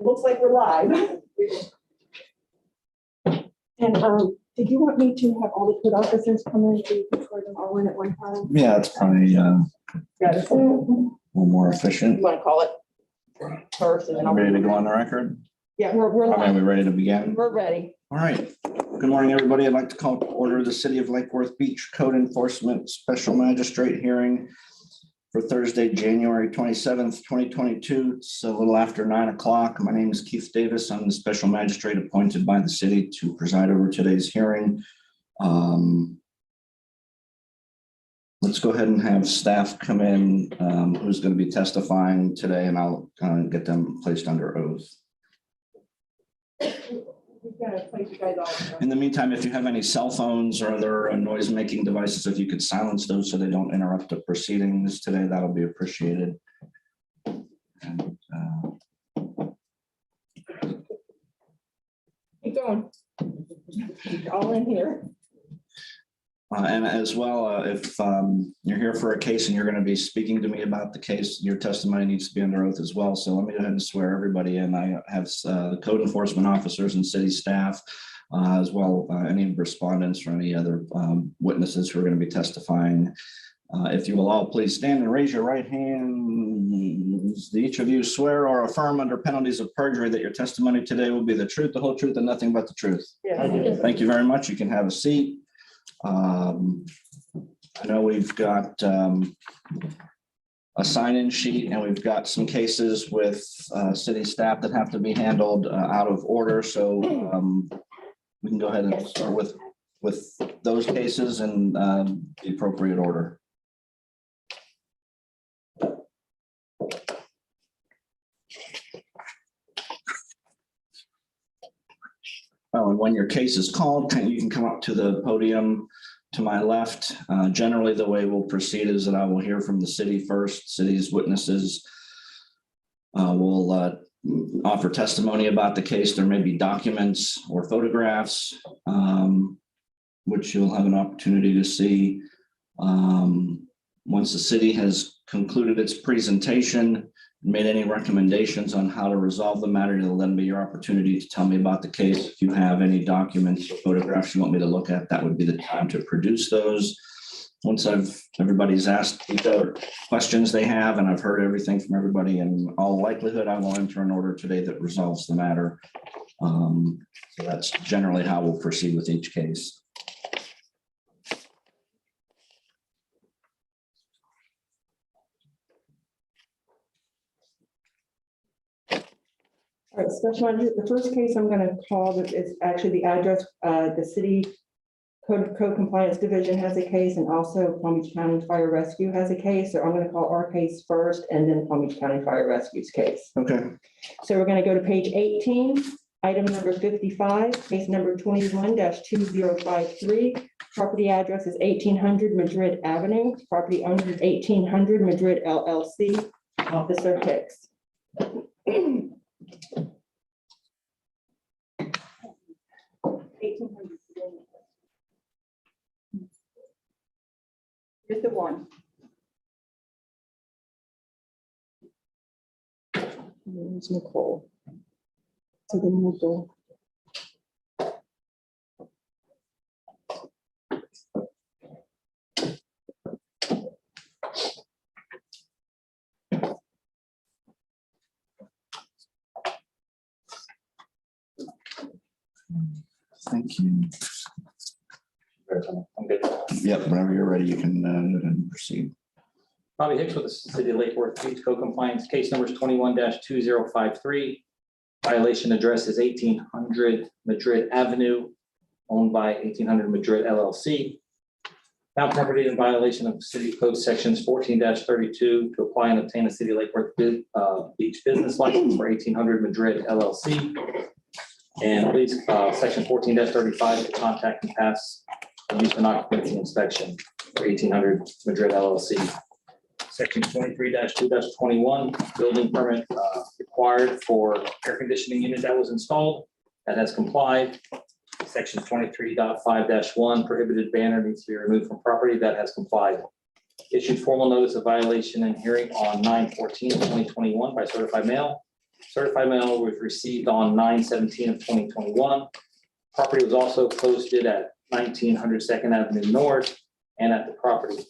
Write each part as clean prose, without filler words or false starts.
Looks like we're live. And did you want me to have all the code officers come in to record them all in at one time? Yeah, it's probably a Got it. little more efficient. You want to call it first and then I'll. Ready to go on the record? Yeah, we're I mean, live. we ready to begin? We're ready. All right. Good morning, everybody. I'd like to call to order the City of Lake Worth Beach Code Enforcement Special Magistrate hearing for Thursday, January 27th, 2022. It's a little after 9 o'clock. My name is Keith Davis. I'm the special magistrate appointed by the city to preside over today's hearing. Let's go ahead and have staff come in who's going to be testifying today, and I'll get them placed under oath. In the meantime, if you have any cell phones or other noise-making devices, if you could silence those so they don't interrupt the proceedings today, that'll be appreciated. And, Keep going. All in here. and as well, if you're here for a case and you're going to be speaking to me about the case, your testimony needs to be under oath as well. So let me go ahead and swear everybody in. I have the code enforcement officers and city staff, as well any respondents or any other witnesses who are going to be testifying. If you will all please stand and raise your right hands. Do each of you swear or affirm under penalties of perjury that your testimony today will be the truth, the whole truth, and nothing but the truth? Yes. Thank you very much. You can have a seat. I know we've got a sign-in sheet, and we've got some cases with city staff that have to be handled out of order. So we can go ahead and start with those cases in the appropriate order. Oh, and when your case is called, you can come up to the podium to my left. Generally, the way we'll proceed is that I will hear from the city first. City's witnesses will offer testimony about the case. There may be documents or photographs, which you'll have an opportunity to see. Once the city has concluded its presentation, made any recommendations on how to resolve the matter, it'll then be your opportunity to tell me about the case. If you have any documents or photographs you want me to look at, that would be the time to produce those. Once everybody's asked the questions they have, and I've heard everything from everybody, in all likelihood, I will enter an order today that resolves the matter. So that's generally how we'll proceed with each case. All right, special magistrate, the first case I'm going to call is actually the address. The city code compliance division has a case, and also Palm Beach County Fire Rescue has a case. So I'm going to call our case first, and then Palm Beach County Fire Rescue's case. Okay. So we're going to go to page 18, item number 55, case number 21-2053. Property address is 1800 Madrid Avenue. Property owner is 1800 Madrid LLC. Officer Hicks. Just the one. There's Nicole. So then we'll go. Thank you. I'm good. Yep, whenever you're ready, you can go ahead and proceed. Bobby Hicks with the City of Lake Worth Beach Code Compliance. Case number is 21-2053. Violation address is 1800 Madrid Avenue, owned by 1800 Madrid LLC. Now property in violation of City Code sections 14-32 to apply and obtain a City of Lake Worth Beach business license for 1800 Madrid LLC. And please, section 14-35 to contact and pass use and occupancy inspection for 1800 Madrid LLC. Section 23-2-21, building permit required for air conditioning unit that was installed, that has complied. Section 23.5-1 prohibited banner needs to be removed from property. That has complied. Issued formal notice of violation and hearing on 9/14/2021 by certified mail. Certified mail was received on 9/17/2021. Property was also posted at 1900 Second Avenue North and at the property.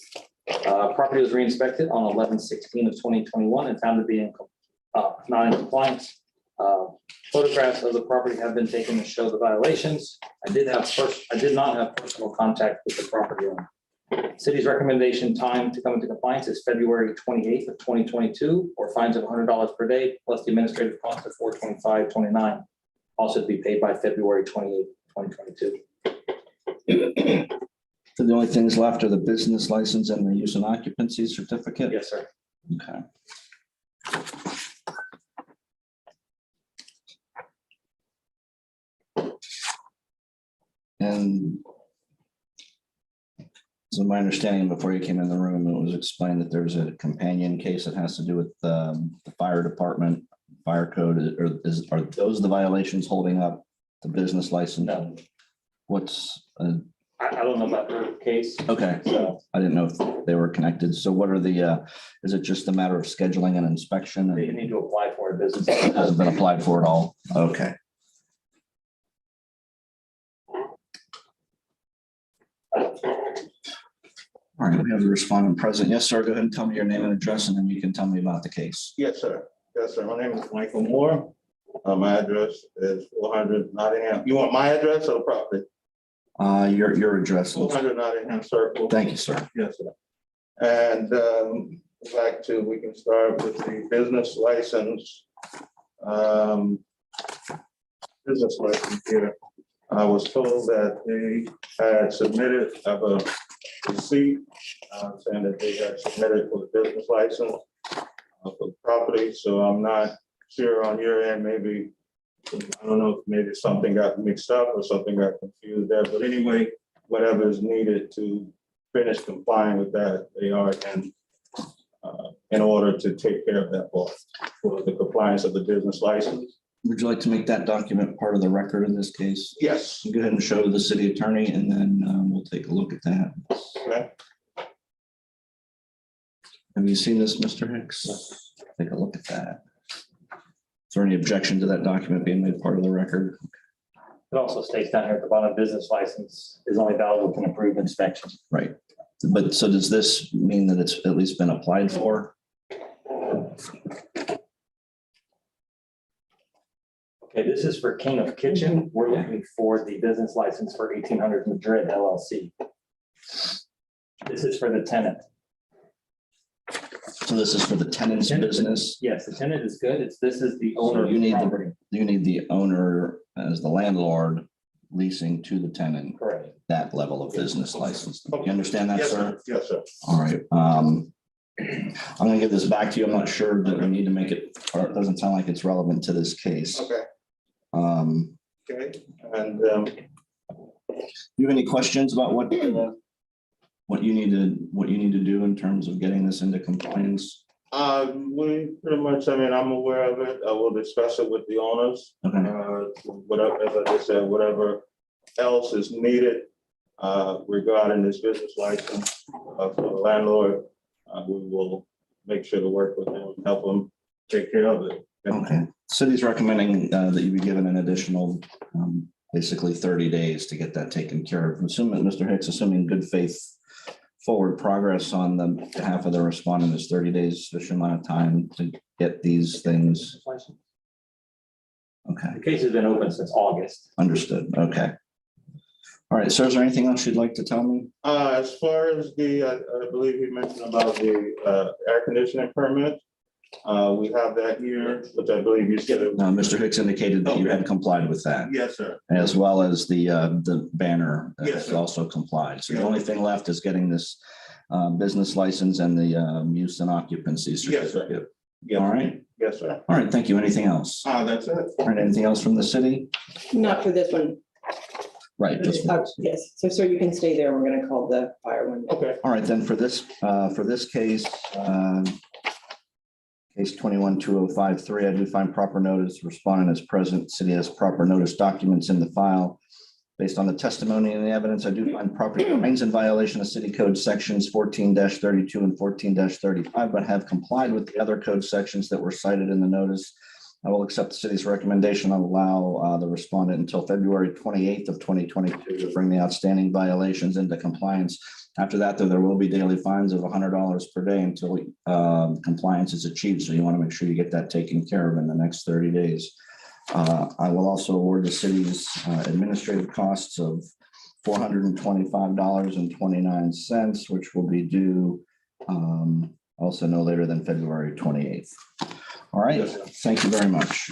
Property was re-inspected on 11/16/2021 and found to be not in compliance. Photographs of the property have been taken to show the violations. I did not have personal contact with the property owner. City's recommendation time to come into compliance is February 28/2022, or fines of $100 per day, plus the administrative cost of $425.29, also to be paid by February 28/2022. So the only things left are the business license and the use and occupancy certificate? Yes, sir. Okay. And so my understanding before you came in the room, it was explained that there's a companion case that has to do with the fire department, fire code, are those the violations holding up the business license? No. What's, I don't know about the case. okay, So I didn't know if they were connected. So what are the, is it just a matter of scheduling an inspection? you need to apply for a business. It hasn't been applied for at all? Okay. All right, we have the respondent present. Yes, sir. Go ahead and tell me your name and address, and then you can tell me about the case. Yes, sir. Yes, sir. My name is Michael Moore. My address is 400 Nottingham. You want my address or the property? Your address. 400 Nottingham Circle. Thank you, sir. Yes, sir. And we can start with the business license. Business license here. I was told that they had submitted a receipt saying that they had submitted for the business license for the property. So I'm not sure on your end, maybe, I don't know if maybe something got mixed up or something got confused there. But anyway, whatever is needed to finish complying with that, they are in order to take care of that part for the compliance of the business license. Would you like to make that document part of the record in this case? Yes. Go ahead and show the city attorney, and then we'll take a look at that. Okay. Have you seen this, Mr. Hicks? Take a look at that. Is there any objection to that document being made part of the record? It also states down here at the bottom, business license is only valid with an approved inspection. Right. But so does this mean that it's at least been applied for? Okay, this is for King of Kitchen. We're looking for the business license for 1800 Madrid LLC. This is for the tenant. So this is for the tenant's business? Yes, the tenant is good. This is the owner of You the need property. You need the owner as the landlord leasing to the tenant Correct. that level of business license. You understand that, Yes, sir? sir. Yes, sir. All right. I'm gonna give this back to you. I'm not sure that we need to make it, or it doesn't sound like it's relevant to this case. Okay. Okay. And You have any questions about what you need to do in terms of getting this into compliance? we pretty much, I'm aware of it. I will discuss it with the owners. Okay. Whatever, as I just said, whatever else is needed regarding this business license for the landlord, we will make sure to work with them, help them take care of it. Okay. City's recommending that you be given an additional, basically 30 days to get that taken care of. Assuming, Mr. Hicks, assuming good faith forward progress on the behalf of the respondent is 30 days, sufficient amount of time to get these things. Okay, The case has been open since August. understood. Okay. All right, sir, is there anything else you'd like to tell me? As far as I believe you mentioned about the air conditioning permit, we have that here, which I believe you said. Mr. Hicks indicated that you had complied with that, Yes, sir. as well as the banner Yes, has sir. also complied. So the Yeah. only thing left is getting this business license and the use and occupancy Yes, sir. certificate. Yes. All right. Yes, sir. All right, thank you. Anything else? That's it. All right, anything else from the city? Not for this one. Right, just for this. Yes, so sir, you can stay there. We're gonna call the fire one. Okay. All right, then for this case, case 21-2053, I do find proper notice, respondent is present, city has proper notice documents in the file. Based on the testimony and the evidence, I do find property remains in violation of City Code sections 14-32 and 14-35, but have complied with the other code sections that were cited in the notice. I will accept the city's recommendation and allow the respondent until February 28th of 2022 to bring the outstanding violations into compliance. After that, though, there will be daily fines of $100 per day until compliance is achieved. So you want to make sure you get that taken care of in the next 30 days. I will also award the city's administrative costs of $425.29, which will be due also no later than February 28th. All right, thank you very much.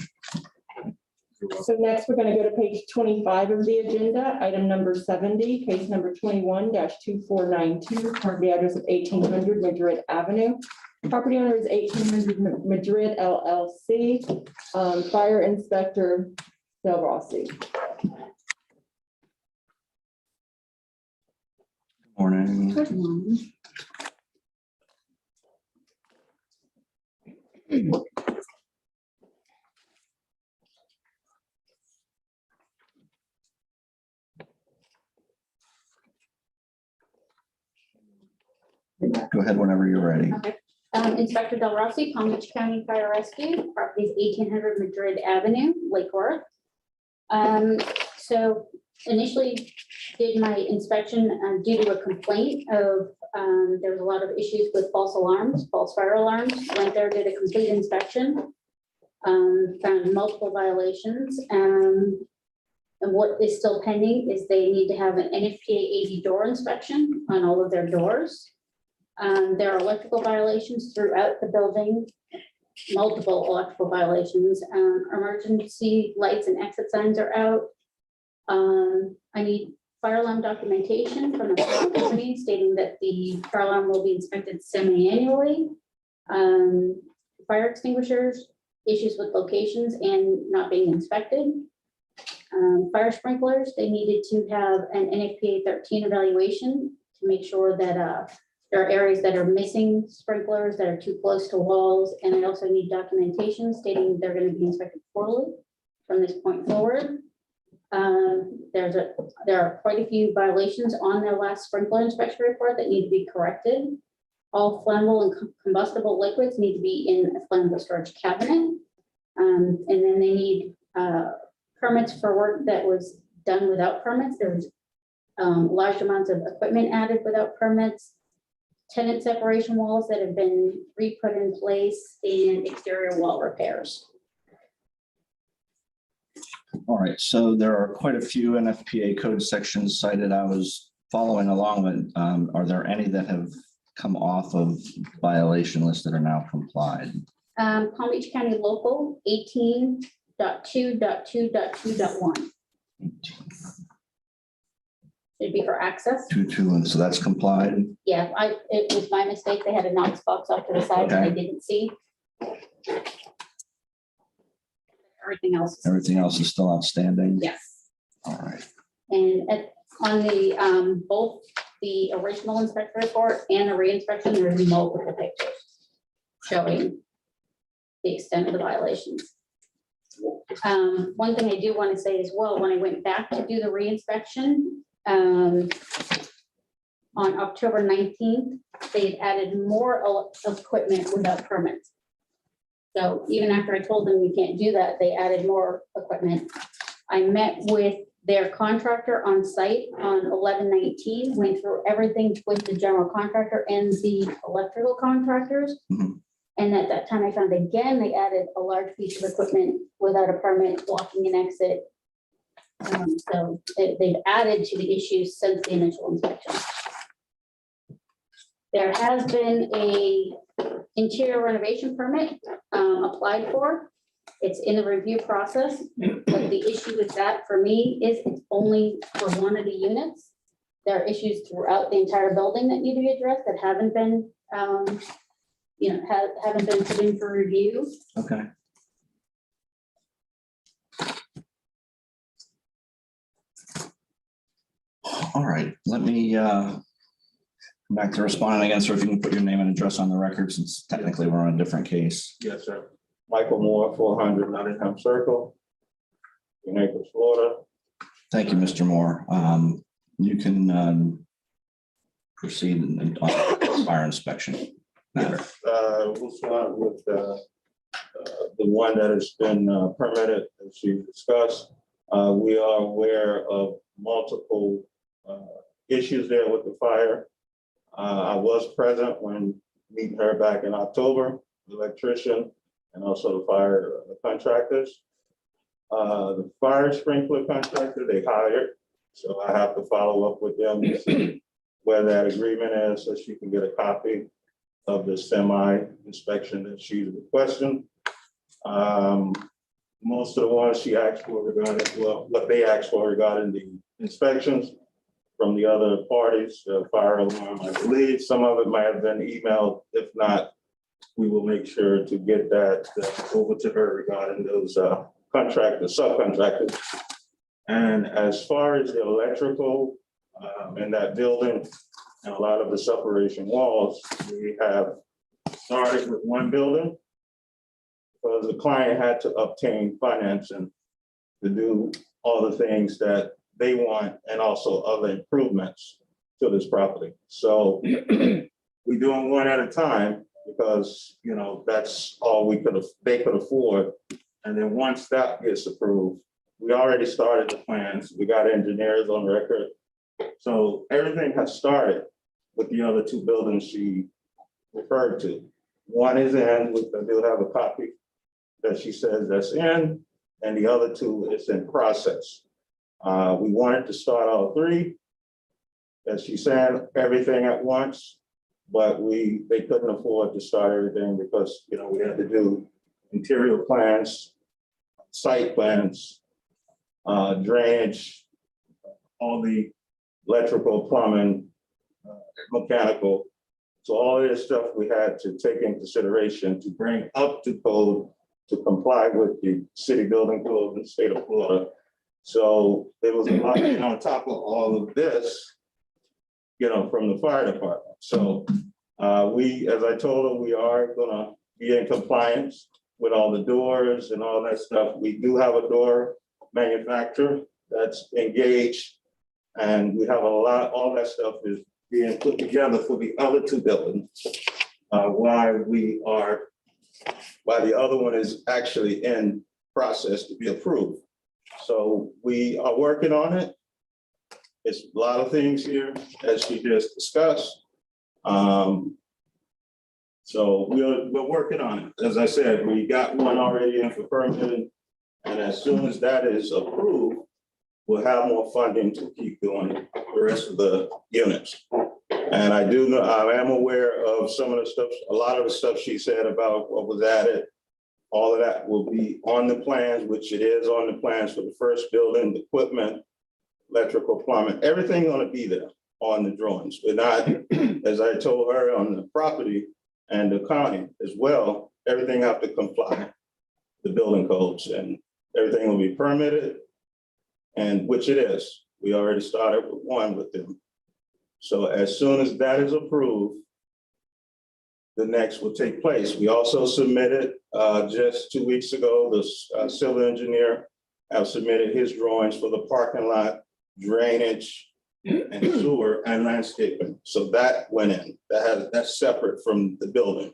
So next, we're going to go to page 25 of the agenda, item number 70, case number 21-2492, property address of 1800 Madrid Avenue. Property owner is 1800 Madrid LLC, fire inspector Del Rossi. Morning. Good morning. Go ahead whenever you're ready. Okay. Inspector Del Rossi, Palm Beach County Fire Rescue, property is 1800 Madrid Avenue, Lake Worth. So initially did my inspection due to a complaint of there was a lot of issues with false alarms, false fire alarms. Went there, did a complete inspection, found multiple violations. And what is still pending is they need to have an NFPA 80 door inspection on all of their doors. There are electrical violations throughout the building, multiple electrical violations. Emergency lights and exit signs are out. I need fire alarm documentation from the fire company stating that the fire alarm will be inspected semi-annually. Fire extinguishers, issues with locations and not being inspected. Fire sprinklers, they needed to have an NFPA 13 evaluation to make sure that there are areas that are missing sprinklers that are too close to walls. And I also need documentation stating they're going to be inspected quarterly from this point forward. There are quite a few violations on their last sprinkler inspection report that need to be corrected. All flammable and combustible liquids need to be in a flammable storage cabinet. And then they need permits for work that was done without permits. There was large amounts of equipment added without permits. Tenant separation walls that have been re-put in place, and exterior wall repairs. All right, so there are quite a few NFPA code sections cited. I was following along, but are there any that have come off of violation list that are now complied? Palm Beach County Local 18.2.2.2.1. It'd be for access. 2.2, and so that's complied. Yeah, it was my mistake. They had a Knox box off to the side that I didn't see. Everything else is still outstanding. Yes. All right. And on the both the original inspection report and the re-inspection, there's multiple pictures showing the extent of the violations. One thing I do want to say as well, when I went back to do the re-inspection, on October 19th, they had added more equipment without permits. So even after I told them we can't do that, they added more equipment. I met with their contractor on site on 11/19, went through everything with the general contractor and the electrical contractors. Mhm. And at that time, I found again, they added a large piece of equipment without a permit, blocking an exit. So they've added to the issues since the initial inspection. There has been a interior renovation permit applied for. It's in the review process, but the issue with that for me is it's only for one of the units. There are issues throughout the entire building that need to be addressed that haven't been, haven't been put in for review. Okay. All right, let me come back to responding again. So if you can put your name and address on the record, since technically we're on a different case. Yes, sir. Michael Moore, 400 Nottingham Circle, in Naples, Florida. Thank you, Mr. Moore. You can proceed on fire inspection matter. We'll start with the one that has been permitted, as you discussed. We are aware of multiple issues there with the fire. I was present when meeting her back in October, the electrician, and also the fire contractors. The fire sprinkler contractor, they hired, so I have to follow up with them to see where that agreement is, so she can get a copy of the semi-inspection that she's requesting. Most of the ones she asked for regarding, well, what they asked for regarding the inspections from the other parties, fire alarm, I believe some of it might have been emailed. If not, we will make sure to get that over to her regarding those contractors, subcontractors. And as far as the electrical in that building and a lot of the separation walls, we have started with one building because the client had to obtain financing to do all the things that they want and also other improvements to this property. So we're doing one at a time because, you know, that's all they could afford. And then once that gets approved, we already started the plans. We got engineers on record. So everything has started with the other two buildings she referred to. One is in, which I do have a copy that she says that's in, and the other two is in process. We wanted to start all three, as she said, everything at once, but they couldn't afford to start everything because, you know, we had to do interior plans, site plans, drainage, all the electrical, plumbing, mechanical. So all of this stuff we had to take in consideration to bring up to code to comply with the city building code in the state of Florida. So there was a lot on top of all of this, you know, from the fire department. So as I told her, we are gonna be in compliance with all the doors and all that stuff. We do have a door manufacturer that's engaged, and we have all that stuff is being put together for the other two buildings. While the other one is actually in process to be approved. So we are working on it. It's a lot of things here, as she just discussed. So we're working on it. As I said, we got one already in for permitting, and as soon as that is approved, we'll have more funding to keep doing the rest of the units. And I am aware of some of the stuff, a lot of the stuff she said about what was added. All of that will be on the plans, which it is on the plans for the first building, the equipment, electrical, plumbing, everything gonna be there on the drawings. We're not, as I told her, on the property and the county as well, everything have to comply, the building codes, and everything will be permitted, and which it is. We already started with one with them. So as soon as that is approved, the next will take place. We also submitted just 2 weeks ago, the civil engineer have submitted his drawings for the parking lot, drainage, and sewer and landscaping. So that went in. That's separate from the building.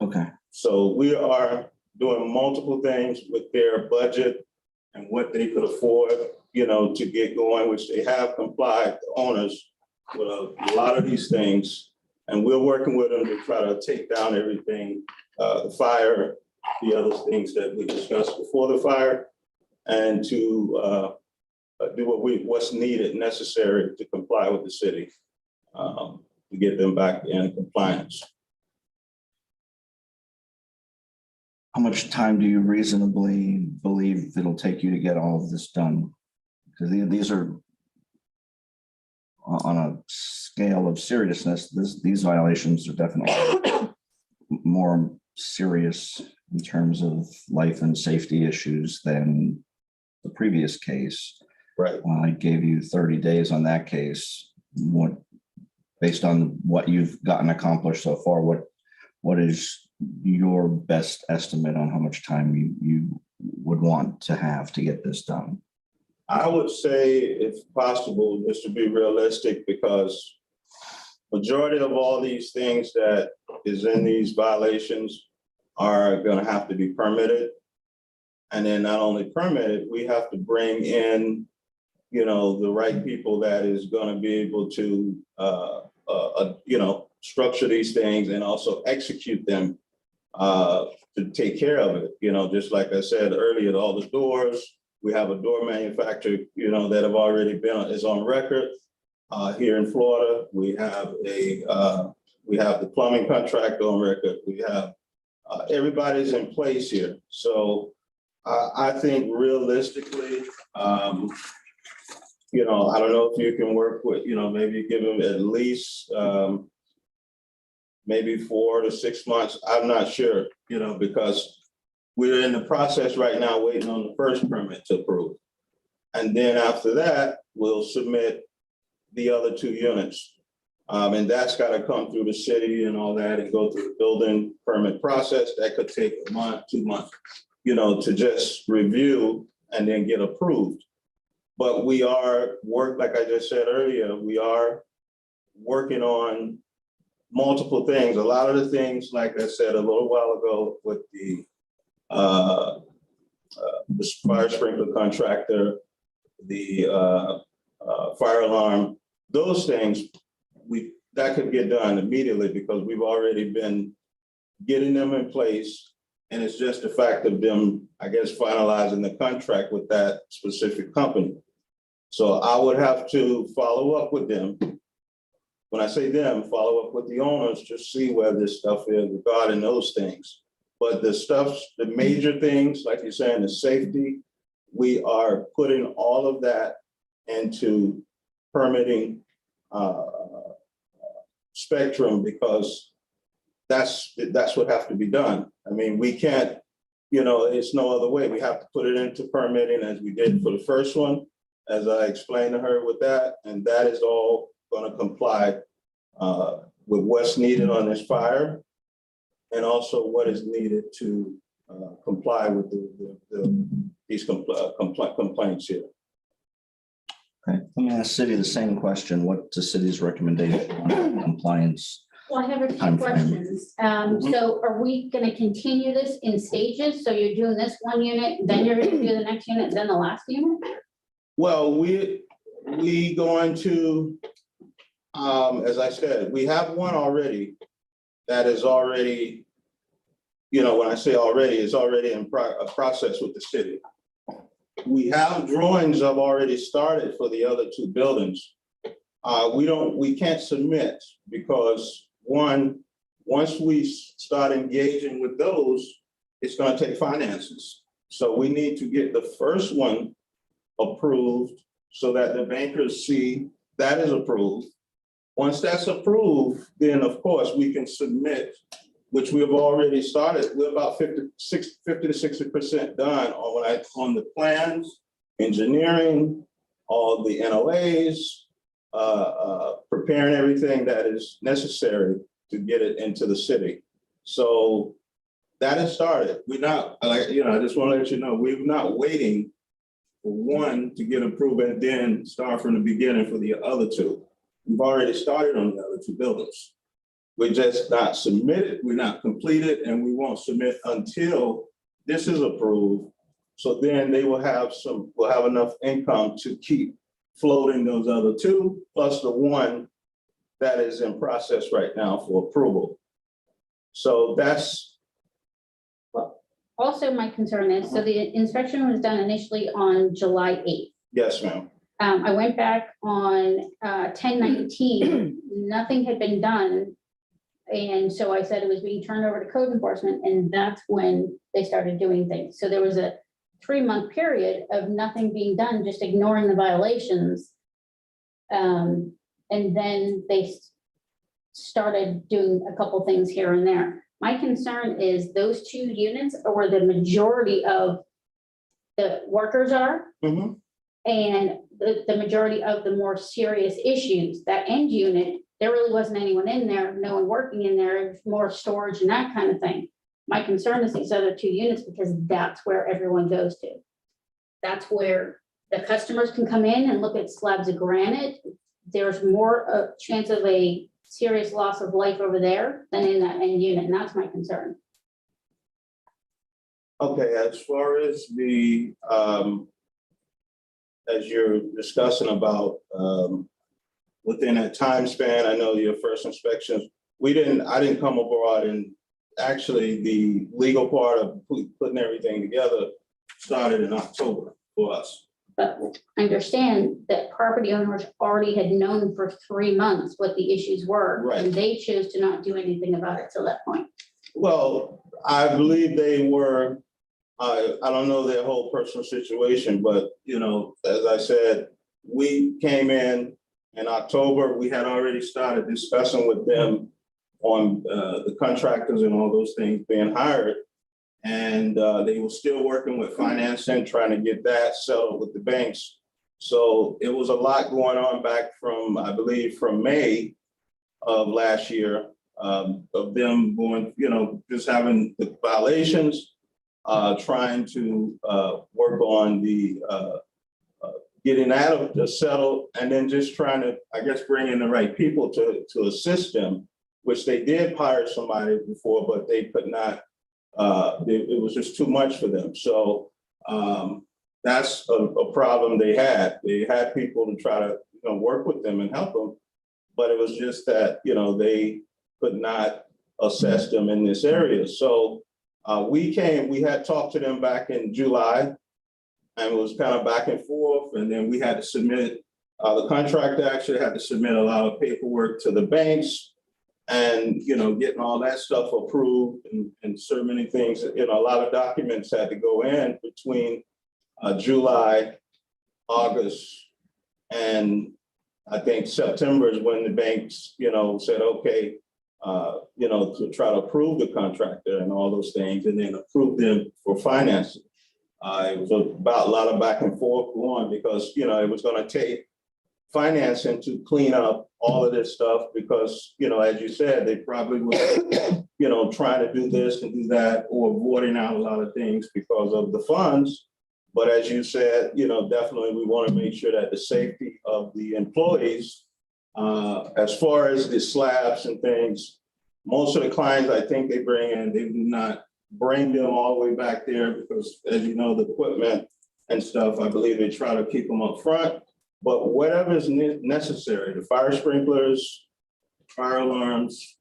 Okay. So we are doing multiple things with their budget and what they could afford, you know, to get going, which they have complied, the owners, with a lot of these things. And we're working with them to try to take down everything, the fire, the other things that we discussed before the fire, and to do what's needed, necessary to comply with the city, to get them back in compliance. How much time do you reasonably believe it'll take you to get all of this done? Because these are on a scale of seriousness, these violations are definitely more serious in terms of life and safety issues than the previous case. Right. I gave you 30 days on that case. Based on what you've gotten accomplished so far, what is your best estimate on how much time you would want to have to get this done? I would say, if possible, just to be realistic, because majority of all these things that is in these violations are gonna have to be permitted. And then not only permitted, we have to bring in, you know, the right people that is gonna be able to, you know, structure these things and also execute them to take care of it. You know, just like I said earlier, all the doors, we have a door manufacturer, you know, that have already is on record here in Florida. We have the plumbing contractor on record. We have everybody's in place here. So I think realistically, you know, I don't know if you can work with, you know, maybe give them at least maybe 4 to 6 months. I'm not sure, you know, because we're in the process right now waiting on the first permit to approve. And then after that, we'll submit the other 2 units. And that's got to come through the city and all that and go through the building permit process. That could take a month, 2 months, you know, to just review and then get approved. But we are like I just said earlier, we are working on multiple things. A lot of the things, like I said a little while ago with the fire sprinkler contractor, the fire alarm, those things, that could get done immediately because we've already been getting them in place. And it's just the fact of them, I guess, finalizing the contract with that specific company. So I would have to follow up with them. When I say them, follow up with the owners to see where this stuff is regarding those things. But the major things, like you're saying, the safety, we are putting all of that into permitting spectrum because that's what has to be done. I mean, we can't, you know, it's no other way. We have to put it into permitting as we did for the first one, as I explained to her with that, and that is all going to comply with what's needed on this fire and also what is needed to comply with these complaints here. Okay, let me ask city the same question. What's the city's recommendation on compliance? Well, I have a few Timeframe. questions. So are we gonna continue this in stages? So you're doing this one unit, then you're gonna do the next unit, then the last unit? Well, we going to, as I said, we have one already that is already, you know, when I say already, it's already in a process with the city. We have drawings I've already started for the other 2 buildings. We can't submit because once we start engaging with those, it's going to take finances. So we need to get the first one approved so that the bankers see that is approved. Once that's approved, then of course we can submit, which we have already started. We're about 50 to 60% done on the plans, engineering, all the NOAs, preparing everything that is necessary to get it into the city. So that has started. We're not, like, you know, I just want to let you know, we're not waiting for one to get approved and then start from the beginning for the other 2. We've already started on the other 2 buildings. We're just not submitted, we're not completed, and we won't submit until this is approved. So then they will have enough income to keep floating those other 2, plus the one that is in process right now for approval. So that's. Also, my concern is, so the inspection was done initially on July 8th. Yes, ma'am. I went back on 10/19, nothing had been done. And so I said it was being turned over to code enforcement, and that's when they started doing things. So there was a 3-month period of nothing being done, just ignoring the violations. And then they started doing a couple things here and there. My concern is those 2 units are where the majority of the workers are. Mm-hmm. And the majority of the more serious issues. That end unit, there really wasn't anyone in there, no one working in there, more storage and that kind of thing. My concern is these other 2 units because that's where everyone goes to. That's where the customers can come in and look at slabs of granite. There's more chance of a serious loss of life over there than in that end unit, and that's my concern. Okay, as far as the, as you're discussing about, within that time span, I know your first inspections, I didn't come abroad, and actually the legal part of putting everything together started in October for us. But understand that property owners already had known for 3 months what the issues were. Right. And they chose to not do anything about it till that point. Well, I believe they were, I don't know their whole personal situation, but, you know, as I said, we came in October, we had already started discussing with them on the contractors and all those things being hired. And they were still working with financing, trying to get that settled with the banks. So it was a lot going on back from, I believe, from May of last year, of them going, you know, just having the violations, trying to work on the getting out of the settle, and then just trying to, I guess, bring in the right people to assist them, which they did hire somebody before, but they could not. It was just too much for them. So that's a problem they had. They had people to try to, you know, work with them and help them, but it was just that, you know, they could not assess them in this area. So we had talked to them back in July, and it was kind of back and forth. And then we had to submit, the contractor actually had to submit a lot of paperwork to the banks, and, you know, getting all that stuff approved, and so many things, you know, a lot of documents had to go in between July, August, and I think September is when the banks, you know, said, okay, you know, to try to approve the contractor and all those things, and then approve them for financing. It was about a lot of back and forth going, because, you know, it was going to take financing to clean up all of this stuff, because, you know, as you said, they probably were, you know, trying to do this and do that, or avoiding out a lot of things because of the funds. But as you said, you know, definitely we want to make sure that the safety of the employees, as far as the slabs and things, most of the clients I think they bring in, they do not bring them all the way back there, because, as you know, the equipment and stuff, I believe they try to keep them up front. But whatever is necessary, the fire sprinklers, fire alarms,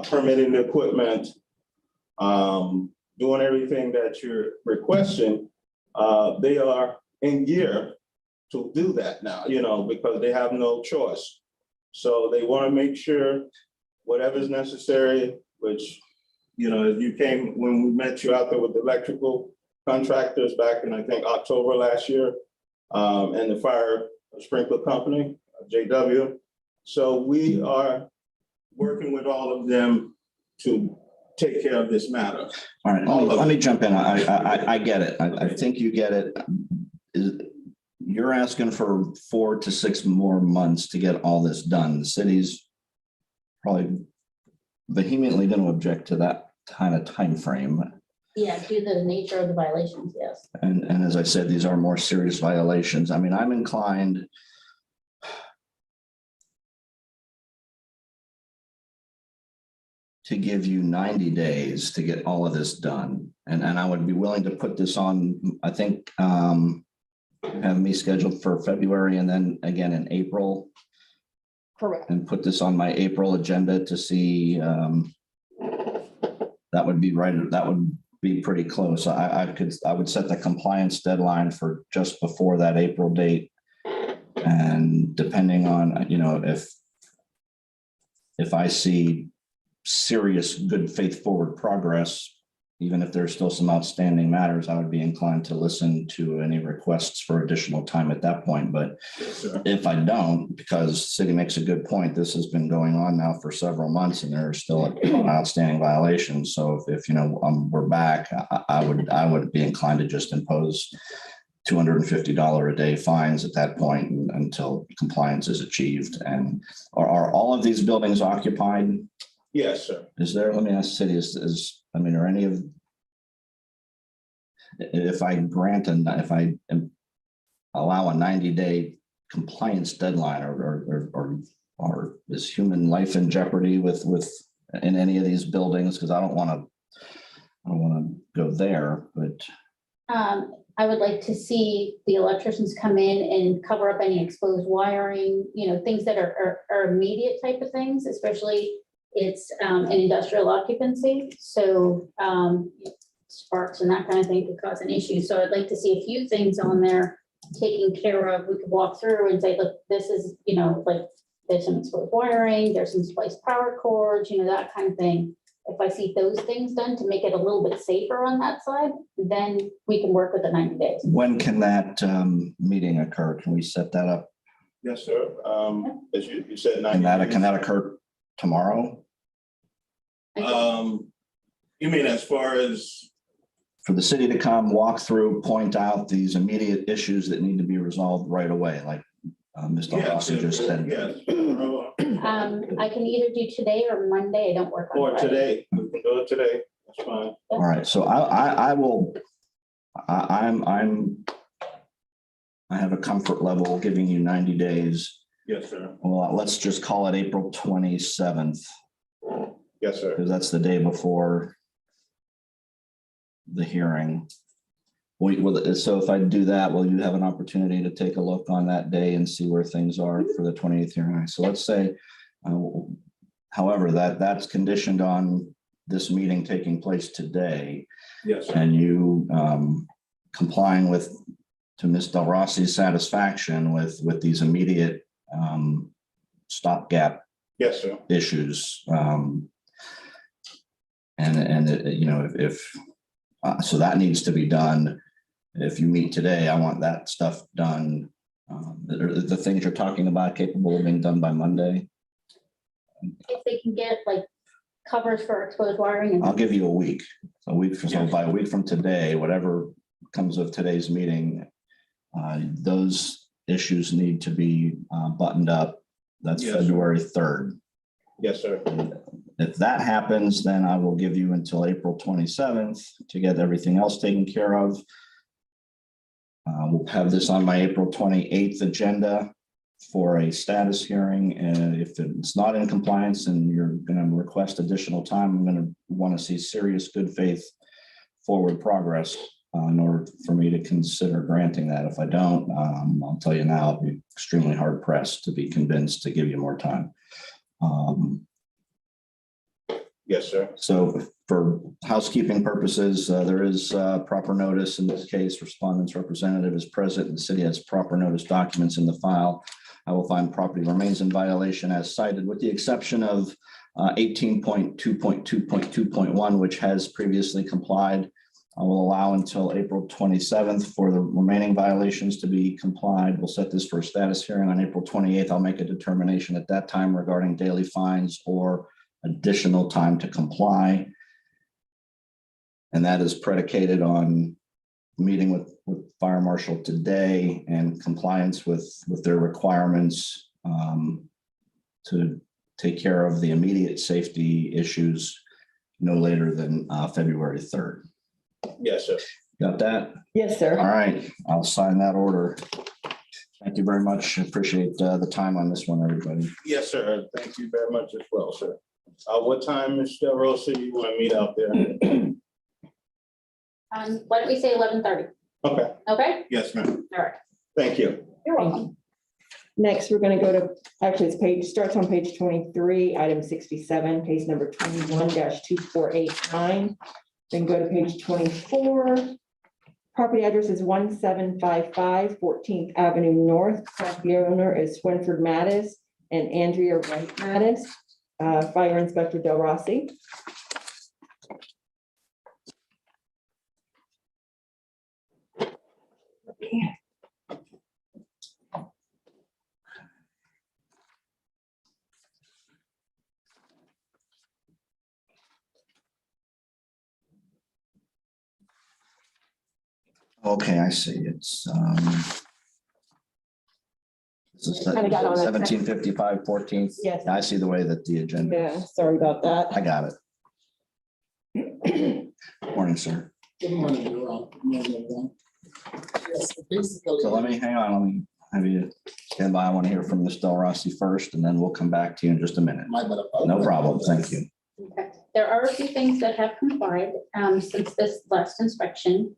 permitting the equipment, doing everything that you're requesting, they are in gear to do that now, you know, because they have no choice. So they want to make sure whatever's necessary, which, you know, you came, when we met you out there with the electrical contractors back in, I think, October last year, and the fire sprinkler company, JW. So we are working with all of them to take care of this matter. All right, let me jump in. I get it. I think you get it. You're asking for 4 to 6 more months to get all this done. The city's probably vehemently going to object to that kind of time frame. Yeah, due to the nature of the violations, yes. And as I said, these are more serious violations. I mean, I'm inclined to give you 90 days to get all of this done. And I would be willing to put this on, I think, have me scheduled for February, and then again in April. Correct. And put this on my April agenda to see, that would be right. That would be pretty close. I would set the compliance deadline for just before that April date. And depending on, you know, if I see serious good faith forward progress, even if there's still some outstanding matters, I would be inclined to listen to any requests for additional time at that point. But if I don't, because city makes a good point, this has been going on now for several months and there are still outstanding violations. So if you know, we're back, I would be inclined to just impose $250 a day fines at that point until compliance is achieved. And are all of these buildings occupied? Yes, sir. Is there, let me ask the city, I mean, are any of, if I grant and if I allow a 90-day compliance deadline or is human life in jeopardy with in any of these buildings? Because I don't want to go there, but I would like to see the electricians come in and cover up any exposed wiring, things that are immediate type of things, especially it's an industrial occupancy. So sparks and that kind of thing could cause an issue. So I'd like to see a few things on there taken care of. We could walk through and say, look, this is, like there's some exposed wiring, there's some spliced power cords, that kind of thing. If I see those things done to make it a little bit safer on that side, then we can work with the 90 days. when can that meeting occur? Can we set that up? Yes, sir. As you said. 90 Can that days. occur tomorrow? You mean as far as, For the city to come, walk through, point out these immediate issues that need to be resolved right away, like Mr. yes, Rossi just said. yes. I can either do today or Monday. I don't work on Or Friday. today, we can do it today, that's fine. All right, so I have a comfort level giving you 90 days. Yes, sir. Well, let's just call it April 27th, Yes, sir. because that's the day before the hearing. So if I do that, will you have an opportunity to take a look on that day and see where things are for the 28th hearing? So let's say, however, that's conditioned on this meeting taking place today Yes, sir. and you complying with, to Ms. Del Rossi's satisfaction with these immediate stopgap Yes, sir. issues. So that needs to be done. If you meet today, I want that stuff done. The things you're talking about capable of being done by Monday. If they can get like covers for exposed wiring I'll and give you a week. So Yes. by a week from today, whatever comes of today's meeting, those issues need to be buttoned up. That's Yes, sir. February 3rd. Yes, sir. If that happens, then I will give you until April 27th to get everything else taken care of. We'll have this on my April 28th agenda for a status hearing. And if it's not in compliance and you're going to request additional time, I'm going to want to see serious good faith forward progress in order for me to consider granting that. If I don't, I'll tell you now, I'll be extremely hard pressed to be convinced to give you more time. Yes, sir. So for housekeeping purposes, there is proper notice in this case. Respondent's representative is present and the city has proper notice documents in the file. I will find property remains in violation as cited, with the exception of 18.2.2.2.1, which has previously complied. I will allow until April 27th for the remaining violations to be complied. We'll set this for a status hearing on April 28th. I'll make a determination at that time regarding daily fines or additional time to comply. And that is predicated on meeting with Fire Marshal today and compliance with their requirements to take care of the immediate safety issues no later than February 3rd. Yes, sir. Got that? Yes, sir. All right, I'll sign that order. Thank you very much. Appreciate the time on this one, everybody. Yes, sir. Thank you very much as well, sir. What time, Mr. Rossi, you want to meet out there? why don't we say 11:30? Okay. Okay, Yes, ma'am. all right. Thank you. You're welcome. Next, we're going to go to, actually, starts on page 23, item 67, case number 21-2489. Then go to page 24. Property address is 1755 14th Avenue North. Property owner is Swinford Mattis and Andrea Wright Mattis. Fire Inspector Del Rossi. Okay, I see. It's Kinda got on that. 1755 14th. Yes. I see the way that the agenda. Yeah, sorry about that. I got it. Morning, sir. Good morning, everyone. Good morning, everyone. Yes, basically. So let me, hang on, let me have you stand by. I want to hear from Ms. Del Rossi first, and then we'll come back to you in just a minute. My bad. No problem, thank you. Okay, there are a few things that have complied since this last inspection.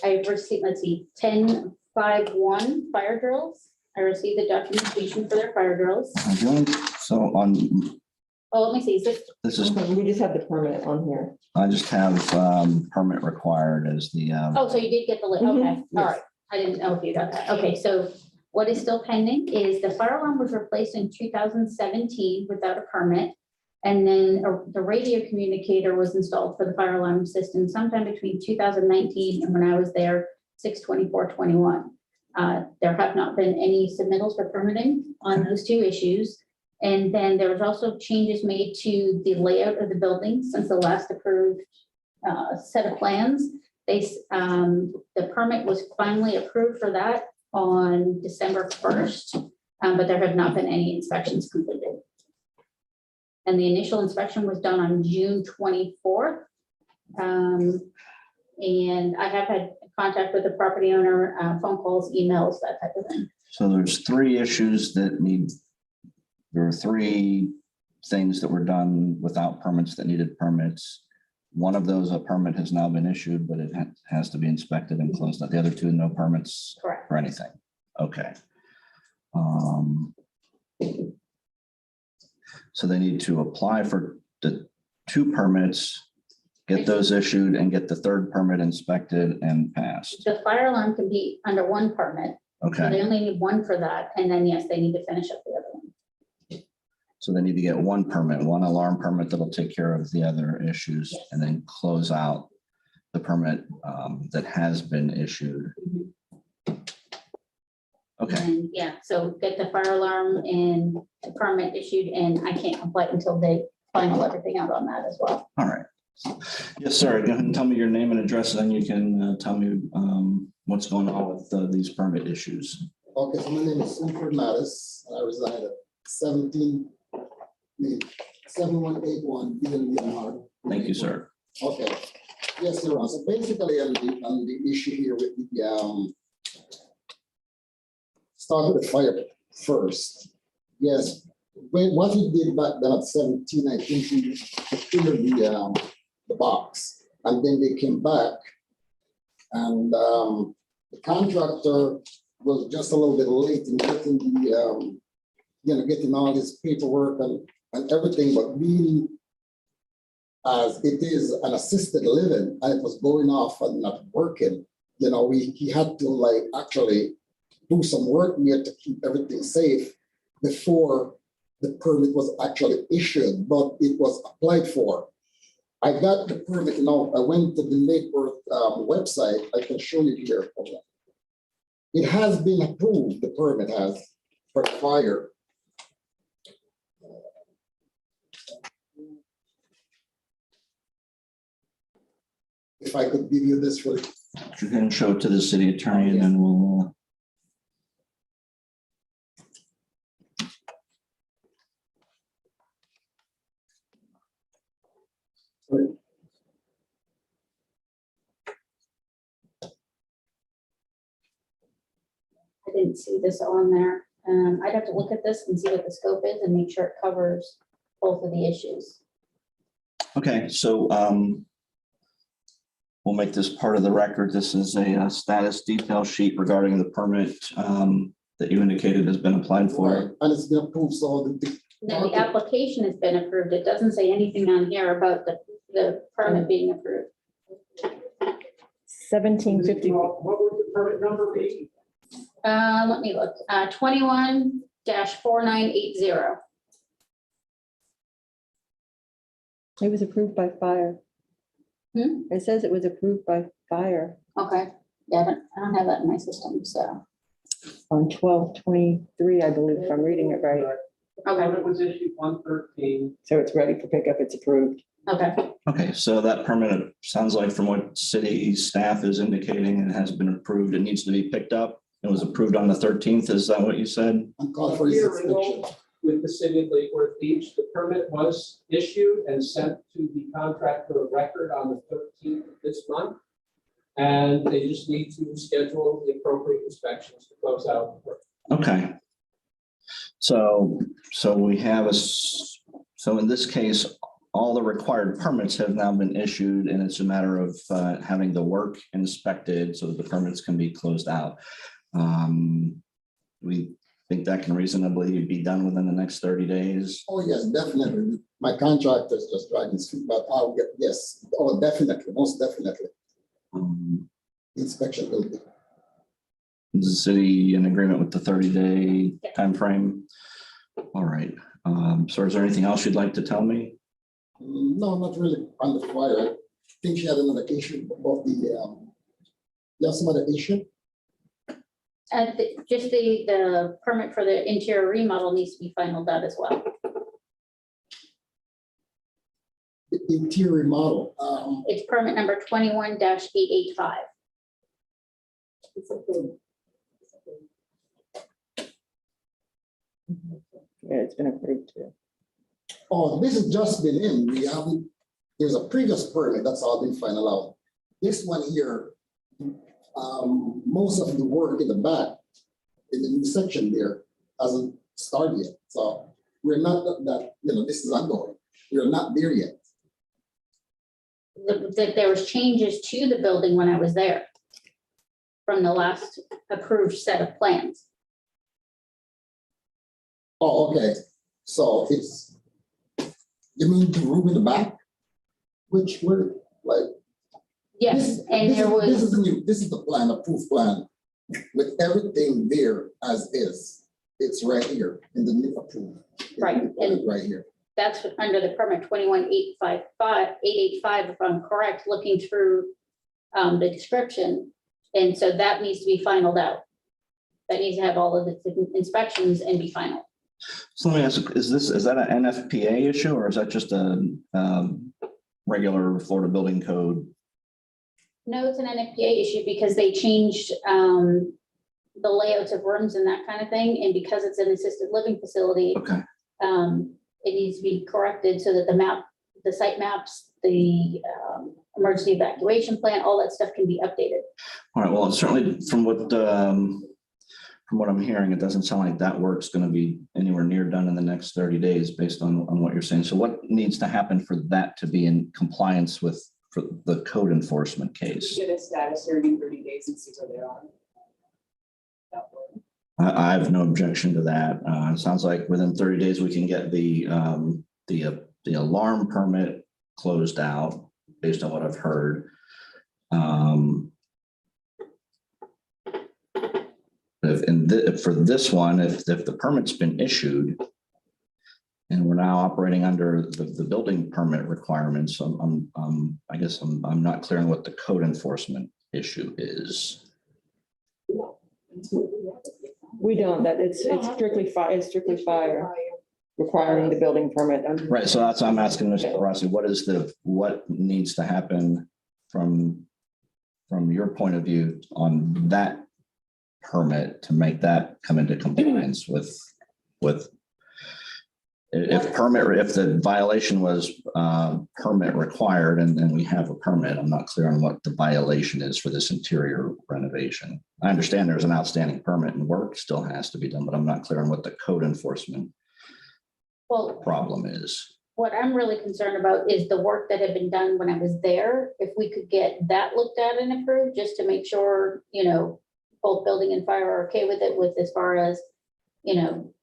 I've received, let's see, 10.5.1 fire drills. I received the documentation for their fire drills. I'm doing, so on, Oh, let me see, is this, this is, We just have the permit on here. I just have permit required as the, oh, so you did get the, okay, Mhm, all right. I didn't know if you got that. Okay, so what is still pending is the fire alarm was replaced in 2017 without a permit. And then the radio communicator was installed for the fire alarm system sometime between 2019 and when I was there, 6/24/21. There have not been any submittals for permitting on those two issues. And then there was also changes made to the layout of the building since the last approved set of plans. The permit was finally approved for that on December 1st, but there have not been any inspections completed. And the initial inspection was done on June 24th. And I have had contact with the property owner, phone calls, emails, that type of thing. so there's three issues that need, there are three things that were done without permits that needed permits. One of those, a permit has now been issued, but it has to be inspected and closed. The other two, no permits Correct. for anything. Okay. So they need to apply for the two permits, get those issued and get the third permit inspected and passed. The fire alarm can be under one permit. So Okay, they only need one for that. And then, yes, they need to finish up the other one. so they need to get one permit, one alarm permit that'll take care of the other issues and then close out the permit that has been issued. Okay, And yeah, so get the fire alarm and the permit issued, and I can't apply until they final everything out on that as well. all right. Yes, sir. Go ahead and tell me your name and address, and then you can tell me what's going on with these permit issues. Okay, so my name is Sanford Mattis, and I reside at 7181 Leonard. Thank you, sir. Okay, yes, Your Honor. So basically, on the issue here with the start with the fire first. Yes, what he did back then at 17, I think he cleared the box, and then they came back, and the contractor was just a little bit late in getting the getting all his paperwork and everything, but being as it is an assisted living and it was going off and not working, he had to actually do some work here to keep everything safe before the permit was actually issued, but it was applied for. I got the permit now. I went to the Lake Worth website. I can show you here. It has been approved. The permit has for fire. If I could give you this for You can show it to the city attorney and then we'll. I didn't see this on there. I'd have to look at this and see what the scope is and make sure it covers both of the issues. Okay, so we'll make this part of the record. This is a status detail sheet regarding the permit that you indicated has been applied for. and it's been approved, so Now, the application has been approved. It doesn't say anything on here about the permit being approved. 1750. What would the permit number be? Let me look, 21-4980. It was approved by fire. Hmm? It says it was approved by fire Okay, yeah, I don't have that in my system, so, on 12/23, I believe, if I'm reading it right. okay, Permit was issued 1/13. So it's ready for pickup. It's approved. okay. Okay, so that permit, it sounds like from what city staff is indicating, it has been approved. It needs to be picked up. It was approved on the 13th. Is that what you said? I'm calling for his Here, inspection. renewal with the city of Lake Worth Beach, the permit was issued and sent to the contractor of record on the 13th of this month. And they just need to schedule the appropriate inspections to close out the work. Okay. So we have so in this case, all the required permits have now been issued, and it's a matter of having the work inspected so that the permits can be closed out. We think that can reasonably be done within the next 30 days. Oh, yes, definitely. My contractor's just dragging his feet, but I'll get, yes, oh, definitely, most definitely. Inspection will be. Is the city in agreement with the 30-day Yeah. time frame? All right. So is there anything else you'd like to tell me? No, not really on the fire. I think she had another issue about the, yeah, some other issue. Just the permit for the interior remodel needs to be finalized out as well. The interior model. It's permit number 21-885. Yeah, it's been approved too. Oh, this has just been in. We haven't, there's a previous permit that's all been final out. This one here, most of the work in the back, in the new section there, hasn't started yet. So we're not that, this is ongoing. We're not there yet. That there was changes to the building when I was there from the last approved set of plans. Oh, okay. So it's, you mean the room in the back? Which were like. Yes, and there This is was, this is the plan, approved plan, with everything there as is. It's right here in the new approved. Right, and- Right here. that's under the permit 21-885, if I'm correct, looking through the description. And so that needs to be finalized out. That needs to have all of the inspections and be final. So let me ask, is that an NFPA issue, or is that just a regular Florida building code? No, it's an NFPA issue because they changed the layouts of rooms and that kind of thing. And because it's an assisted living facility, Okay. it needs to be corrected so that the site maps, the emergency evacuation plan, all that stuff can be updated. All right, well, certainly from what I'm hearing, it doesn't sound like that work's going to be anywhere near done in the next 30 days based on what you're saying. So what needs to happen for that to be in compliance for the code enforcement case? Get a status hearing in 30 days and see where they are. That would- I have no objection to that. It sounds like within 30 days, we can get the alarm permit closed out based on what I've heard. For this one, if the permit's been issued and we're now operating under the building permit requirements, I guess I'm not clear on what the code enforcement issue is. We don't, it's strictly fire requiring the building permit. Right, so that's why I'm asking Mr. Rossi, what needs to happen from your point of view on that permit to make that come into compliance with if the violation was permit required and then we have a permit. I'm not clear on what the violation is for this interior renovation. I understand there's an outstanding permit and work still has to be done, but I'm not clear on what the code enforcement problem is. What I'm really concerned about is the work that had been done when I was there. If we could get that looked at and approved, just to make sure, both building and fire are okay with it, with as far as,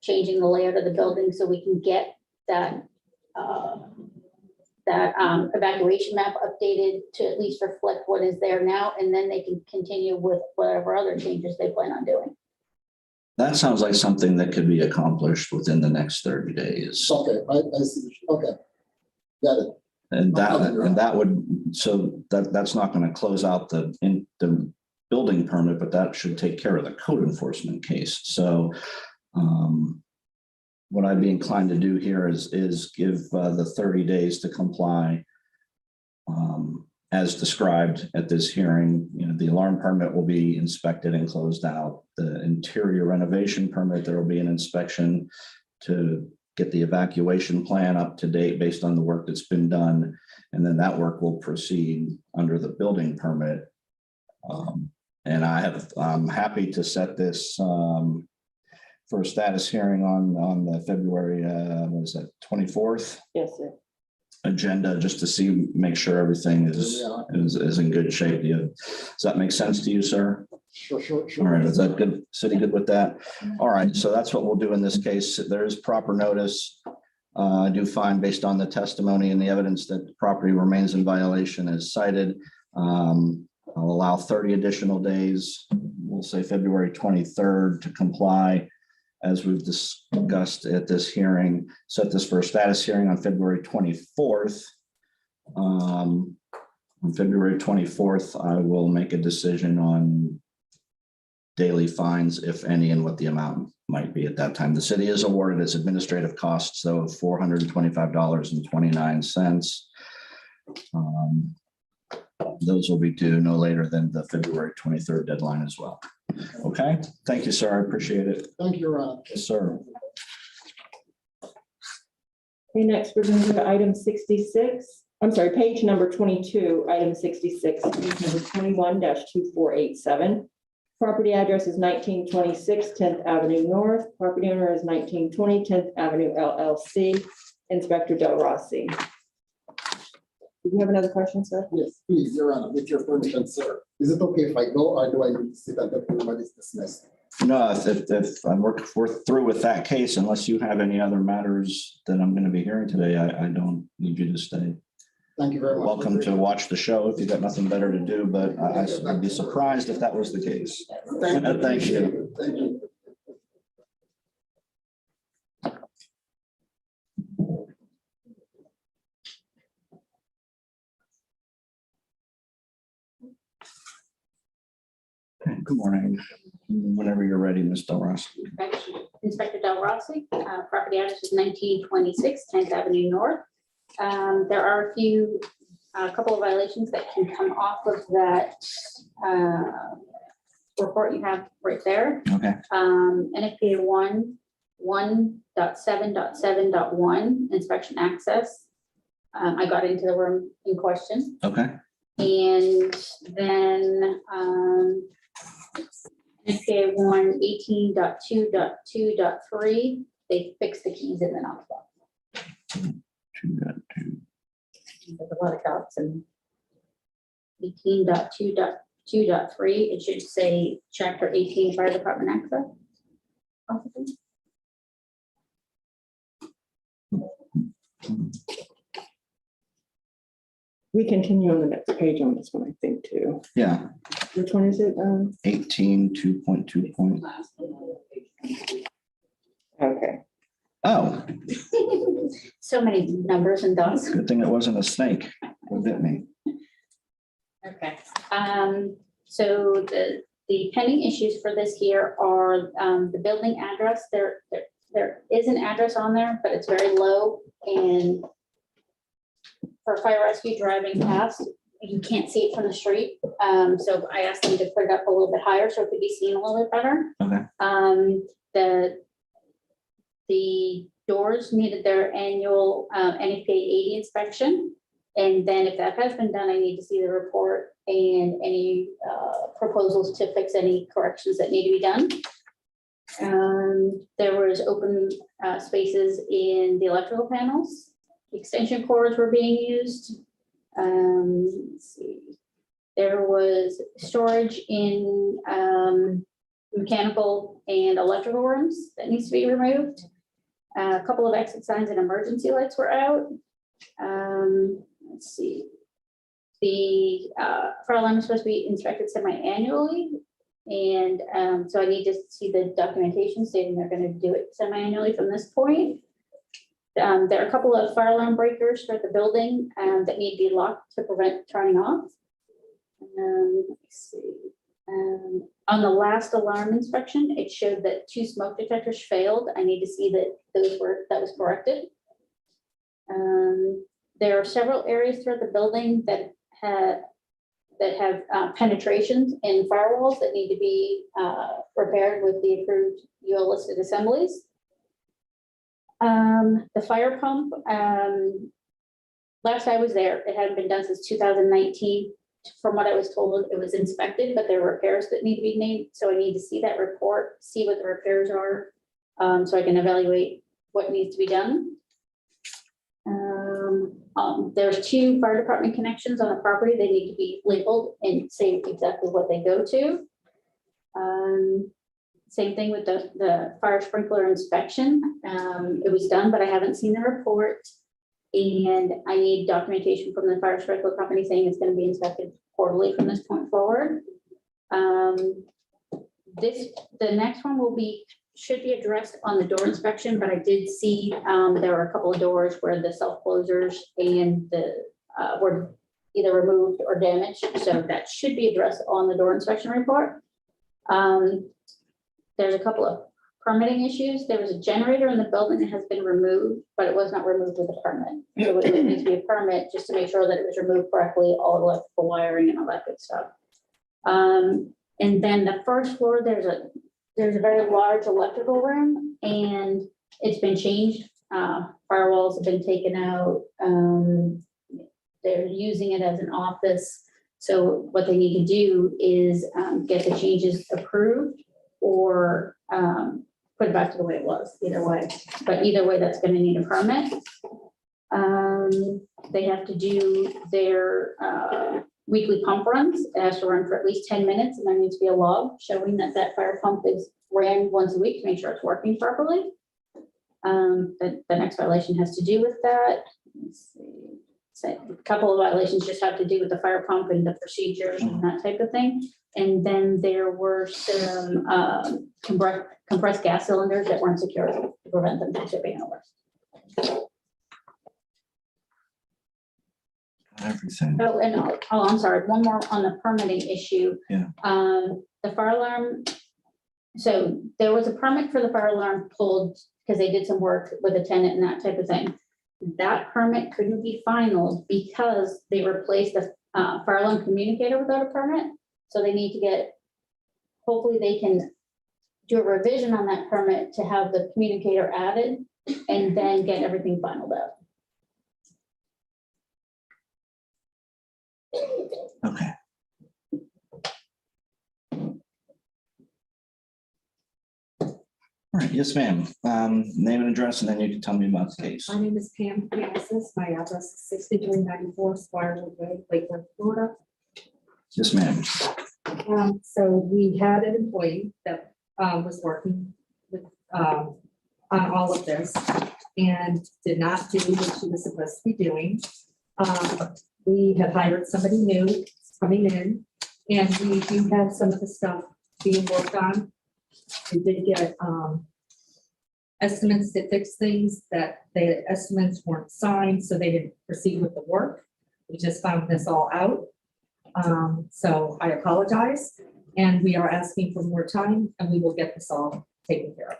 changing the layout of the building so we can get that evacuation map updated to at least reflect what is there now, and then they can continue with whatever other changes they plan on doing. That sounds like something that could be accomplished within the next 30 days. Okay, I see. Okay. Got it. And that's not going to close out the building permit, but that should take care of the code enforcement case. So what I'd be inclined to do here is give the 30 days to comply as described at this hearing. The alarm permit will be inspected and closed out. The interior renovation permit, there will be an inspection to get the evacuation plan up to date based on the work that's been done. And then that work will proceed under the building permit And I'm happy to set this for a status hearing on the February, what is that, 24th Yes, sir. agenda, just to see, make sure everything is in good shape. Does that make sense to you, sir? Sure. All right, is that good? City good with that? All right, so that's what we'll do in this case. There is proper notice. I do find, based on the testimony and the evidence, that the property remains in violation as cited. I'll allow 30 additional days, we'll say February 23rd, to comply, as we've discussed at this hearing. Set this for a status hearing on February 24th. On February 24th, I will make a decision on daily fines, if any, and what the amount might be at that time. The city is awarded its administrative costs, though, of $425.29. Those will be due no later than the February 23rd deadline as well. Okay, thank you, sir. I appreciate it. Thank you, Ron. Yes, sir. Okay, next we're going to go to item 66. I'm sorry, page number 22, item 66, page number 21-2487. Property address is 1926 10th Avenue North. Property owner is 1920 10th Avenue LLC. Inspector Del Rossi. Do you have another question, sir? Yes, please, Your Honor, with your permission, sir. Is it okay if I go, or do I need to sit until everybody is dismissed? No, if we're through with that case, unless you have any other matters that I'm going to be hearing today, I don't need you to stay. Thank you very much. Welcome to watch the show if you've got nothing better to do, but I'd be surprised if that was the case. Thank you. Thank you. Thank you. Good morning. Whenever you're ready, Ms. Del Rossi. Inspector Del Rossi, property address is 1926 10th Avenue North. There are a couple of violations that can come off of that report you have right there. Okay. NFPA 1.7.7.1 inspection access. I got into the room in question. Okay. And then NFPA 1.18.2.2.3, they fixed the keys in the knock box. There's a lot of dots and 18.2.2.3, it should say chapter 18 fire department access. We continue on the next page on this one, I think, too. Yeah, Which one is it? 18, 2.2. Okay. Oh, So many numbers and dots. good thing it wasn't a snake that bit me. Okay, so the pending issues for this here are, the building address, there is an address on there, but it's very low, and for fire rescue driving past, you can't see it from the street. So I asked them to put it up a little bit higher so it could be seen a little bit better. Okay. The doors needed their annual NFPA 80 inspection. And then if that has been done, I need to see the report and any proposals to fix any corrections that need to be done. There was open spaces in the electrical panels. Extension cords were being used. Let's see. There was storage in mechanical and electrical rooms that needs to be removed. A couple of exit signs and emergency lights were out. Let's see. The fire alarm is supposed to be inspected semi-annually. And so I need to see the documentation stating they're going to do it semi-annually from this point. There are a couple of fire alarm breakers throughout the building that need to be locked to prevent turning off. Let's see. On the last alarm inspection, it showed that 2 smoke detectors failed. I need to see that that was corrected. There are several areas throughout the building that have penetrations in firewalls that need to be repaired with the approved UL listed assemblies. The fire pump, last I was there, it hadn't been done since 2019. from what I was told, it was inspected, but there were repairs that need to be made. So I need to see that report, see what the repairs are, so I can evaluate what needs to be done. There's 2 fire department connections on the property. They need to be labeled and say exactly what they go to. Same thing with the fire sprinkler inspection. It was done, but I haven't seen the report. And I need documentation from the fire sprinkler company saying it's going to be inspected quarterly from this point forward. The next one should be addressed on the door inspection, but I did see there were a couple of doors where the self closers and were either removed or damaged. So that should be addressed on the door inspection report. There's a couple of permitting issues. There was a generator in the building that has been removed, but it was not removed with a permit. So it needs to be a permit just to make sure that it was removed correctly, all electrical wiring and all that good stuff. And then the first floor, there's a very large electrical room and it's been changed. Firewalls have been taken out. They're using it as an office. So what they need to do is get the changes approved or put it back to the way it was, either way. But either way, that's going to need a permit. They have to do their weekly pump runs. It has to run for at least 10 minutes, and there needs to be a log showing that that fire pump is ran once a week to make sure it's working properly. The next violation has to do with that. Let's see. So a couple of violations just have to do with the fire pump and the procedures and that type of thing. And then there were some compressed gas cylinders that weren't secured to prevent them from tipping over. Everything. Oh, and I'm sorry, one more on the permitting issue. Yeah. The fire alarm. So there was a permit for the fire alarm pulled because they did some work with a tenant and that type of thing. That permit couldn't be finalized because they replaced the fire alarm communicator without a permit. So they need to get, hopefully they can do a revision on that permit to have the communicator added and then get everything finalized out. Okay. All right, yes, ma'am. Name and address, and then you can tell me about the case. My name is Pam Francis. My address is 6394 Squire Road, Lakewood, Florida. Yes, ma'am. So we had an employee that was working with, on all of this and did not do what she was supposed to be doing. We have hired somebody new coming in, and we do have some of the stuff being worked on. We did get estimates to fix things that the estimates weren't signed, so they didn't proceed with the work. We just found this all out. So I apologize, and we are asking for more time, and we will get this all taken care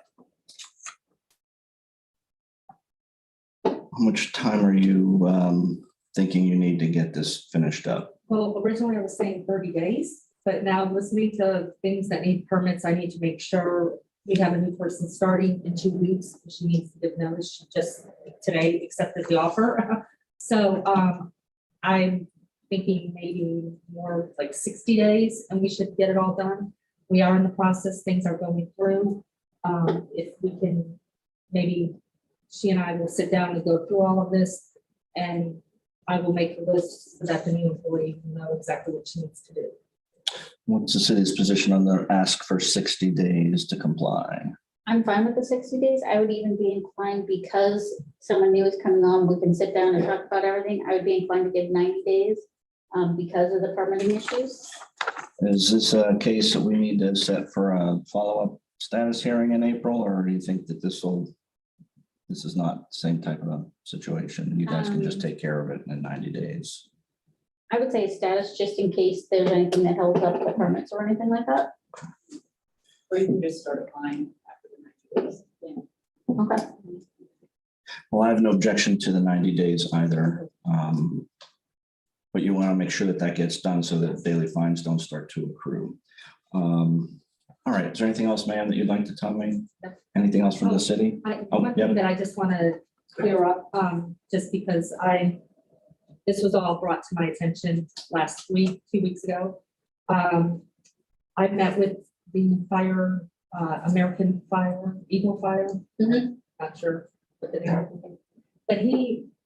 of. How much time are you thinking you need to get this finished up? Well, originally I was saying 30 days, but now listening to things that need permits, I need to make sure we have a new person starting in 2 weeks. She needs to give notice. She just today accepted the offer. So I'm thinking maybe more like 60 days and we should get it all done. We are in the process. Things are going through. If we can, maybe she and I will sit down and go through all of this, and I will make a list so that the new employee will know exactly what she needs to do. What's the city's position on the ask for 60 days to comply? I'm fine with the 60 days. I would even be inclined, because someone new is coming on, we can sit down and talk about everything. I would be inclined to give 90 days because of the permitting issues. Is this a case that we need to set for a follow-up status hearing in April, or do you think that this is not the same type of a situation? You guys can just take care of it in 90 days. I would say status just in case there's anything that holds up the permits or anything like that. Or you can just start applying after the 90 days. Okay. Well, I have no objection to the 90 days either. But you want to make sure that that gets done so that daily fines don't start to accrue. All right, is there anything else, ma'am, that you'd like to tell me? No. Anything else from the city? One thing that I just want to clear up, just because This was all brought to my attention last week, 2 weeks ago. I met with the fire, American Fire, Eagle Fire. Mhm. Not sure what the name is. But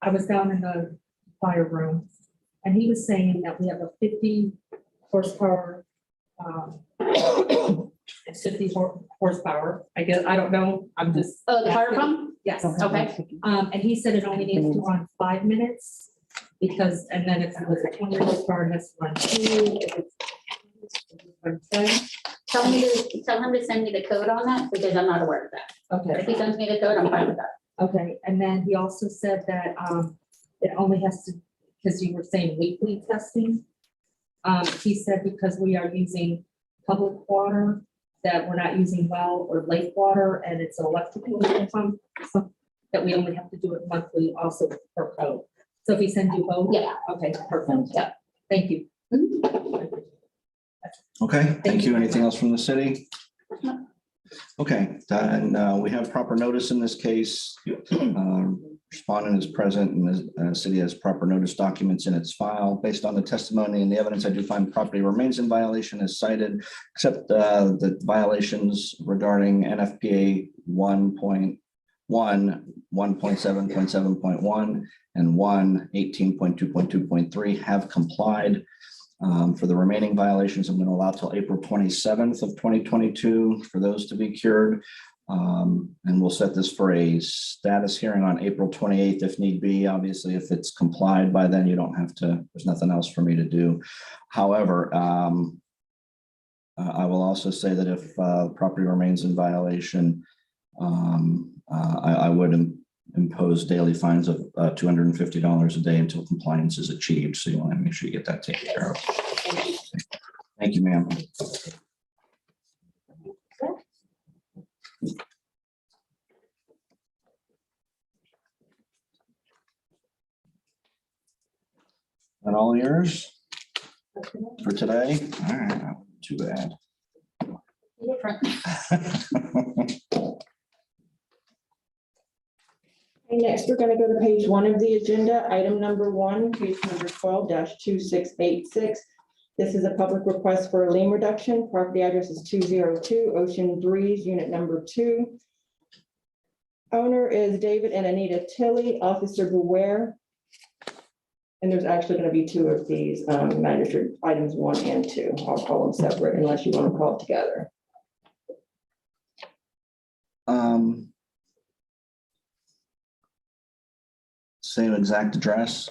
I was down in the fire room and he was saying that we have a 50 horsepower, it's 50 horsepower. I guess, I don't know. I'm just. Oh, the fire pump? Yes. Okay. And he said it only needs to run 5 minutes because, and then if it was a 20 horsepower, it has to run 2. If it's run 10. Tell him to send me the code on that because I'm not aware of that. Okay. If he sends me the code, I'm fine with that. Okay, and then he also said that it only has to, because you were saying weekly testing. He said because we are using public water, that we're not using well or lake water, and it's an electrical pump, so that we only have to do it monthly also per code. So if he sends you both? Yeah. Okay, perfect. Yeah. Thank you. Okay, thank you. Anything else from the city? Okay, then we have proper notice in this case. Respondent is present and the city has proper notice documents in its file. Based on the testimony and the evidence, I do find property remains in violation as cited, except the violations regarding NFPA 1.1, 1.7.7.1, and 18.2.2.3 have complied. For the remaining violations, I'm going to allow till April 27th of 2022 for those to be cured. And we'll set this for a status hearing on April 28th if need be. Obviously, if it's complied by then, you don't have to, there's nothing else for me to do. However, I will also say that if property remains in violation, I would impose daily fines of $250 a day until compliance is achieved. So you want to make sure you get that taken care of. Thank you, ma'am. That all yours for today? All right, not too bad. Different. Okay, next, we're going to go to page 1 of the agenda, item number 1, case number 12-2686. This is a public request for a lien reduction. Property address is 202 Ocean Breeze, unit number 2. Owner is David and Anita Tilley, Officer Beware. And there's actually going to be 2 of these magistrate items, 1 and 2. I'll call them separate unless you want to call it together. Same exact address.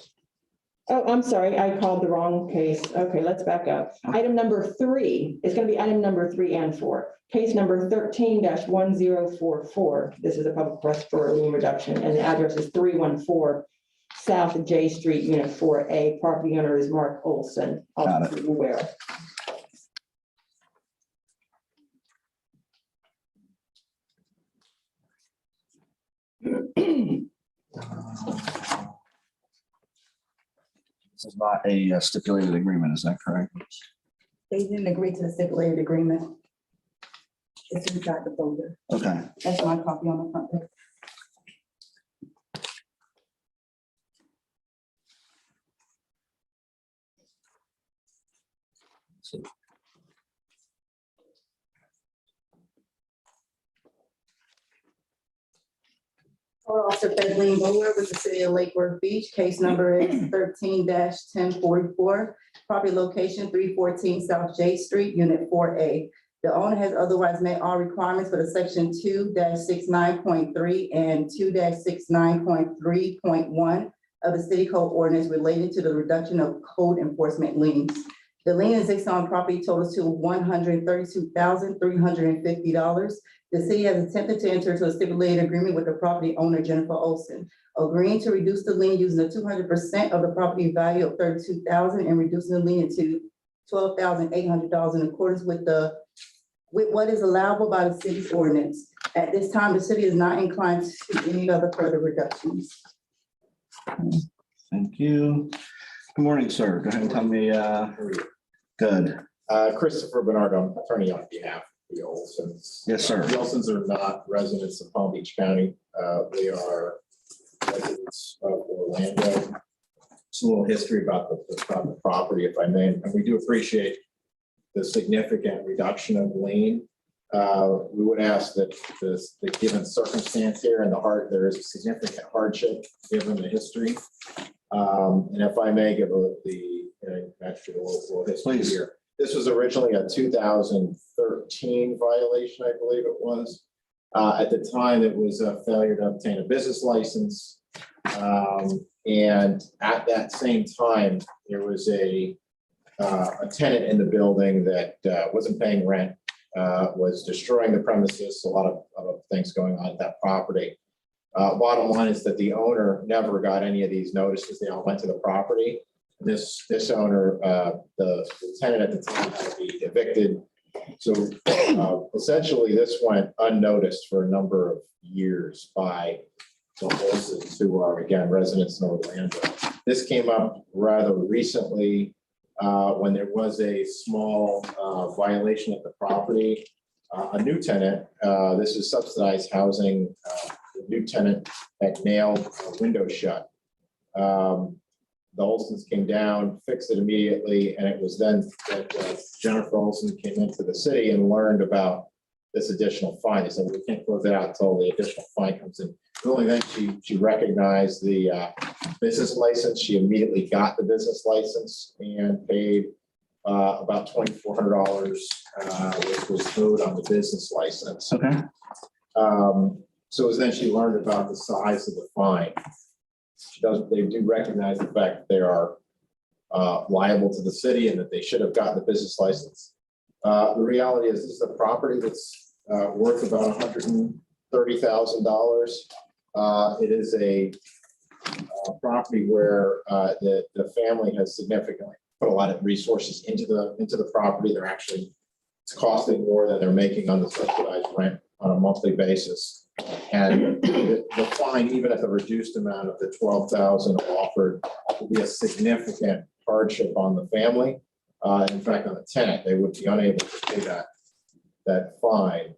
Oh, I'm sorry, I called the wrong case. Okay, let's back up. Item number 3 is going to be item number 3 and 4. Case number 13-1044. This is a public request for a lien reduction, and the address is 314 South J Street, Unit 4A. Property owner is Mark Olson. Got it. Aware. This is not a stipulated agreement, is that correct? They didn't agree to the stipulated agreement. It's inside the folder. Okay. That's my copy on the front page. Or also Kathleen Bower with the city of Lake Worth Beach. Case number is 13-1044. Property location 314 South J Street, Unit 4A. The owner has otherwise met all requirements for the section 2-69.3 and 2-69.3.1 of the city code ordinance relating to the reduction of code enforcement liens. The lien is on property totals to $132,350. The city has attempted to enter into a stipulated agreement with the property owner, Jennifer Olson, agreeing to reduce the lien using the 200% of the property value of $32,000 and reducing the lien to $12,800 in accordance with what is allowable by the city's ordinance. At this time, the city is not inclined to any other further reductions. Thank you. Good morning, sir. Go ahead and tell me, good. Christopher Bernard, I'm attorney on behalf of the Olsons. Yes, sir. The Olsons are not residents of Palm Beach County. They are residents of Orlando. Just a little history about the property, if I may, and we do appreciate the significant reduction of lien. We would ask that the given circumstance here in the heart, there is a significant hardship given the history. And if I may give actually a little history Please. here. This was originally a 2013 violation, I believe it was. At the time, it was a failure to obtain a business license. And at that same time, there was a tenant in the building that wasn't paying rent, was destroying the premises, a lot of things going on at that property. Bottom line is that the owner never got any of these notices. They all went to the property. This owner, the tenant at the time had to be evicted. So essentially, this went unnoticed for a number of years by the Olsons, who are, again, residents in Orlando. This came up rather recently when there was a small violation at the property. A new tenant, this is subsidized housing, the new tenant had nailed a window shut. The Olsons came down, fixed it immediately, and it was then that Jennifer Olson came into the city and learned about this additional fine. They said, we can't close it out until the additional fine comes in. Only then she recognized the business license. She immediately got the business license and paid about $2,400, which was owed on the business license. Okay. So it was then she learned about the size of the fine. They do recognize the fact that they are liable to the city and that they should have gotten the business license. The reality is this is a property that's worth about $130,000. It is a property where the family has significantly put a lot of resources into the property. It's costing more than they're making on the subsidized rent on a monthly basis. And the fine, even at the reduced amount of the $12,000 offered, will be a significant hardship on the family. In fact, on the tenant, they would be unable to pay that fine.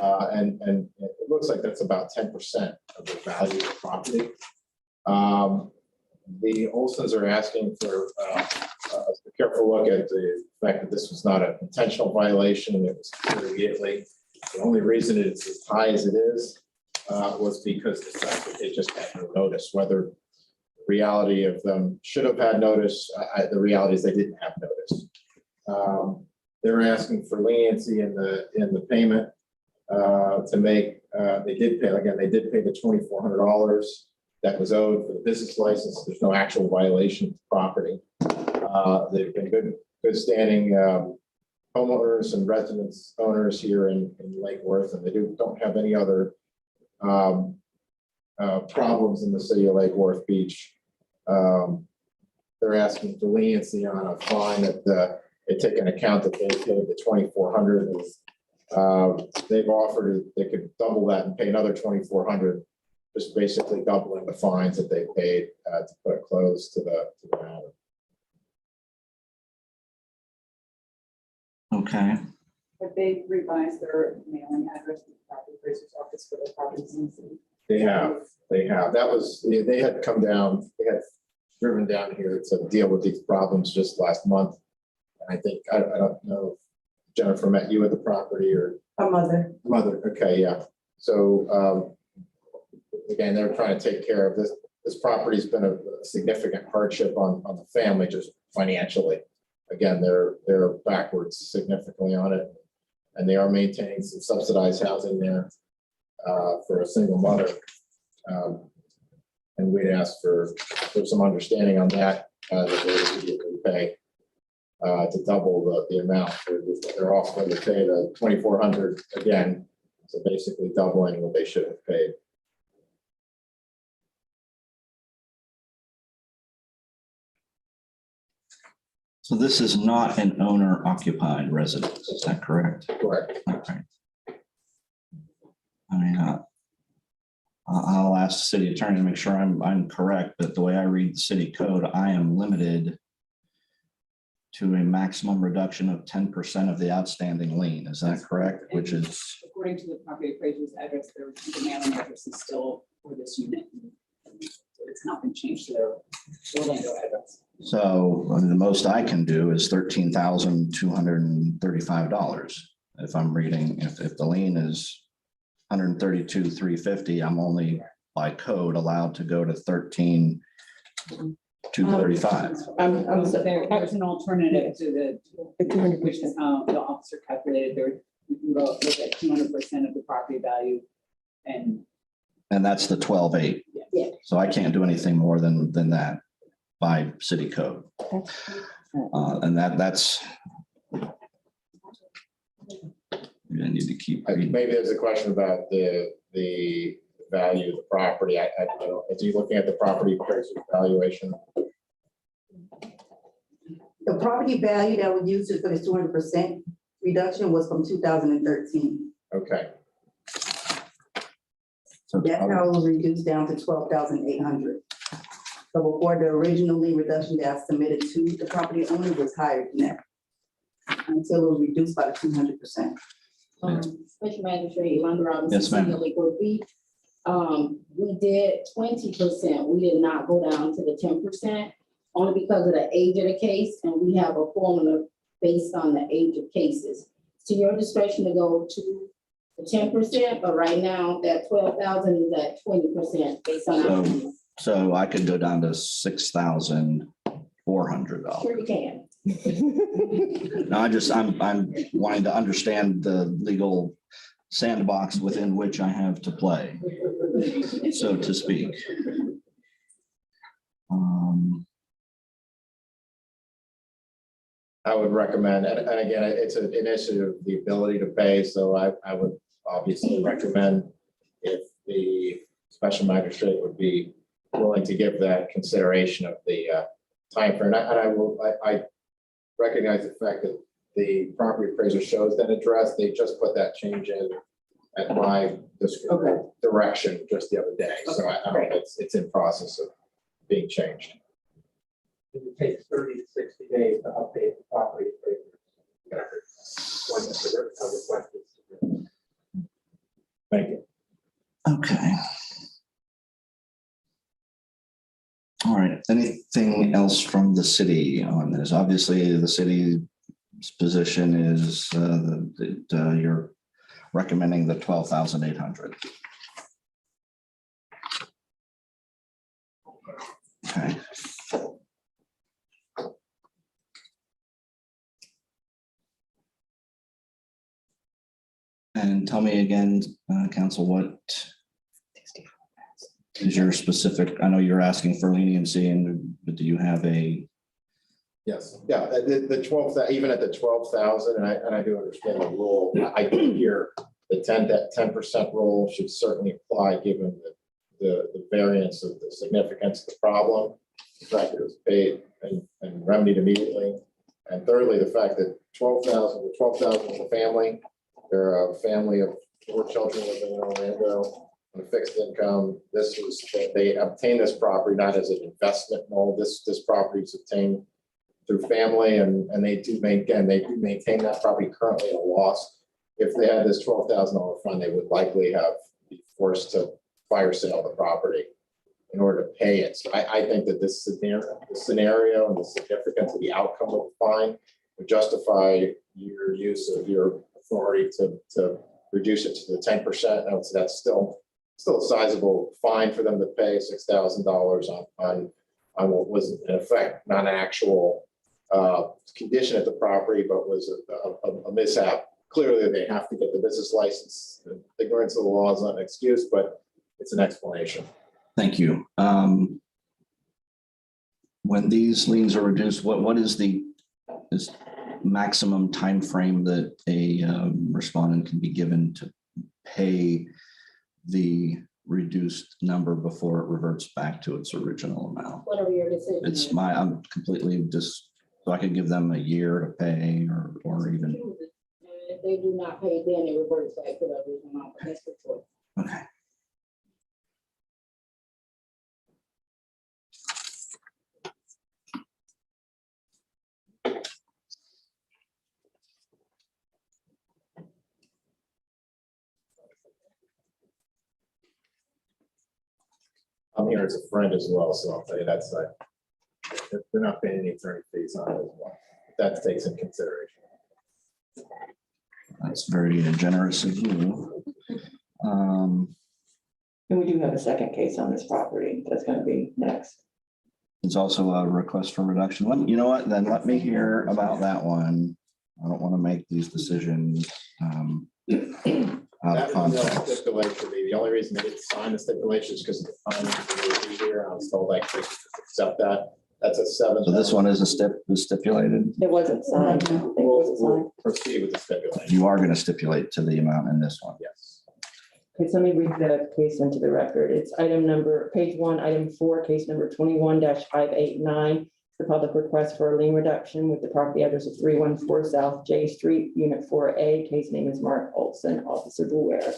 And it looks like that's about 10% of the value of the property. The Olsons are asking for a careful look at the fact that this was not an intentional violation. It was cured immediately. The only reason it's as high as it is was because the fact that they just had no notice. Whether the reality of them should have had notice, the reality is they didn't have notice. They're asking for leniency in the payment to make. They did pay the $2,400 that was owed for the business license. There's no actual violation of the property. They've been good standing homeowners and residence owners here in Lake Worth, and they don't have any other problems in the city of Lake Worth Beach. They're asking for leniency on a fine that they take into account that they paid the $2,400. They've offered they could double that and pay another $2,400, just basically doubling the fines that they paid to put a close to the matter. Okay. Have they revised their mailing address to the property appraiser's office for their properties in the city? They have. That was, they had come down, they had driven down here to deal with these problems just last month. And I think, I don't know if Jennifer met you at the property or. A mother. Mother, okay, yeah. So, again, they're trying to take care of this. This property's been a significant hardship on the family, just financially. Again, they're backwards significantly on it. And they are maintaining some subsidized housing there for a single mother. And we'd ask for some understanding on that, that they immediately pay to double the amount. They're also going to pay the $2,400 again, so basically doubling what they should have paid. So this is not an owner occupied residence, is that correct? Correct. Okay. I mean, I'll ask the city attorney to make sure I'm correct, but the way I read the city code, I am limited to a maximum reduction of 10% of the outstanding lien. Is that correct? Which is, According to the property appraiser's address, the mailing address is still for this unit. It's not been changed to their So I mean, the most I can do is $13,235. If I'm reading, if the lien is $132,350, I'm only by code allowed to go to $13,235. I'm So there's an alternative to The the, 200%. which is how the officer calculated there. You can go look at 200% of the property value and And that's the 12.8. Yeah. So I can't do anything more than that by city code. And that's. You need to keep. Maybe there's a question about the value of the property. I don't know. Is he looking at the property appraiser's valuation? The property value that was used for the 200% reduction was from 2013. Okay. So That's how it was reduced down to 12,800. So before the original lien reduction that I submitted to the property owner was higher than that. Until it was reduced by the 200%. Special Magistrate Yolanda Robinson. Yes, ma'am. City of Lake Worth Beach. We did 20%. We did not go down to the 10%, only because of the age of the case, and we have a formula based on the age of cases. To your discretion to go to the 10%, but right now that 12,000 is at 20% based on. our fees. So I could go down to $6,400. Sure you can. No, I'm wanting to understand the legal sandbox within which I have to play, so to speak. I would recommend, and again, it's an issue of the ability to pay, so I would obviously recommend if the special magistrate would be willing to give that consideration of the timeframe. And I recognize the fact that the property appraiser shows that address. They just put that change in at my direction just the other day. So I don't know, it's in process of being changed. It takes 30 to 60 days to update the property appraiser. Thank you. Okay. All right, anything else from the city on this? Obviously, the city's position is that you're recommending the 12,800. Okay. And tell me again, council, what is your specific, I know you're asking for leniency, but do you have a? Yes, yeah, the 12, even at the 12,000, and I do understand the rule, I think here, the 10% rule should certainly apply, given the variance of the significance of the problem, the fact that it was paid and remedied immediately. And thirdly, the fact that 12,000 is a family. They're a family of 4 children living in Orlando on a fixed income. They obtained this property not as an investment mode. This property is obtained through family, and they do maintain that property currently at a loss. If they had this $12,000 fund, they would likely be forced to fire sale the property in order to pay it. So I think that this scenario and the significance of the outcome of the fine would justify your use of your authority to reduce it to the 10%. I would say that's still a sizable fine for them to pay $6,000 on what was in effect not an actual condition at the property, but was a mishap. Clearly, they have to get the business license. Ignorance of the law is not an excuse, but it's an explanation. Thank you. When these liens are reduced, what is the maximum time frame that a respondent can be given to pay the reduced number before it reverts back to its original amount? Whatever your decision is. I'm completely so I could give them a year to pay or even. If they do not pay, then it reverts back to the original amount, but that's the choice. Okay. I'm here as a friend as well, so I'll tell you that side. They're not paying any attorney fees on it as well. That takes into consideration. That's very generous of you. And we do have a second case on this property that's gonna be next. There's also a request for reduction. You know what, then let me hear about that one. I don't want to make these decisions out That of was no context. stipulation. The only reason they didn't sign the stipulation is because of the time here. I was told I could accept that. That's a seven. So this one is stipulated. It wasn't signed. It wasn't We'll signed. proceed with the stipulation. You are going to stipulate to the amount in this one. Yes. Okay, so let me read the case into the record. It's item number, page 1, item 4, case number 21-589. The public request for a lien reduction with the property address of 314 South J Street, Unit 4A. Case name is Mark Olson, Officer Beware.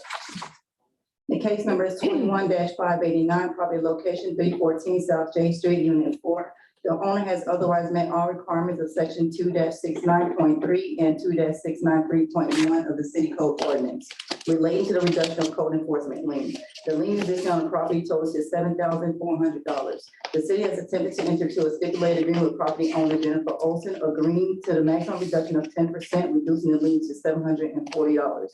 The case number is 21-589, property location 314 South J Street, Unit 4. The owner has otherwise met all requirements of section 2-69.3 and 2-693.1 of the city code ordinance relating to the reduction of code enforcement lien. The lien addition on the property totals is $7,400. The city has attempted to enter into a stipulated agreement with property owner Jennifer Olson, agreeing to the maximum reduction of 10%, reducing the lien to $740.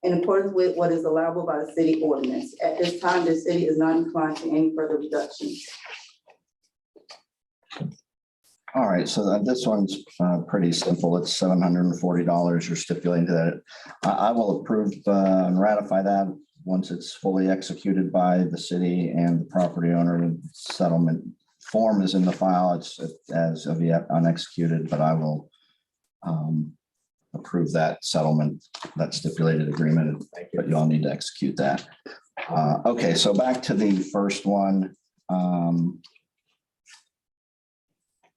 In accordance with what is allowable by the city ordinance. At this time, the city is not inclined to any further reductions. All right, so this one's pretty simple. It's $740. You're stipulating to that. I will approve and ratify that once it's fully executed by the city and the property owner. Settlement form is in the file. It's as of yet unexecuted, but I will approve that settlement, that stipulated agreement, but you all need to execute that. Okay, so back to the first one.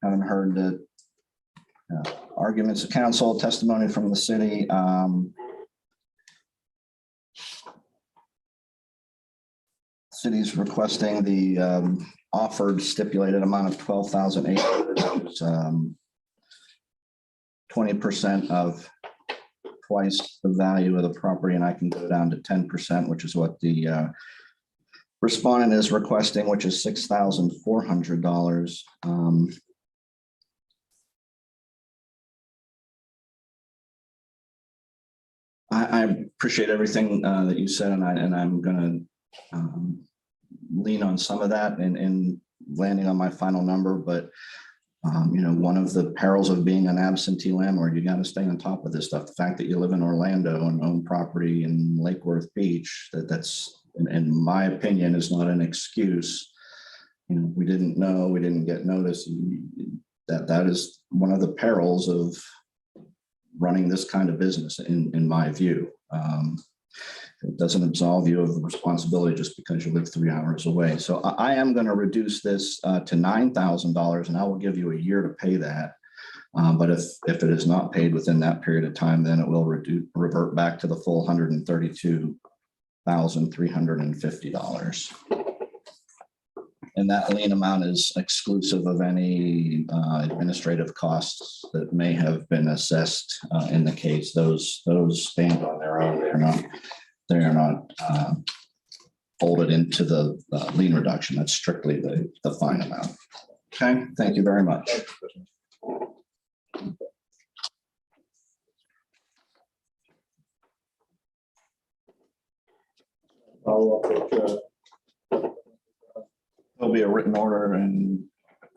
Haven't heard the arguments of counsel, testimony from the city. City's requesting the offered stipulated amount of $12,800. 20% of twice the value of the property, and I can go down to 10%, which is what the respondent is requesting, which is $6,400. I appreciate everything that you said, and I'm going to lean on some of that in landing on my final number. But you know, one of the perils of being an absentee landlord, you got to stay on top of this stuff. The fact that you live in Orlando and own property in Lake Worth Beach, that's, in my opinion, is not an excuse. You know, we didn't know, we didn't get notice. That is one of the perils of running this kind of business, in my view. It doesn't absolve you of the responsibility just because you live 3 hours away. So I am going to reduce this to $9,000, and I will give you a year to pay that. But if it is not paid within that period of time, then it will revert back to the full $132,350. And that lien amount is exclusive of any administrative costs that may have been assessed in the case. Those stand on their own. They are not folded into the lien reduction. That's strictly the fine amount. Okay, thank you very much. There'll be a written order, and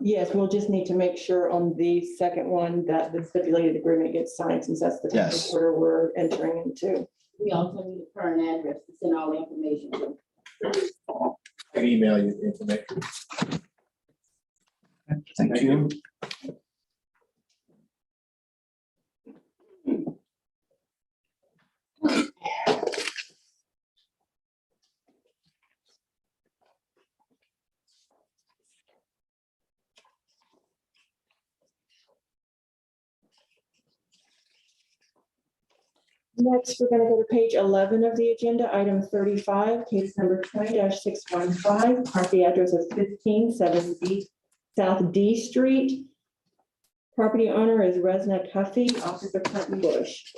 Yes, we'll just need to make sure on the second one that the stipulated agreement gets signed, since that's the Yes. order we're entering into. We also need a current address to send all the information to. I can email you the information. thank you. Next, we're going to go to page 11 of the agenda, item 35, case number 20-615, property address of 15-7 South D Street. Property owner is Resna Cuffey, Officer Clinton Bush.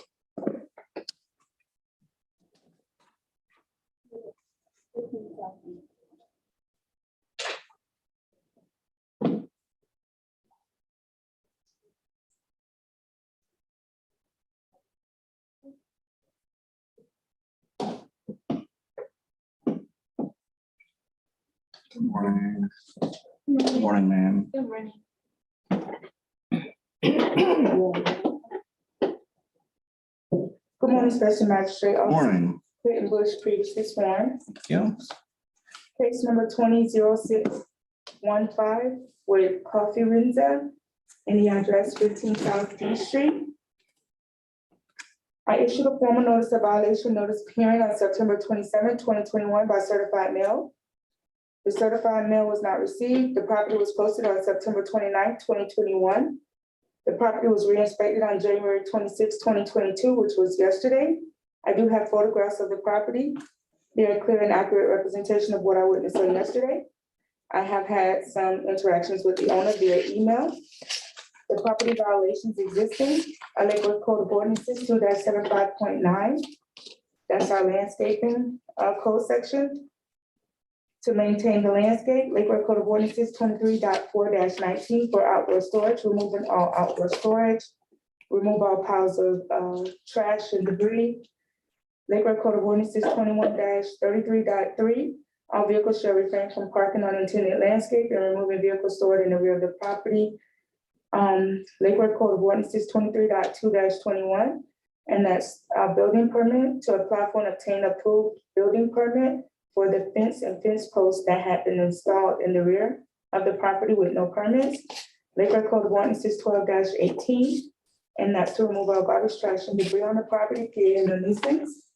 Morning. Morning, ma'am. Good morning. Good morning, Special Magistrate. Officer Morning. Clinton Bush, previously sworn. Yeah. Case number 20-0615 with Coffee Rinza in the address 15 South D Street. I issued a formal notice of violation notice appearing on September 27, 2021 by certified mail. The certified mail was not received. The property was posted on September 29, 2021. The property was re-inspected on January 26, 2022, which was yesterday. I do have photographs of the property. They are clear and accurate representation of what I witnessed on yesterday. I have had some interactions with the owner via email. The property violations existing, a Lakewood Code of Ordinances 2-75.9. That's our landscaping code section. To maintain the landscape, Lakewood Code of Ordinances 23.4-19 for outdoor storage, removing all outdoor storage, remove all piles of trash and debris. Lakewood Code of Ordinances 21-33.3, all vehicles shall refrain from parking on intended landscape and removing vehicles stored in the rear of the property. Lakewood Code of Ordinances 23.2-21, and that's a building permit to apply for and obtain approved building permit for the fence and fence posts that have been installed in the rear of the property with no permits. Lakewood Code of Ordinances 12-18, and that's to remove all garbage, trash, and debris on the property, creating a nuisance.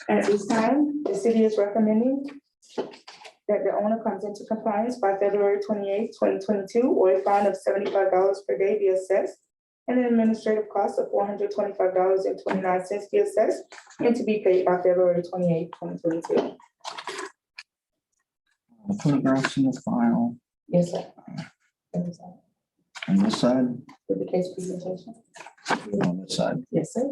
At this time, the city is recommending that the owner comes into compliance by February 28, 2022, or a fine of $75 per day be assessed, and an administrative cost of $425.29 be assessed, and to be paid by February 28, 2022. Photographs in the file. Yes, sir. On this side, With the case presentation. on this side. Yes, sir.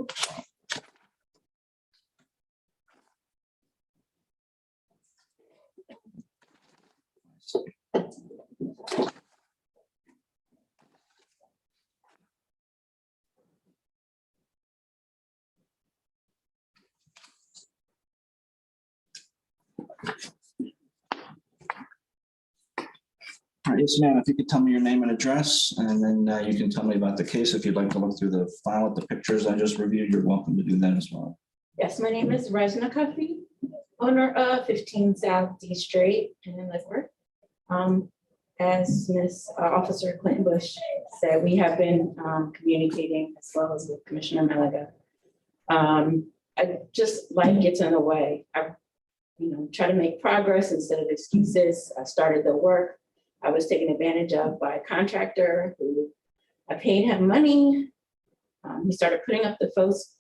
All right, yes, ma'am, if you could tell me your name and address, and then you can tell me about the case. If you'd like to look through the file with the pictures I just reviewed, you're welcome to do that as well. Yes, my name is Rajna Kafi, owner of 15 South D Street in Lickford. As Ms. Officer Clinton Bush said, we have been communicating as well as with Commissioner Malaga. I just, life gets in the way. I, try to make progress instead of excuses. I started the work. I was taken advantage of by a contractor who I paid him money. He started putting up the post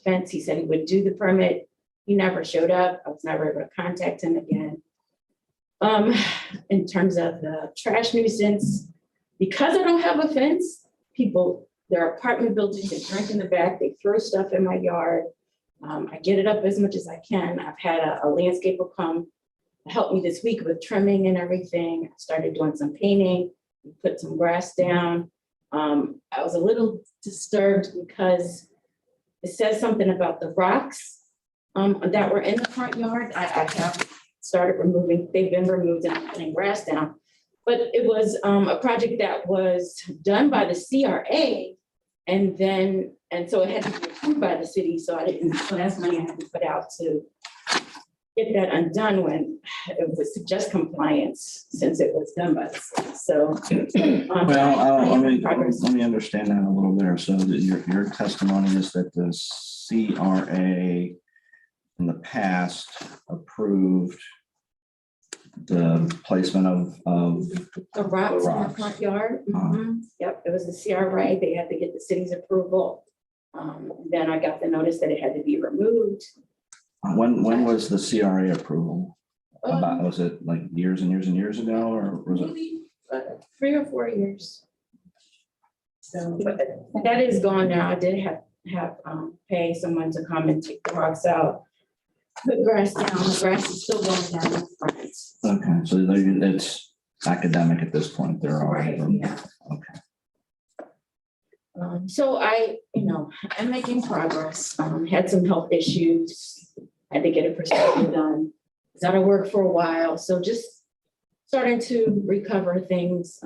fence. He said he would do the permit. He never showed up. I was never able to contact him again. In terms of the trash nuisance, because I don't have a fence, their apartment buildings, they drink in the back, they throw stuff in my yard. I get it up as much as I can. I've had a landscaper come help me this week with trimming and everything. I started doing some painting, put some grass down. I was a little disturbed because it says something about the rocks that were in the front yard. I have started removing, they've been removed and I'm putting grass down. But it was a project that was done by the CRA, and so it had to be approved by the city. So that's money I had to put out to get that undone when it was just compliance since it was done by the city. So. Let me understand that a little better. So that your testimony is that the CRA in the past approved the placement of The rocks in the rocks. front yard. Yep, it was the CRA. They had to get the city's approval. Then I got the notice that it had to be removed. When was the CRA approval? Was it like years and years and years ago, or was it? Maybe 3 or 4 years. So, but that is gone now. I did have pay someone to come and take the rocks out. Put grass down. The grass is still going down in front. Okay, so it's academic at this point. They're already. Right, yeah. Okay. So I'm making progress. Had some health issues. Had to get a procedure done. was out of work for a while, so just starting to recover things.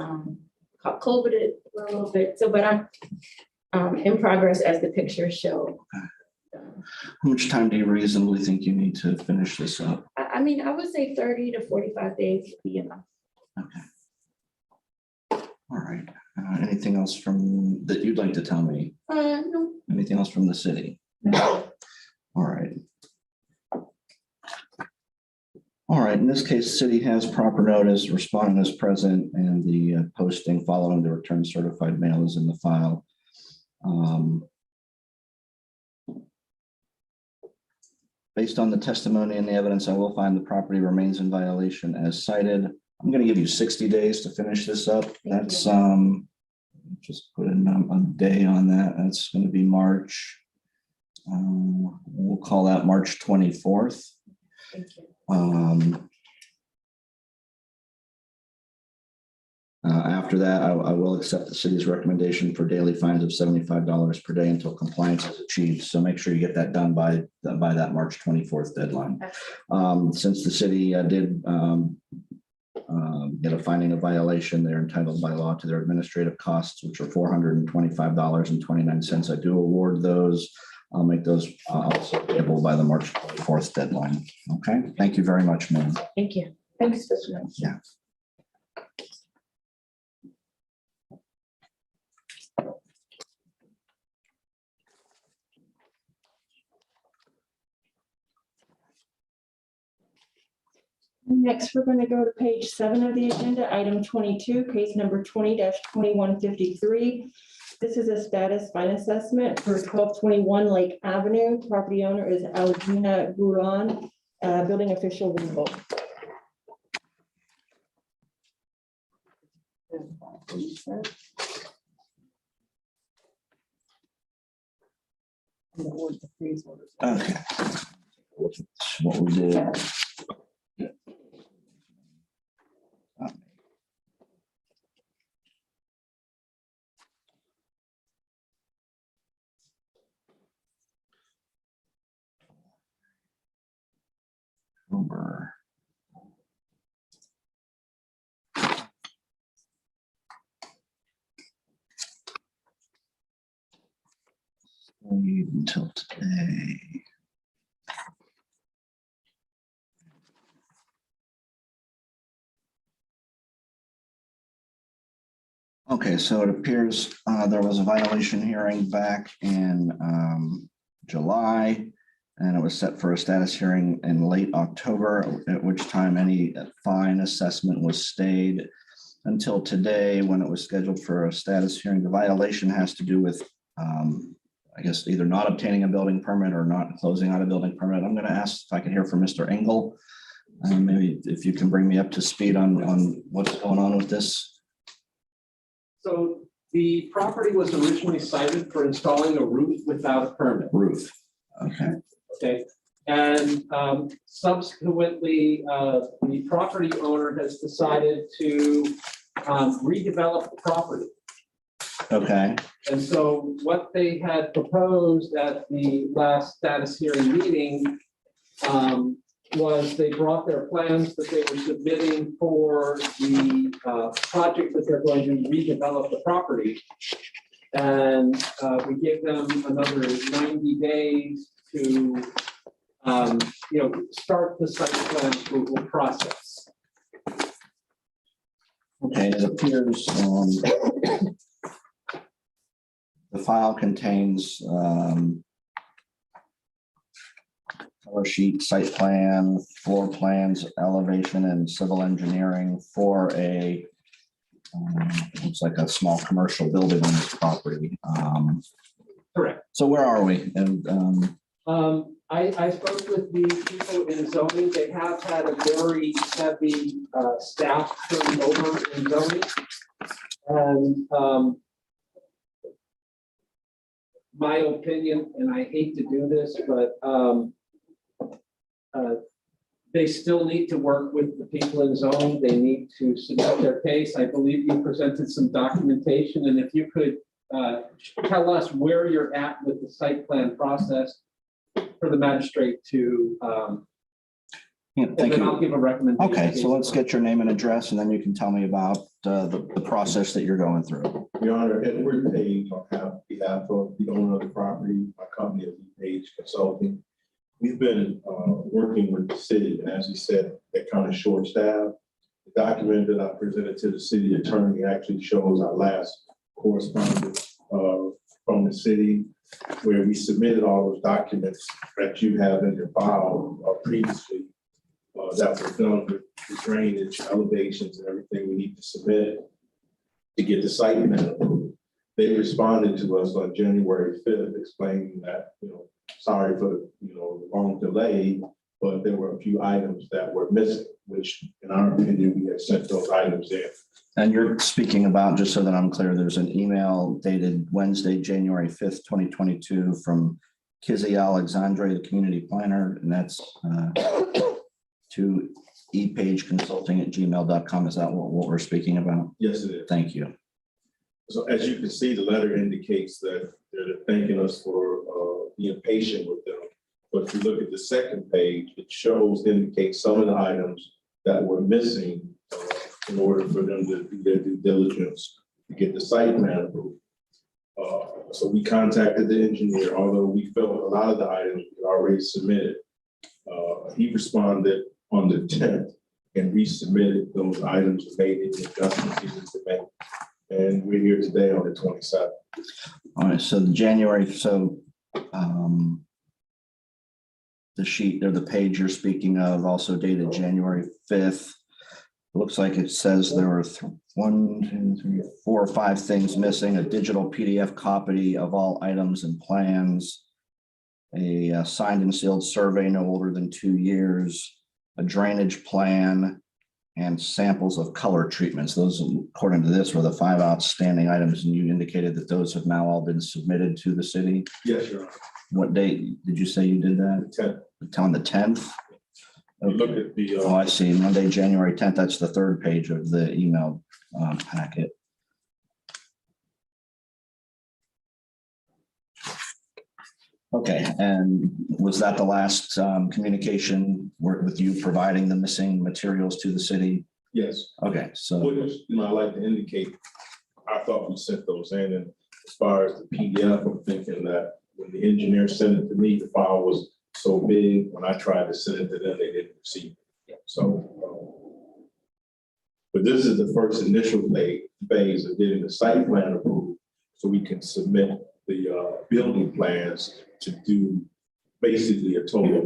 Caught COVID a little bit, so, but I'm in progress as the pictures show. How much time do you reasonably think you need to finish this up? I mean, I would say 30 to 45 days would be enough. Okay. All right. Anything else from that you'd like to tell me? No. Anything else from the city? All right. All right, in this case, city has proper notice, respondent is present, and the posting following the return certified mail is in the file. Based on the testimony and the evidence, I will find the property remains in violation as cited. I'm going to give you 60 days to finish this up. That's just put in a day on that. That's going to be March. We'll call that March 24th. Thank you. After that, I will accept the city's recommendation for daily fines of $75 per day until compliance is achieved. So make sure you get that done by that March 24th deadline. Since the city did get a finding of violation, they're entitled by law to their administrative costs, which are $425.29. I do award those. I'll make those also payable by the March 24th deadline. Okay, thank you very much, ma'am. Thank you. Thanks, Mr. Yeah. Next, we're going to go to page 7 of the agenda, item 22, case number 20-2153. This is a status fine assessment for 1221 Lake Avenue. Property owner is Algina Guran, building official Rimbo. Okay. What we did. October. Wait until today. Okay, so it appears there was a violation hearing back in July, and it was set for a status hearing in late October, at which time any fine assessment was stayed until today, when it was scheduled for a status hearing. The violation has to do with, I guess, either not obtaining a building permit or not closing out a building permit. I'm going to ask if I could hear from Mr. Engel. Maybe if you can bring me up to speed on what's going on with this. So the property was originally cited for installing a roof without a permit. Roof. Okay. Okay, and subsequently, the property owner has decided to redevelop the property. Okay. And so what they had proposed at the last status hearing meeting was they brought their plans that they were submitting for the project that they're going to redevelop the property. And we gave them another 90 days to start the site plan approval process. Okay, it appears the file contains cover sheet, site plan, floor plans, elevation, and civil engineering for a looks like a small commercial building on this property. Correct. So where are we? And I spoke with the people in zoning. They have had a very heavy staff turnover in zoning. And my opinion, and I hate to do this, but they still need to work with the people in zoning. They need to submit their case. I believe you presented some documentation, and if you could tell us where you're at with the site plan process for the magistrate to Yeah, And thank then you. I'll give a recommendation. Okay, so let's get your name and address, and then you can tell me about the process that you're going through. Your Honor, Edward Page on behalf of the owner of the property, my company is Page Consulting. We've been working with the city, and as you said, they're kind of short staffed. The document that I presented to the city attorney actually shows our last correspondence from the city, where we submitted all those documents that you have in your file previously that were done with the drainage, elevations, and everything we need to submit to get the site plan approved. They responded to us on January 5th, explaining that, sorry for the, the long delay, but there were a few items that were missing, which in our opinion, we had sent those items in. And you're speaking about, just so that I'm clear, there's an email dated Wednesday, January 5th, 2022 from Kizzy Alexandre, the community planner, and that's to epageconsulting@gmail.com. Is that what we're speaking about? Yes, it is. Thank you. So as you can see, the letter indicates that they're thanking us for being patient with them. But if you look at the second page, it indicates some of the items that were missing in order for them to do their due diligence to get the site plan approved. So we contacted the engineer, although we felt a lot of the items were already submitted. He responded on the 10th and resubmitted those items and made any adjustments he needed to make. And we're here today on the 27th. All right, so the January, the sheet or the page you're speaking of also dated January 5th. Looks like it says there were 1, 2, 3, 4 or 5 things missing: a digital PDF copy of all items and plans, a signed and sealed survey no older than 2 years, a drainage plan, and samples of color treatments. Those, according to this, were the 5 outstanding items, and you indicated that those have now all been submitted to the city. Yes, Your Honor. What date did you say you did that? 10th. On the 10th? You look at the, Oh, I see. Monday, January 10th. That's the 3rd page of the email packet. Okay, and was that the last communication with you providing the missing materials to the city? yes. Okay, so, Which, I'd like to indicate, I thought we sent those in, and as far as the PDF, I'm thinking that when the engineer sent it to me, the file was so big, when I tried to send it to them, they didn't receive it. So, but this is the first initial phase of getting the site plan approved, so we can submit the building plans to do basically a total.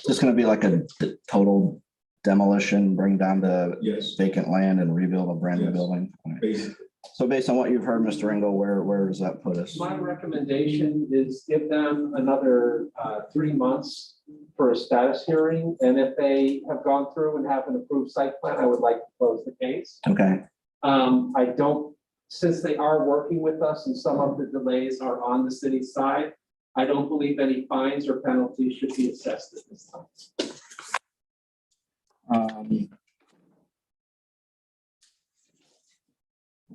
it's going to be like a total demolition, bring down the Yes, vacant land and rebuild a brand new Yes. building? basically. So based on what you've heard, Mr. Ringo, where does that put us? My recommendation is give them another 3 months for a status hearing. And if they have gone through and have an approved site plan, I would like to close the case. Okay, I don't, since they are working with us and some of the delays are on the city side, I don't believe any fines or penalties should be assessed at this time.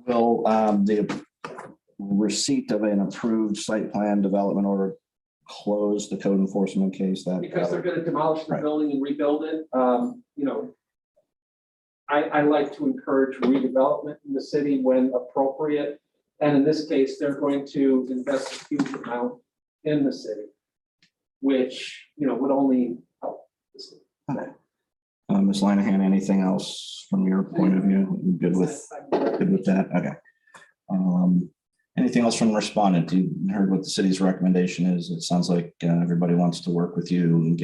will the receipt of an approved site plan development order close the code enforcement case? That Because they're gonna demolish the Right. building and rebuild it, I like to encourage redevelopment in the city when appropriate. And in this case, they're going to invest a huge amount in the city, which, would only help the city. Ms. Linehan, anything else from your point of view? You good with that? Okay. Anything else from the respondent? You heard what the city's recommendation is. It sounds like everybody wants to work with you and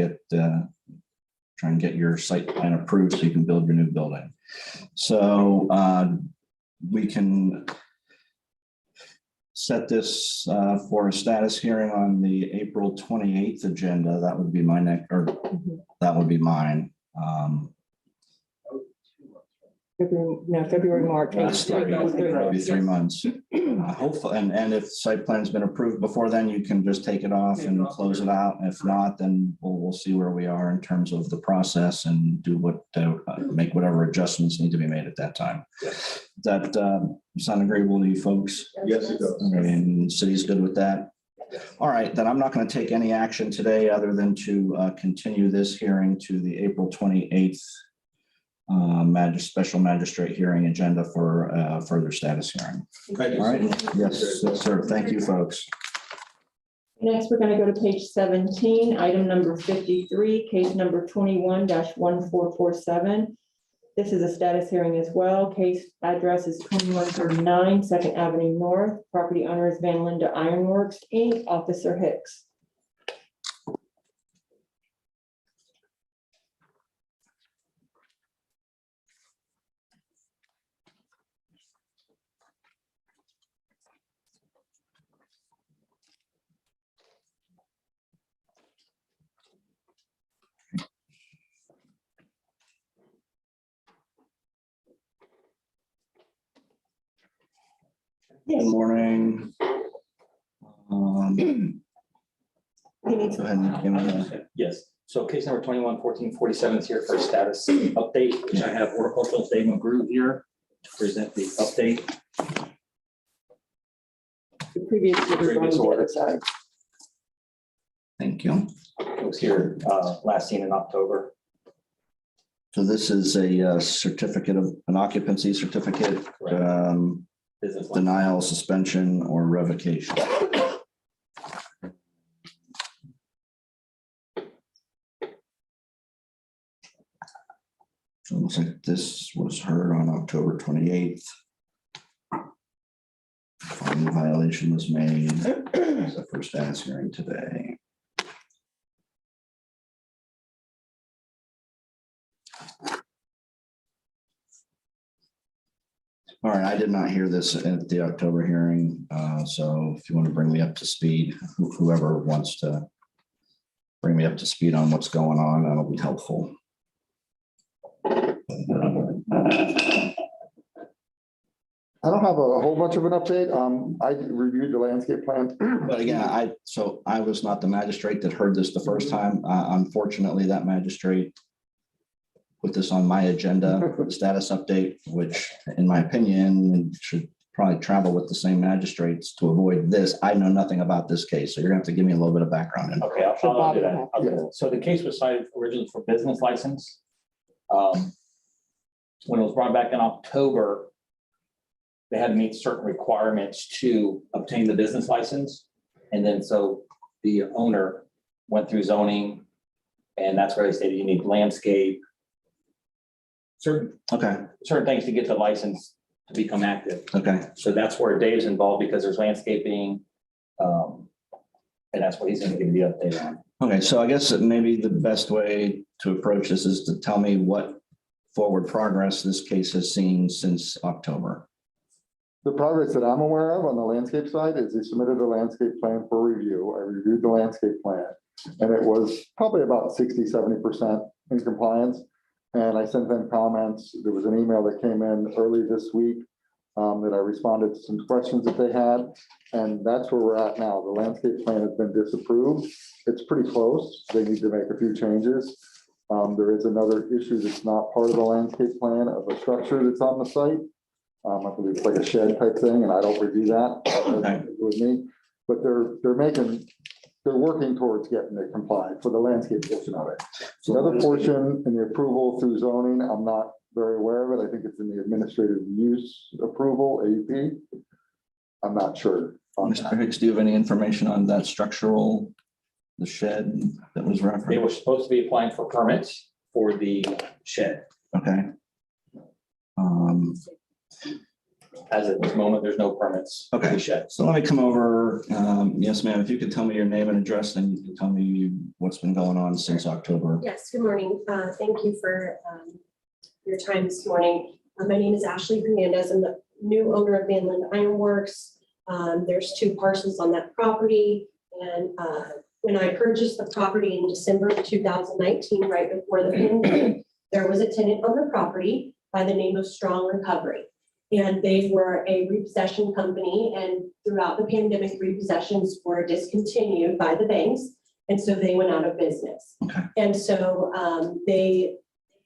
try and get your site plan approved so you can build your new building. So we can set this for a status hearing on the April 28th agenda. That would be my next, or that would be mine. February, March. That's maybe 3 months. Hopefully, and if site plan's been approved before then, you can just take it off and close it out. If not, then we'll see where we are in terms of the process and do make whatever adjustments need to be made at that time. Does that sound agreeable to you folks? Yes, it does. Okay, and the city's good with that? All right, then I'm not going to take any action today other than to continue this hearing to the April 28th special magistrate hearing agenda for further status hearing. All right, yes, sir. Thank you, folks. Next, we're going to go to page 17, item number 53, case number 21-1447. This is a status hearing as well. Case address is 2139 Second Avenue North. Property owner is Van Linda Ironworks, Inc., Officer Hicks. Good morning. Go ahead and give me the- Yes, so case number 21-1447 is here for a status update, which I have horticultural Dave McGrew here to present the update. The previous order. Thank you. It was here last seen in October. So this is a certificate of an occupancy certificate, Business license. denial, suspension, or revocation. So it looks like this was heard on October 28th. Finding violation was made. It's the first status hearing today. All right, I did not hear this at the October hearing, so if you want to bring me up to speed, whoever wants to bring me up to speed on what's going on, that'll be helpful. I don't have a whole bunch of an update. I reviewed the landscape plan. But again, I was not the magistrate that heard this the first time. Unfortunately, that magistrate put this on my agenda for the status update, which in my opinion should probably travel with the same magistrates to avoid this. I know nothing about this case, so you're gonna have to give me a little bit of background. Okay, I'll do that. I'll do that. So the case was cited originally for business license. When it was brought back in October, they had to meet certain requirements to obtain the business license. And then so the owner went through zoning, and that's where they stated you need landscape, certain things to get the license to become active. Okay. So that's where Dave's involved because there's landscaping. And that's what he's going to give you the update on. Okay, so I guess that maybe the best way to approach this is to tell me what forward progress this case has seen since October. The progress that I'm aware of on the landscape side is they submitted a landscape plan for review. I reviewed the landscape plan and it was probably about 60–70% in compliance. And I sent them comments. There was an email that came in early this week that I responded to some questions that they had. And that's where we're at now. The landscape plan has been disapproved. It's pretty close. They need to make a few changes. There is another issue that's not part of the landscape plan of a structure that's on the site. I believe it's like a shed type thing, and I don't review that with me. But they're working towards getting it compliant for the landscape portion of it. The other portion in the approval through zoning, I'm not very aware of it. I think it's in the administrative use approval, AUP. I'm not sure. Mr. Hicks, do you have any information on that structural, the shed that was referenced? They were supposed to be applying for permits for the shed. Okay. As of this moment, there's no permits. For the shed. So let me come over. Yes, ma'am, if you could tell me your name and address, then you can tell me what's been going on since October. Yes, good morning. Thank you for your time this morning. My name is Ashley Hernandez. I'm the new owner of Van Linda Ironworks. There's 2 parcels on that property. And when I purchased the property in December of 2019, right before the pandemic, there was a tenant on the property by the name of Strong Recovery. And they were a repossession company, and throughout the pandemic, repossessions were discontinued by the banks. And so they went out of business. Okay. And so they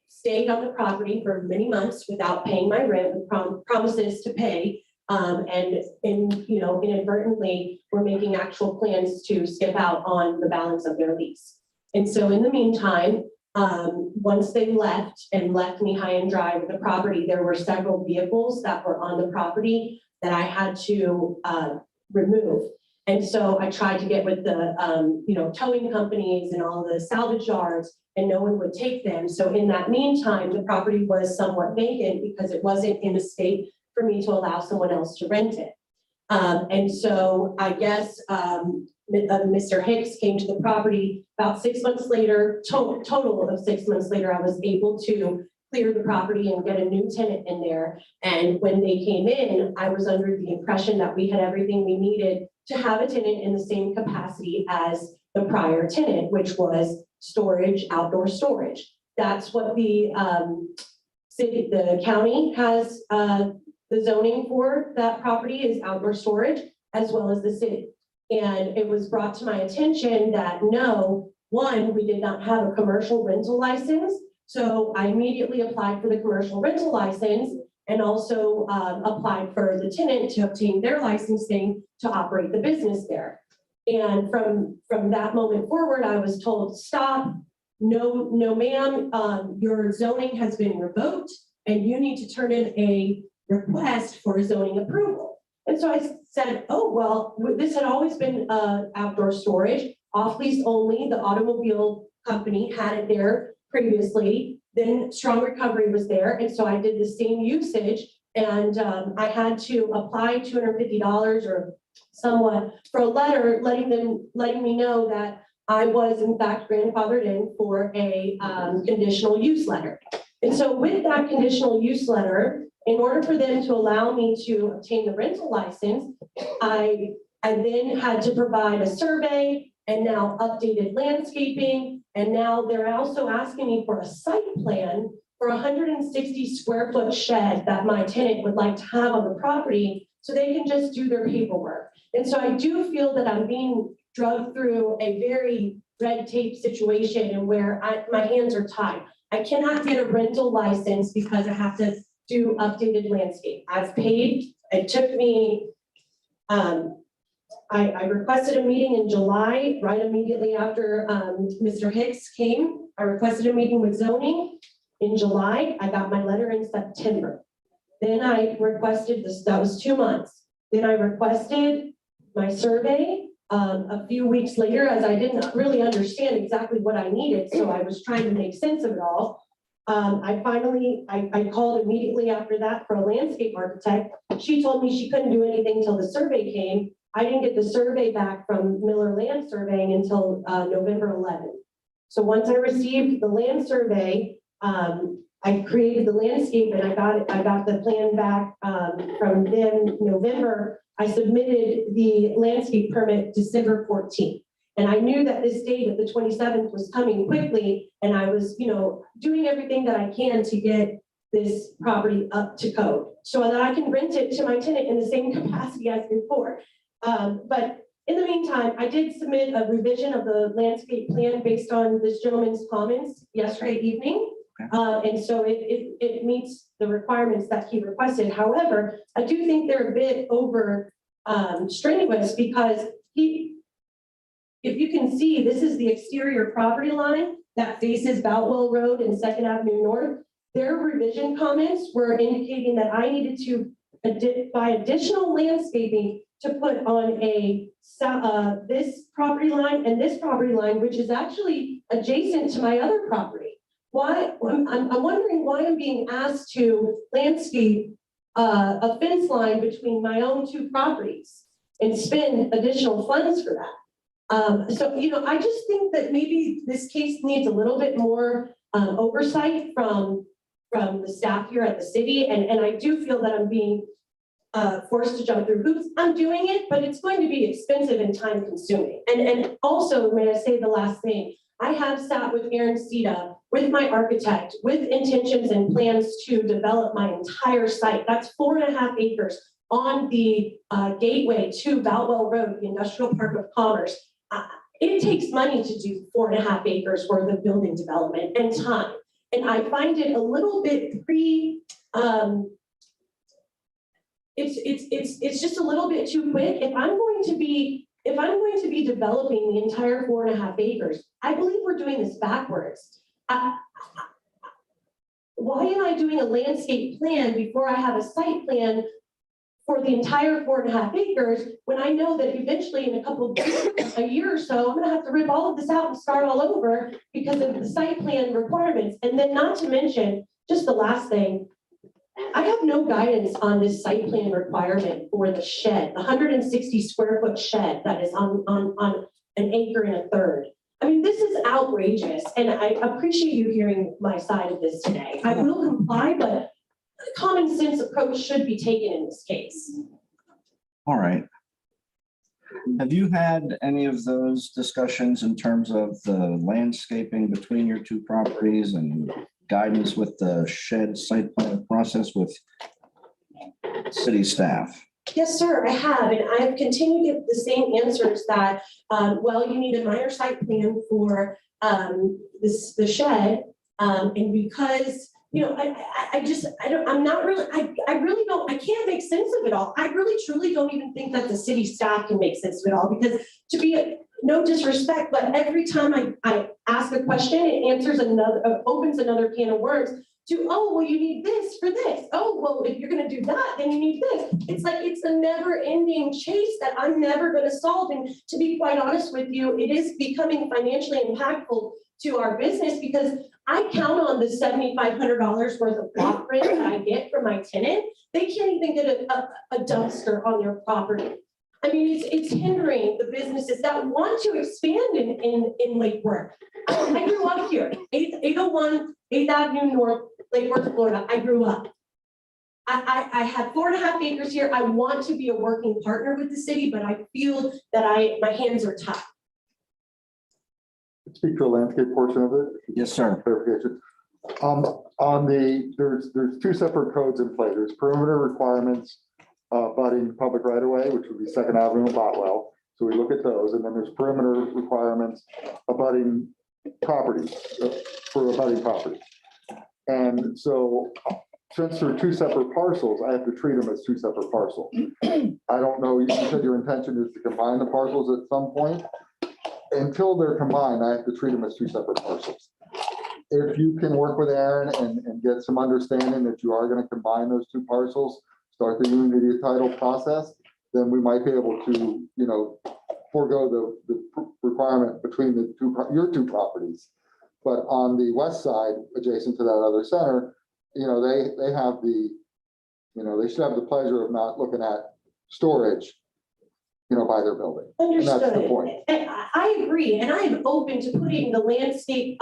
stayed on the property for many months without paying my rent with promises to pay And inadvertently, we're making actual plans to skip out on the balance of their lease. And so in the meantime, once they left me high and dry with the property, there were several vehicles that were on the property that I had to remove. And so I tried to get with the towing companies and all the salvage yards, and no one would take them. So in that meantime, the property was somewhat vacant because it wasn't in a state for me to allow someone else to rent it. And so I guess Mr. Hicks came to the property about 6 months later, total of 6 months later, I was able to clear the property and get a new tenant in there. And when they came in, I was under the impression that we had everything we needed to have a tenant in the same capacity as the prior tenant, which was storage, outdoor storage. That's what the county has the zoning for that property is outdoor storage, as well as the city. And it was brought to my attention that no, one, we did not have a commercial rental license. So I immediately applied for the commercial rental license and also applied for the tenant to obtain their licensing to operate the business there. And from that moment forward, I was told, stop, no, ma'am, your zoning has been revoked and you need to turn in a request for zoning approval. And so I said, oh, well, this had always been outdoor storage, off lease only. The automobile company had it there previously. Then Strong Recovery was there. And so I did the same usage. And I had to apply $250 or somewhat for a letter letting me know that I was in fact grandfathered in for a conditional use letter. And so with that conditional use letter, in order for them to allow me to obtain the rental license, I then had to provide a survey and now updated landscaping. And now they're also asking me for a site plan for a 160 square foot shed that my tenant would like to have on the property so they can just do their paperwork. And so I do feel that I'm being drugged through a very red tape situation and where my hands are tied. I cannot get a rental license because I have to do updated landscape. I've paid, it took me, I requested a meeting in July, right immediately after Mr. Hicks came. I requested a meeting with zoning in July. I got my letter in September. Then I requested this, that was 2 months. Then I requested my survey a few weeks later, as I didn't really understand exactly what I needed. So I was trying to make sense of it all. I called immediately after that for a landscape architect. She told me she couldn't do anything until the survey came. I didn't get the survey back from Miller Land Surveying until November 11th. So once I received the land survey, I created the landscape and I got the plan back from them November. I submitted the landscape permit December 14th. And I knew that this date of the 27th was coming quickly. And I was, doing everything that I can to get this property up to code so that I can rent it to my tenant in the same capacity as before. But in the meantime, I did submit a revision of the landscape plan based on this gentleman's comments yesterday evening. And so it meets the requirements that he requested. However, I do think they're a bit over strenuous because if you can see, this is the exterior property line that faces Boutwell Road and 2nd Avenue North. Their revision comments were indicating that I needed to buy additional landscaping to put on this property line and this property line, which is actually adjacent to my other property. Why? I'm wondering why I'm being asked to landscape a fence line between my own two properties and spend additional funds for that. So, I just think that maybe this case needs a little bit more oversight from the staff here at the city. And I do feel that I'm being forced to jump through hoops. I'm doing it, but it's going to be expensive and time consuming. And also, may I say the last thing, I have sat with Aaron Sita, with my architect, with intentions and plans to develop my entire site. That's 4.5 acres on the gateway to Boutwell Road, the Industrial Park of Commerce. It takes money to do 4.5 acres worth of building development and time. And I find it a little bit it's just a little bit too quick. If I'm going to be developing the entire 4.5 acres, I believe we're doing this backwards. Why am I doing a landscape plan before I have a site plan for the entire 4.5 acres, when I know that eventually in a year or so, I'm gonna have to rip all of this out and start all over because of the site plan requirements? And then not to mention, just the last thing, I have no guidance on this site plan requirement for the shed, the 160 square foot shed that is on an acre and a third. I mean, this is outrageous, and I appreciate you hearing my side of this today. I will comply, but a common sense approach should be taken in this case. All right. Have you had any of those discussions in terms of the landscaping between your two properties and guidance with the shed site plan process with city staff? Yes, sir, I have, and I have continued to get the same answers that, well, you need a minor site plan for the shed, and because, you know, I can't make sense of it all. I really truly don't even think that the city staff can make sense of it all, because to be no disrespect, but every time I ask a question, it opens another can of worms to, oh, well, you need this for this. Oh, well, if you're going to do that, then you need this. It's like, it's a never ending chase that I'm never going to solve. And to be quite honest with you, it is becoming financially impactful to our business, because I count on the $7,500 worth of block rent that I get from my tenant. They can't even get a dumpster on their property. I mean, it's hindering the businesses that want to expand in Lake Worth. I grew up here, 801 8th Avenue North, Lake Worth, Florida. I grew up. I have 4.5 acres here. I want to be a working partner with the city, but I feel that my hands are tied. Speak to the landscape portion of it. Yes, sir. Clarification. There's two separate codes in play. There's perimeter requirements abutting public right of way, which would be 2nd Avenue and Botwell. So we look at those, and then there's perimeter requirements abutting properties for abutting property. And so since they're two separate parcels, I have to treat them as two separate parcels. I don't know, you said your intention is to combine the parcels at some point. Until they're combined, I have to treat them as two separate parcels. If you can work with Aaron and get some understanding that you are going to combine those two parcels, start the unity title process, then we might be able to, you know, forego the requirement between your two properties. But on the west side, adjacent to that other center, you know, they have the, you know, they should have the pleasure of not looking at storage, you know, by their building. Understood. And that's the point. And I agree, and I am open to putting the landscape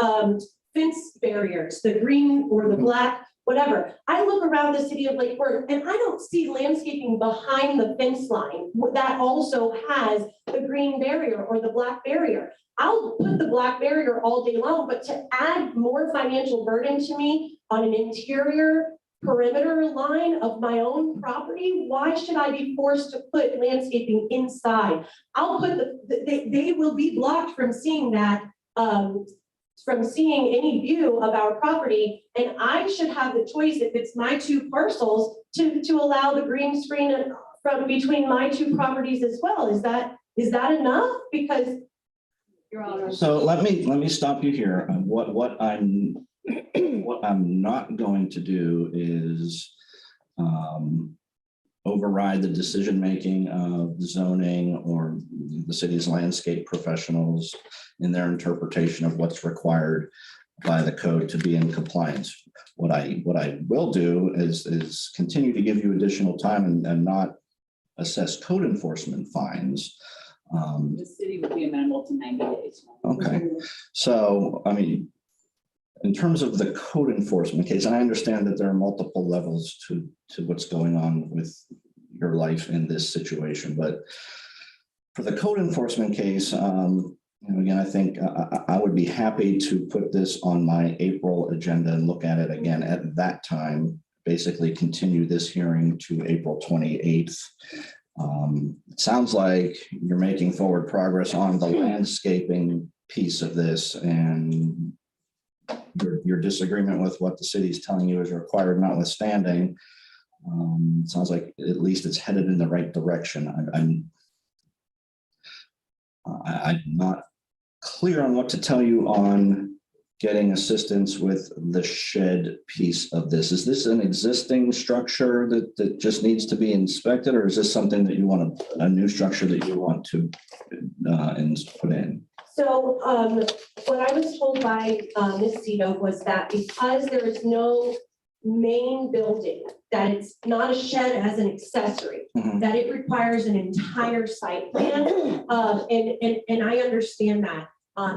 fence barriers, the green or the black, whatever. I look around the city of Lake Worth and I don't see landscaping behind the fence line that also has the green barrier or the black barrier. I'll put the black barrier all day long, but to add more financial burden to me on an interior perimeter line of my own property, why should I be forced to put landscaping inside? I'll put they will be blocked from seeing that, from seeing any view of our property, and I should have the choice, if it's my two parcels, to allow the green screen from between my two properties as well. Is that enough? Because Your Honor. So let me stop you here. What I'm not going to do is override the decision-making of zoning or the city's landscape professionals in their interpretation of what's required by the code to be in compliance. What I will do is continue to give you additional time and not assess code enforcement fines. The city would be amenable to 90 days. Okay, so, I mean, in terms of the code enforcement case, and I understand that there are multiple levels to what's going on with your life in this situation, but for the code enforcement case, you know, again, I think I would be happy to put this on my April agenda and look at it again at that time, basically continue this hearing to April 28th. It sounds like you're making forward progress on the landscaping piece of this, and your disagreement with what the city is telling you is required notwithstanding. It sounds like at least it's headed in the right direction. I'm not clear on what to tell you on getting assistance with the shed piece of this. Is this an existing structure that just needs to be inspected, or is this something that you want a new structure that you want to put in? So what I was told by Ms. Cito was that because there is no main building, that it's not a shed as an accessory, that it requires an entire site plan. And I understand that.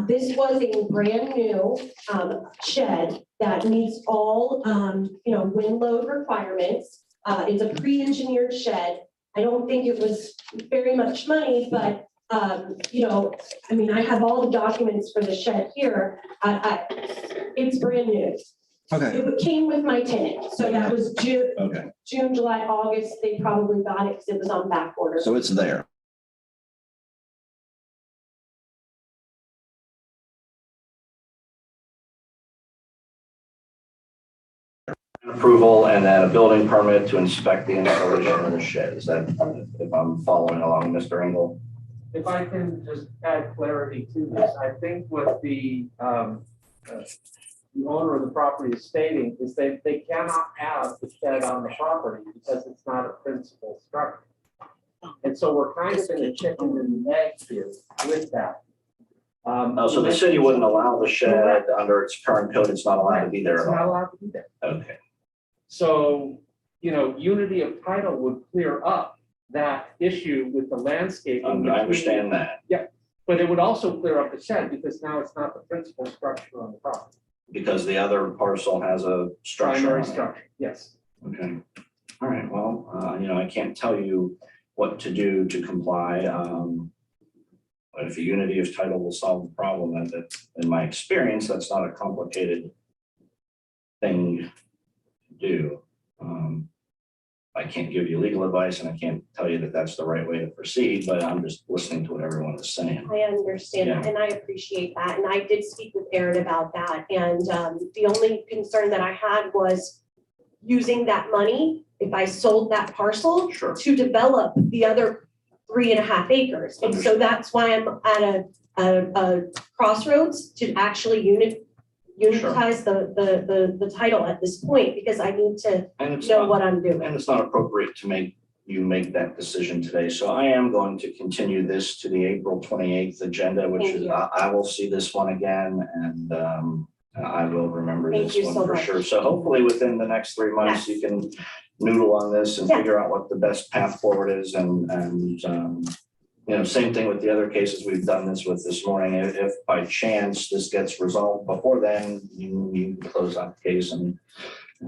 This was a brand new shed that meets all, wind load requirements. It's a pre-engineered shed. I don't think it was very much money, but I have all the documents for the shed here. It's brand new. Okay. It came with my tenant, so that was June, July, August. They probably got it because it was on back order. So it's there. Approval and then a building permit to inspect the installation of the shed. Is that, if I'm following along, Mr. Engel? If I can just add clarity to this, I think what the owner of the property is stating is that they cannot have the shed on the property because it's not a principal structure. And so we're kind of in a chicken and egg here with that. So the city wouldn't allow the shed under its current code. It's not allowed to be there It's at not all. allowed to be there. Okay. So, unity of title would clear up that issue with the landscaping. I understand that. Yeah, but it would also clear up the shed because now it's not the principal structure on the property. Because the other parcel has a structure. Primary on it. structure, yes. Okay. All right. Well, I can't tell you what to do to comply. But if a unity of title will solve the problem, that in my experience, that's not a complicated thing to do. I can't give you legal advice and I can't tell you that that's the right way to proceed, but I'm just listening to what everyone is saying. I understand that, and I appreciate that. And I did speak with Aaron about that. And the only concern that I had was using that money, if I sold that parcel, to develop the other 3.5 acres. And so that's why I'm at a crossroads to actually unitize the title at this point, because I need to know what I'm doing. And it's not appropriate to make that decision today. So I am going to continue this to the April 28th agenda, which is, I will see this one again, and I will remember this one for sure. So hopefully within the next 3 months, you can noodle on this and figure out what the best path forward is. And same thing with the other cases we've done this with this morning. If by chance this gets resolved before then, you can close out the case and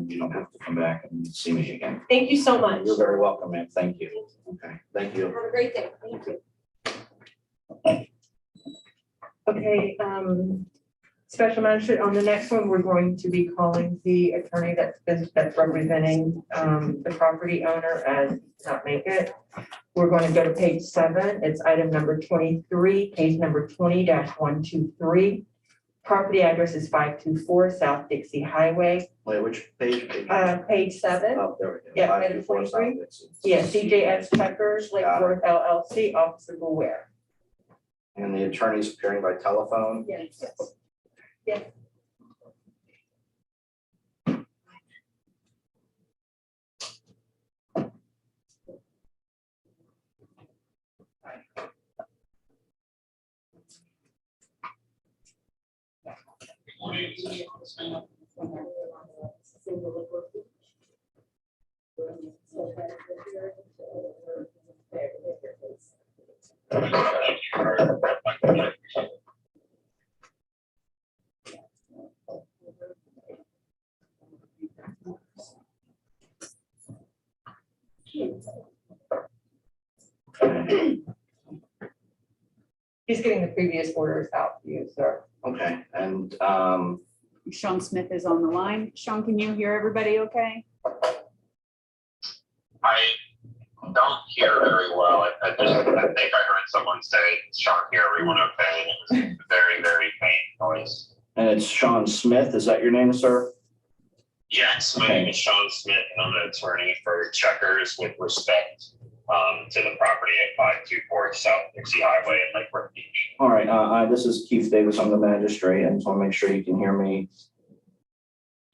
you don't have to come back and see me again. Thank you so much. You're very welcome, ma'am. Thank you. Okay, thank you. Have a great day. Thank you. Okay, Special Magistrate, on the next one, we're going to be calling the attorney that's representing the property owner and not make it. We're going to go to page 7. It's item number 23, case number 20-123. Property address is 524 South Dixie Highway. Wait, which page? Page 7. Oh, there we go. Yeah, item 23. Yeah, CJS Tuckers, Lake Worth LLC, Officer Beware. And the attorney's appearing by telephone? Yes. Yes. He's getting the previous orders out to you, sir. Okay, and Sean Smith is on the line. Sean, can you hear everybody okay? I don't hear very well. I think I heard someone say, Sean, hear everyone okay? And it was very, very faint noise. it's Sean Smith. Is that your name, sir? Yes, my name is Sean Smith, and I'm an attorney for Checkers with respect to the property at 524 South Dixie Highway in Lake Worth Beach. All right, this is Keith Davis. I'm the magistrate. I just want to make sure you can hear me.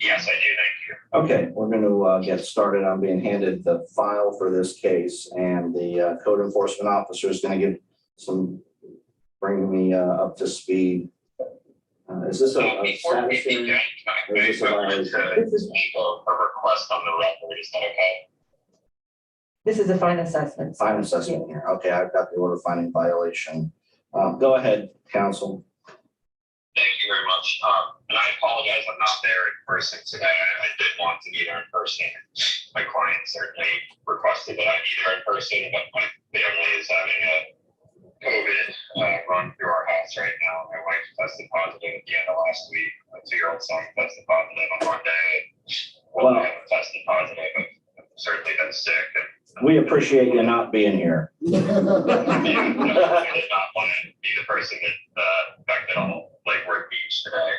Yes, I do, thank you. Okay, we're going to get started. I'm being handed the file for this case, and the code enforcement officer is going to bring me up to speed. Is this a Before we status hearing? begin, can I make a request on the record? Is that okay? This is a fine assessment. Fine assessment here. Okay, I've got the order finding violation. Go ahead, counsel. Thank you very much. And I apologize, I'm not there in person today. I did want to be there in person. My client certainly requested that I be there in person, but my family is having a COVID run through our house right now. My wife tested positive at the end of last week. My 2-year-old son tested positive on Monday. Well, I haven't tested positive, but I've certainly been sick. We appreciate you not being here. I did not want to be the person that affected on Lake Worth Beach today.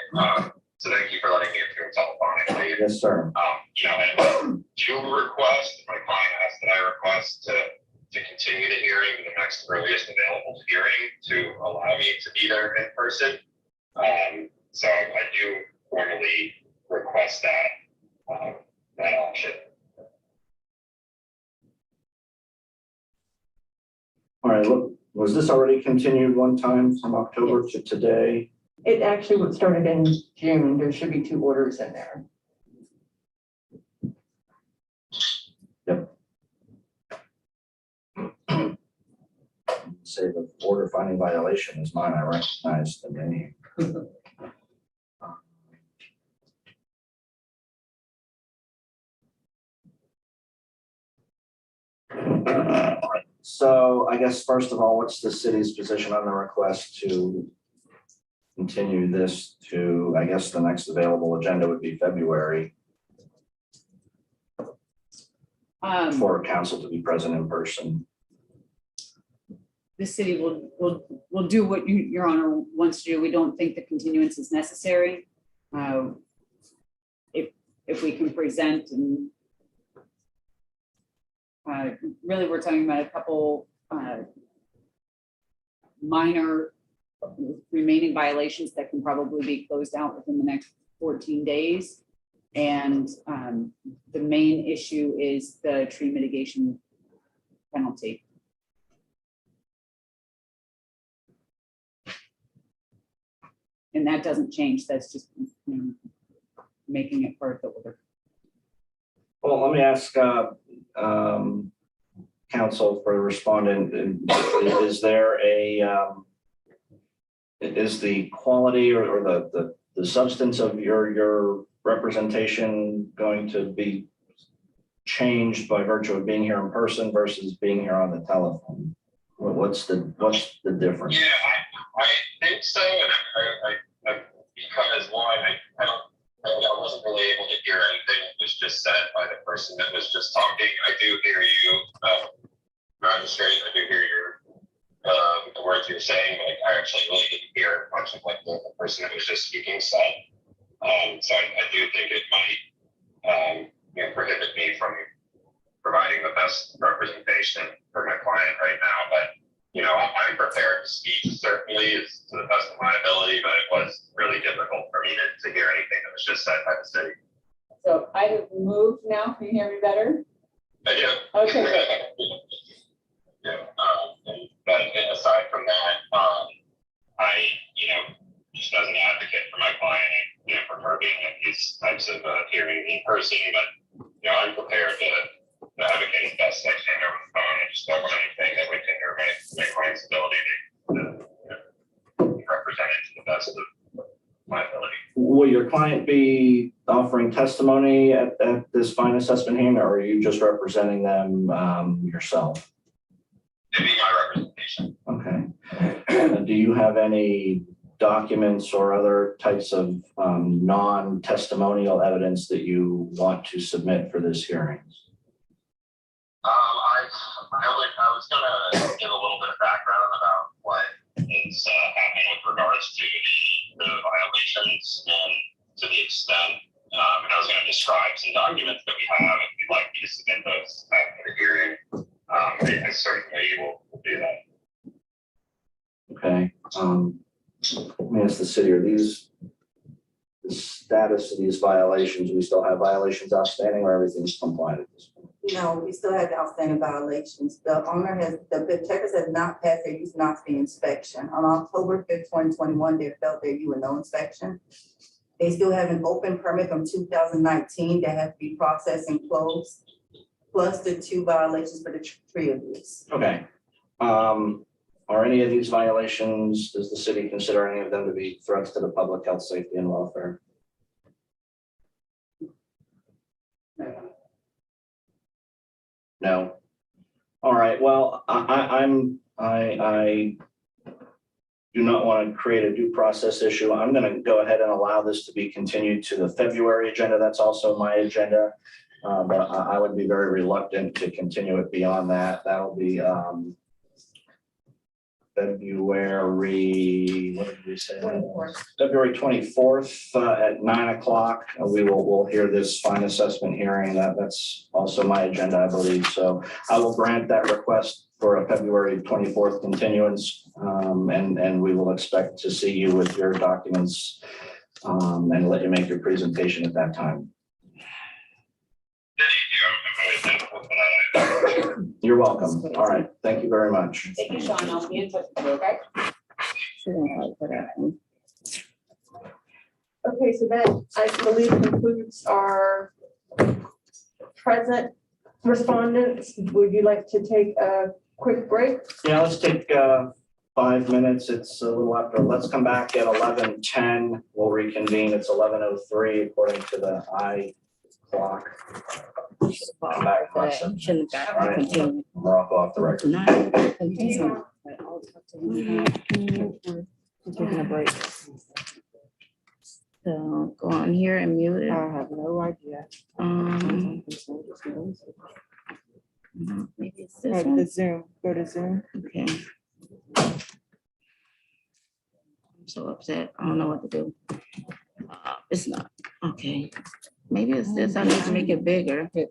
So thank you for letting me appear telephonically. Yes, sir. And do request, my client asked that I request to continue the hearing to the next earliest available hearing to allow me to be there in person. So I do formally request that option. All right, look, was this already continued one time from October to today? It actually started in June. There should be 2 orders in there. Yep. Say the order finding violation is mine. I recognize the name. So I guess first of all, what's the city's position on the request to continue this to, I guess the next available agenda would be February for council to be present in person? The city will do what your honor wants to do. We don't think the continuance is necessary. If we can present and really, we're talking about a couple minor remaining violations that can probably be closed out within the next 14 days. And the main issue is the tree mitigation penalty. And that doesn't change. That's just making it part of the order. Well, let me ask counsel for the respondent, is there is the quality or the substance of your representation going to be changed by virtue of being here in person versus being here on the telephone? What's the difference? Yeah, I think so. And I because one, I wasn't really able to hear anything that was just said by the person that was just talking. I do hear you, Magistrate. I do hear the words you're saying, but I actually really didn't hear much of what the person that was just speaking said. So I do think it might prohibit me from providing the best representation for my client right now. But I'm prepared to speak, certainly is to the best of my ability, but it was really difficult for me to hear anything that was just said by the city. So I have moved now. Can you hear me better? I do. Okay. Yeah. But aside from that, I, just as an advocate for my client, I prefer being at these types of hearings in person, but I'm prepared to advocate as best I can over the phone. I just don't want anything that would hinder my client's ability to be represented to the best of my ability. Will your client be offering testimony at this fine assessment hearing, or are you just representing them yourself? It'd be my representation. Okay. Do you have any documents or other types of non-testimonial evidence that you want to submit for this hearing? I was going to give a little bit of background about what is happening with regards to the violations, and to the extent And I was gonna describe some documents that we have, if you'd like me to submit those at the hearing. I certainly will do that. Okay, let me ask the city, are these, the status of these violations, we still have violations outstanding or everything's compliant at this point? No, we still have outstanding violations. The owner has, the checkers have not passed their use not fee inspection. On October 5th, 2021, they failed their U&O inspection. They still have an open permit from 2019 that has to be processed and closed, plus the 2 violations for the tree abuse. Okay. Are any of these violations, does the city consider any of them to be threats to the public health, safety, and welfare? No. All right, well, I do not want to create a due process issue. I'm going to go ahead and allow this to be continued to the February agenda. That's also my agenda. But I would be very reluctant to continue it beyond that. That'll be February, what did we say? 24th. February 24th at 9 o'clock. We'll hear this fine assessment hearing. That's also my agenda, I believe. So I will grant that request for a February 24th continuance. And we will expect to see you with your documents and let you make your presentation at that time. You're welcome. All right. Thank you very much. Thank you, Sean. I'll be in touch with you, okay? Okay, so that I believe concludes our present respondents. Would you like to take a quick break? Yeah, let's take 5 minutes. It's a little after. Let's come back at 11:10. We'll reconvene. It's 11:03 according to the clock. Come back in less than- All right. We're off the record. Taking a break. So go on here and mute it. I have no idea. Maybe it's this one. The Zoom, go to Zoom. Okay. I'm so upset. I don't know what to do. It's not, okay. Maybe it's this. I need to make it bigger. Okay.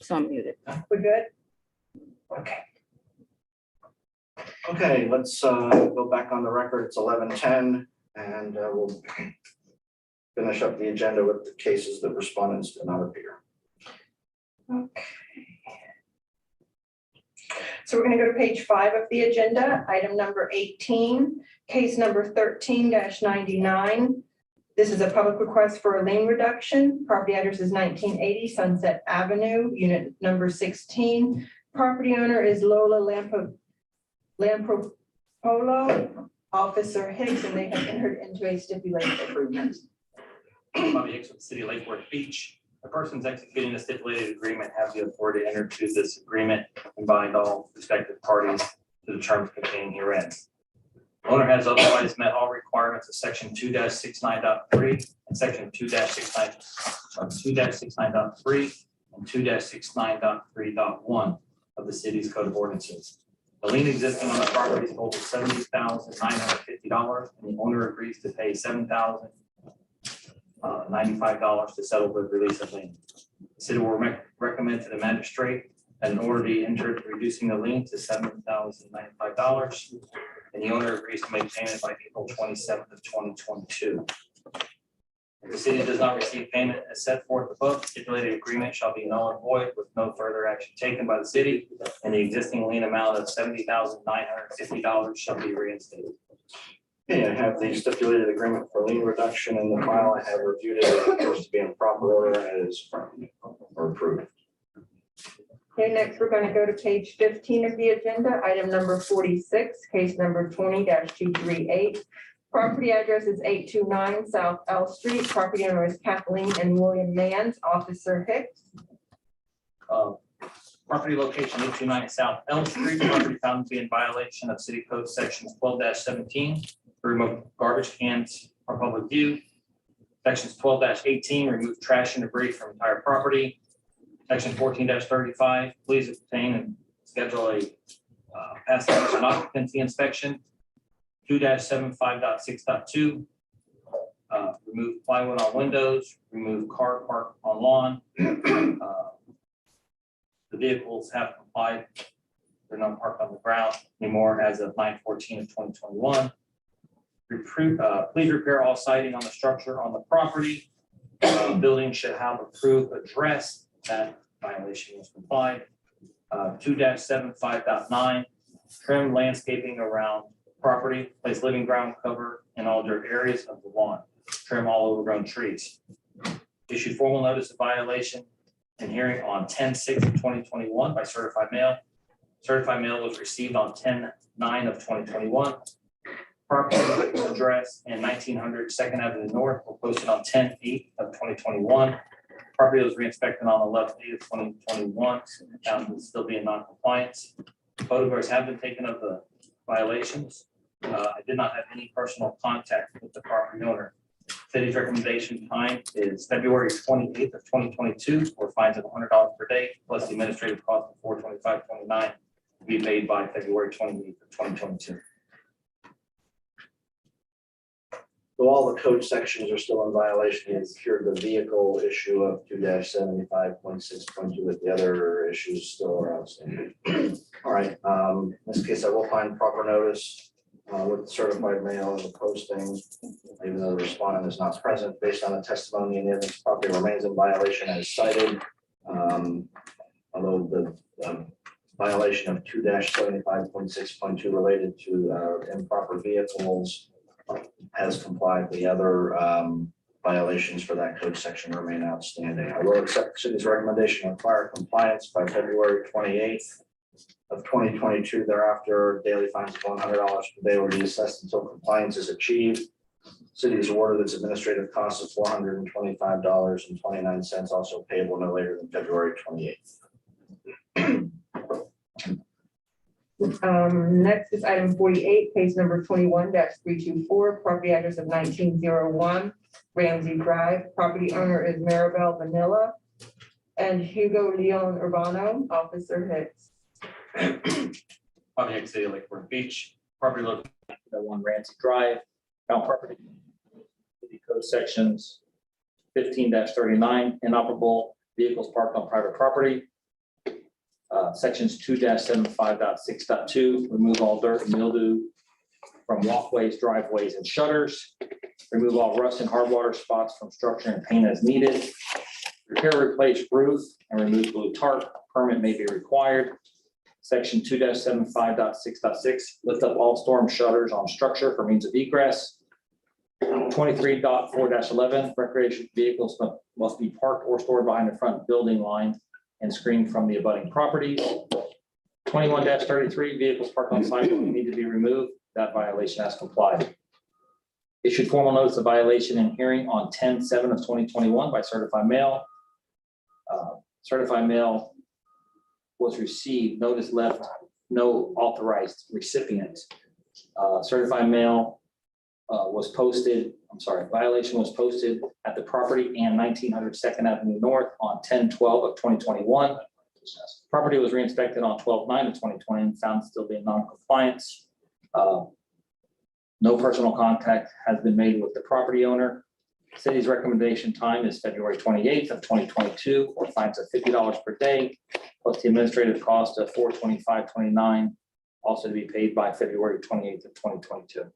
So I'm muted. We're good? Okay. Okay, let's go back on the record. It's 11:10 and we'll finish up the agenda with the cases that respondents did not appear. Okay. So we're gonna go to page 5 of the agenda, item number 18, case number 13-99. This is a public request for a lien reduction. Property address is 1980 Sunset Avenue, unit number 16. Property owner is Lola Lampropolo, Officer Hicks, and they have entered into a stipulated agreement. Bobby Hicks with the City of Lake Worth Beach. The persons executing the stipulated agreement have the authority to enter into this agreement and bind all respective parties to the terms contained herein. Owner has otherwise met all requirements of section 2-69.3 and section 2-69.3 and 2-69.3.1 of the city's code of ordinances. The lien existing on the property is over $70,950, and the owner agrees to pay $7,095 to settle the release of lien. The city will recommend to the magistrate that an order be entered reducing the lien to $7,095, and the owner agrees to make payment by April 27th of 2022. If the city does not receive payment as set forth above, the stipulated agreement shall be null and void with no further action taken by the city, and the existing lien amount of $70,950 shall be reinstated. Okay, I have the stipulated agreement for lien reduction in the file. I have reviewed it. It appears to be in proper order and is approved. Okay, next we're going to go to page 15 of the agenda, item number 46, case number 20-238. Property address is 829 South L Street. Property owner is Kathleen and William Manns, Officer Hicks. Property location 829 South L Street, property found to be in violation of city code sections 12-17, remove garbage cans from public view. Sections 12-18, remove trash and debris from entire property. Section 14-35, please obtain and schedule a passive and occupancy inspection. 2-75.6.2, remove plywood on windows, remove car park on lawn. The vehicles have complied. They're not parked on the ground anymore as of 9/14 of 2021. Please repair all siding on the structure on the property. Building should have approved address. That violation was complied. 2-75.9, trim landscaping around property, place living ground cover in all dirt areas of the lawn, trim all overgrown trees. Issue formal notice of violation and hearing on 10/6 of 2021 by certified mail. Certified mail was received on 10/9 of 2021. Property address and 1900 2nd Avenue North were posted on 10/8 of 2021. Property was re-inspected on 11/8 of 2021, found to still be in non-compliance. Photographs have been taken of the violations. I did not have any personal contact with the property owner. City's recommendation time is February 28th of 2022, or fines of $100 per day, plus the administrative cost of $425.29 to be paid by February 28th of 2022. So all the code sections are still in violation. You've cured the vehicle issue of 2-75.6.2, with the other issues still are outstanding. All right, in this case, I will find proper notice with certified mail and the posting, even though the respondent is not present, based on the testimony and evidence, property remains in violation as cited. Although the violation of 2-75.6.2 related to improper vehicles has complied, the other violations for that code section remain outstanding. I will accept the city's recommendation on fire compliance by February 28th of 2022. Thereafter, daily fines of $100 per day will be assessed until compliance is achieved. City is awarded its administrative costs of $425.29, also payable no later than February 28th. Next is item 48, case number 21-324, property address of 1901 Ramsey Drive. Property owner is Maribel Vanilla and Hugo Leon Urbano, Officer Hicks. Bobby Hicks, City of Lake Worth Beach. Property located at 1 Ramsey Drive. Found property. City code sections 15-39, inoperable vehicles parked on private property. Sections 2-75.6.2, remove all dirt and mildew from walkways, driveways, and shutters. Remove all rust and hard water spots from structure and paint as needed. Repair, replace roof, and remove blue tarp. Permit may be required. Section 2-75.6.6, lift up all storm shutters on structure for means of egress. 23.4-11, recreation vehicles must be parked or stored behind the front building line and screened from the abutting properties. 21-33, vehicles parked on sidewalk need to be removed. That violation has complied. Issued formal notice of violation and hearing on 10/7/2021 by certified mail. Certified mail was received, notice left, no authorized recipient. Certified mail was posted, violation was posted at the property and 1900 Second Avenue North on 10/12/2021. Property was re-inspected on 12/9/2020 and found to still be in non-compliance. No personal contact has been made with the property owner. City's recommendation time is February 28th/2022, or fines of $50 per day, plus the administrative cost of $425.29, also to be paid by February 28th/2022.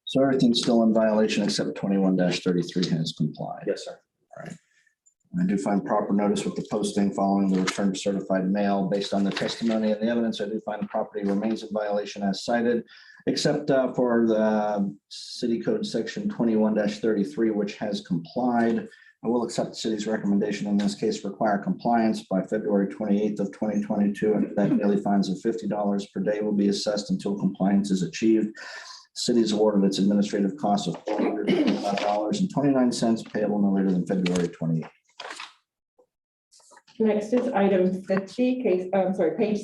So everything's still in violation except 21-33 has complied. Yes, sir. All right. I do find proper notice with the posting following the return of certified mail. Based on the testimony and the evidence, I do find the property remains in violation as cited, except for the city code section 21-33, which has complied. I will accept the city's recommendation in this case, require compliance by February 28th/2022, and that daily fines of $50 per day will be assessed until compliance is achieved. City's awarded its administrative cost of $425.29 payable no later than February 28th. Next is item 50, page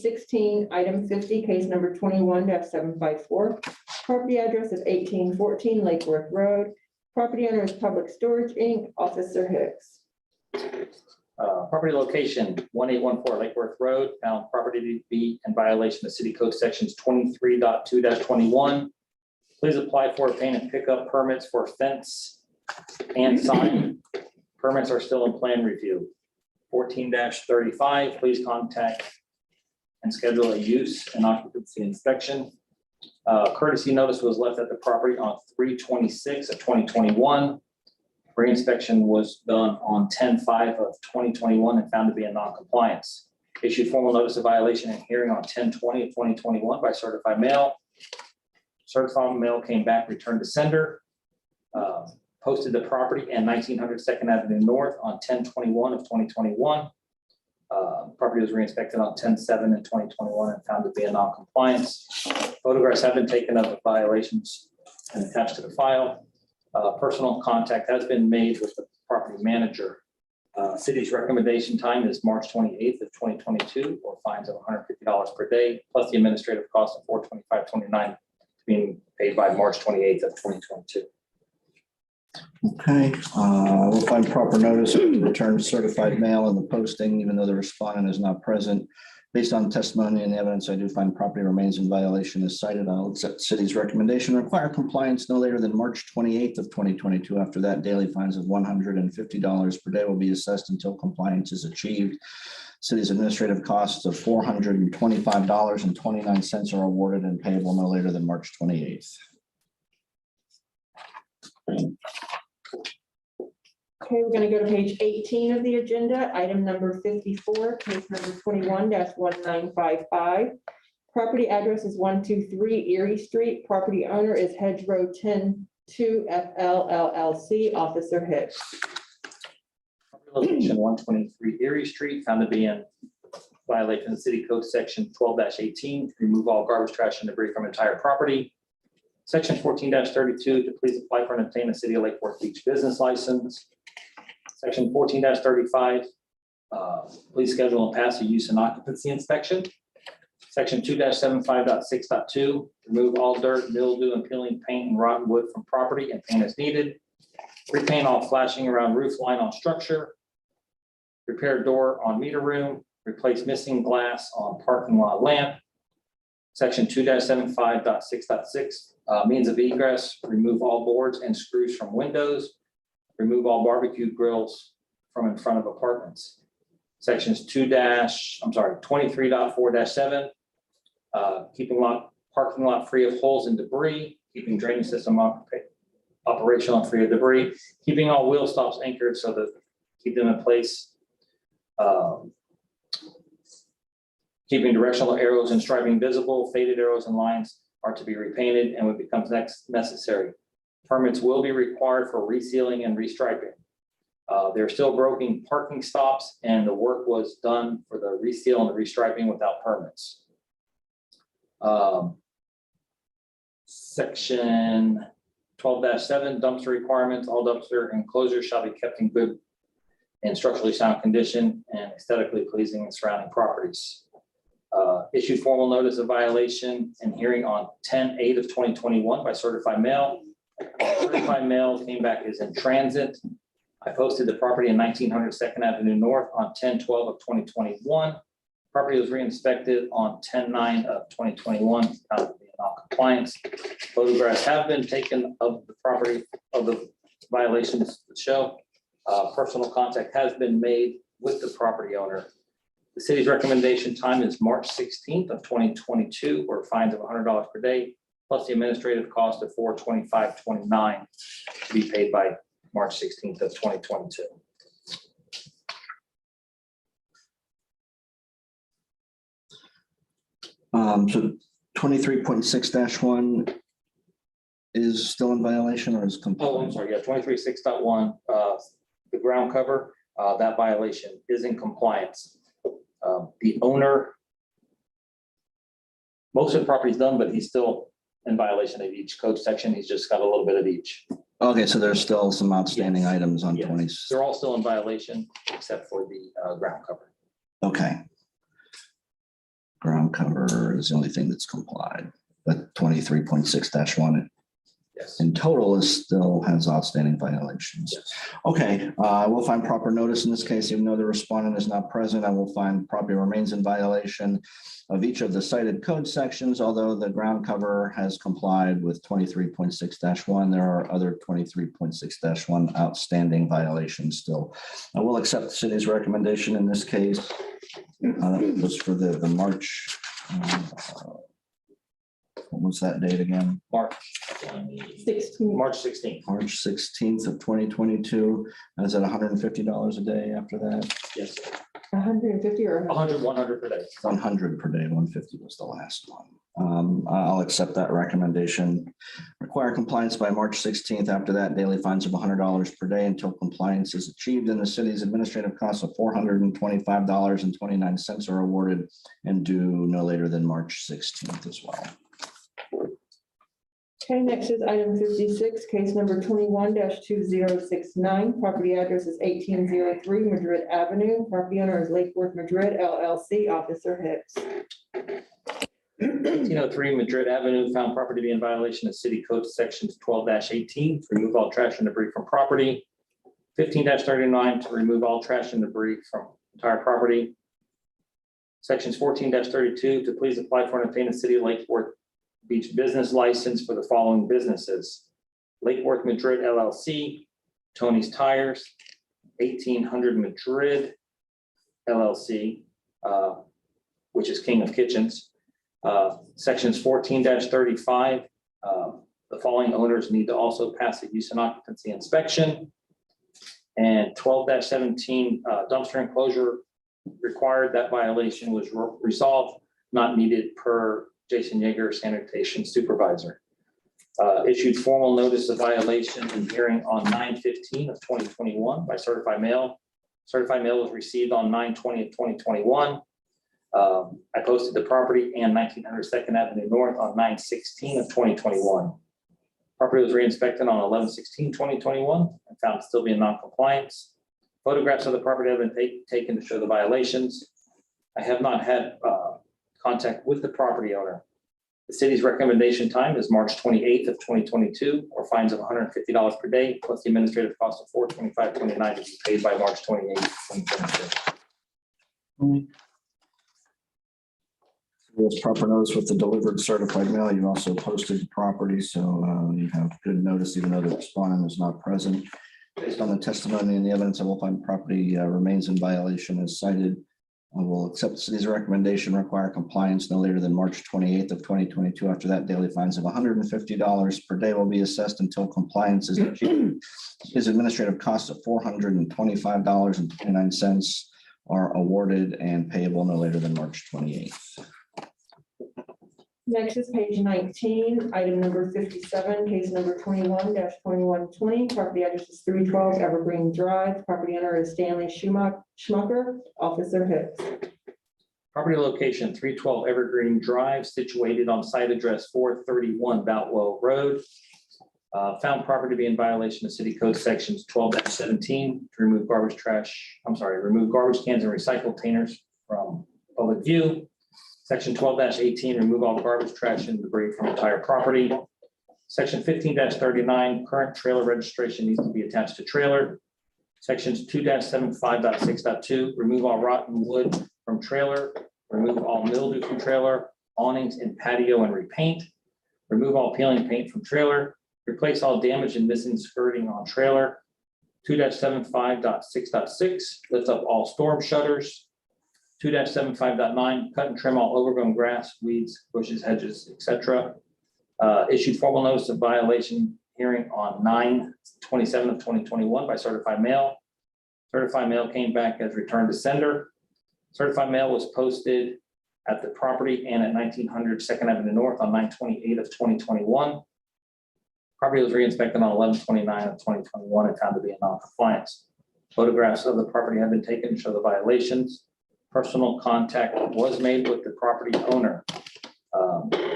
16, item 50, case number 21-754. Property address is 1814 Lake Worth Road. Property owner is Public Storage, Inc., Officer Hicks. Property location, 1814 Lake Worth Road, found property to be in violation of city code sections 23.2-21. Please apply for, obtain, and pick up permits for fence and sign. Permits are still in plan review. 14-35, please contact and schedule a use and occupancy inspection. Courtesy notice was left at the property on 3/26/2021. Re-inspection was done on 10/5/2021 and found to be in non-compliance. Issued formal notice of violation and hearing on 10/20/2021 by certified mail. Certified mail came back, returned to sender. Posted the property and 1900 Second Avenue North on 10/21/2021. Property was re-inspected on 10/7/2021 and found to be in non-compliance. Photographs have been taken of the violations and attached to the file. Personal contact has been made with the property manager. City's recommendation time is March 28th/2022, or fines of $150 per day, plus the administrative cost of $425.29 being paid by March 28th/2022. Okay, we'll find proper notice of the return of certified mail and the posting, even though the respondent is not present. Based on testimony and evidence, I do find property remains in violation as cited. I'll accept the city's recommendation, require compliance no later than March 28th/2022. After that, daily fines of $150 per day will be assessed until compliance is achieved. City's administrative costs of $425.29 are awarded and payable no later than March 28th. Okay, we're gonna go to page 18 of the agenda, item number 54, case number 21-1955. Property address is 123 Erie Street. Property owner is Hedgerow 102 FL LLC, Officer Hicks. Location 123 Erie Street, found to be in violation of city code section 12-18, remove all garbage, trash, and debris from entire property. Section 14-32, to please apply for and obtain a City of Lake Worth Beach business license. Section 14-35, please schedule and pass a use and occupancy inspection. Section 2-75.6.2, remove all dirt, mildew, and peeling paint and rotten wood from property and paint as needed. Repaint all flashing around roof line on structure. Repair door on meter room, replace missing glass on parking lot lamp. Section 2-75.6.6, means of egress, remove all boards and screws from windows. Remove all barbecue grills from in front of apartments. Sections 23.4-7, keeping parking lot free of holes and debris, keeping drainage system operational and free of debris, keeping all wheel stops anchored so that keep them in place. Keeping directional arrows and striping visible, faded arrows and lines are to be repainted and when it becomes necessary. Permits will be required for resealing and restriping. There are still broken parking stops and the work was done for the reseal and the restriping without permits. Section 12-7 dumpster requirements. All dumpster enclosures shall be kept in good and structurally sound condition and aesthetically pleasing in surrounding properties. Issued formal notice of violation and hearing on 10/8/2021 by certified mail. Certified mail came back as in transit. I posted the property in 1900 Second Avenue North on 10/12/2021. Property was re-inspected on 10/9/2021. Found to be in non-compliance. Photographs have been taken of the property of the violations that show. Personal contact has been made with the property owner. The city's recommendation time is March 16/2022, or fines of $100 per day, plus the administrative cost of $425.29 to be paid by March 16/2022. So 23.6-1 is still in violation or is Oh, I'm compliant? sorry, yeah, 23.6.1, the ground cover, that violation is in compliance. The owner, most of the property's done, but he's still in violation of each code section. He's just got a little bit of each. Okay, so there's still some outstanding Yes. items on Yes. 20. They're all still in violation except for the ground cover. Okay. Ground cover is the only thing that's complied, but 23.6-1 Yes. in total is still has outstanding violations. Yes. Okay, we'll find proper notice in this case, even though the respondent is not present. I will find property remains in violation of each of the cited code sections, although the ground cover has complied with 23.6-1. There are other 23.6-1 outstanding violations still. I will accept the city's recommendation in this case. That was for the March. What was that date again? March 16. March 16th. March 16th of 2022. Is it $150 a day after that? Yes. 150 or 100 per day. 100 per day, 150 was the last one. I'll accept that recommendation. Require compliance by March 16th. After that, daily fines of $100 per day until compliance is achieved and the city's administrative costs of $425.29 are awarded and due no later than March 16th as well. Okay, next is item 56, case number 21-2069. Property address is 1803 Madrid Avenue. Property owner is Lake Worth Madrid LLC. Officer Hicks. 1803 Madrid Avenue, found property to be in violation of city code sections 12-18 to remove all trash and debris from property. 15-39 to remove all trash and debris from entire property. Sections 14-32 to please apply for and obtain a city of Lake Worth Beach business license for the following businesses: Lake Worth Madrid LLC, Tony's Tires, 1800 Madrid LLC, which is King of Kitchens. Sections 14-35, the following owners need to also pass a use and occupancy inspection. And 12-17 dumpster enclosure required. That violation was resolved, not needed per Jason Yeager, sanitation supervisor. Issued formal notice of violation and hearing on 9/15/2021 by certified mail. Certified mail was received on 9/20/2021. I posted the property and 1900 Second Avenue North on 9/16/2021. Property was re-inspected on 11/16/2021 and found to still be in non-compliance. Photographs of the property have been taken to show the violations. I have not had contact with the property owner. The city's recommendation time is March 28/2022, or fines of $150 per day, plus the administrative cost of $425.29 to be paid by March 28/2022. There's proper notice with the delivered certified mail. You also posted the property, so you have good notice, even though the respondent is not present. Based on the testimony and the evidence, I will find property remains in violation as cited. I will accept the city's recommendation, require compliance no later than March 28th of 2022. After that, daily fines of $150 per day will be assessed until compliance is achieved. His administrative costs of $425.29 are awarded and payable no later than March 28th. Next is page 19, item number 57, case number 21-2120. Property address is 312 Evergreen Drive. Property owner is Stanley Schmucker, Officer Hicks. Property location 312 Evergreen Drive, situated on site address 431 Boutwell Road. Found property to be in violation of city code sections 12-17 to remove garbage cans and recycle containers from public view. Section 12-18, remove all garbage, trash, and debris from entire property. Section 15-39, current trailer registration needs to be attached to trailer. Sections 2-75.6.2, remove all rotten wood from trailer, remove all mildew from trailer, awnings and patio and repaint, remove all peeling paint from trailer, replace all damaged and missing skirting on trailer. 2-75.6.6, lift up all storm shutters. 2-75.9, cut and trim all overgrown grass, weeds, bushes, hedges, etc. Issued formal notice of violation hearing on 9/27 of 2021 by certified mail. Certified mail came back as returned to sender. Certified mail was posted at the property and at 1900 Second Avenue North on 9/28 of 2021. Property was re-inspected on 11/29 of 2021 and found to be in non-compliance. Photographs of the property have been taken to show the violations. Personal contact was made with the property owner.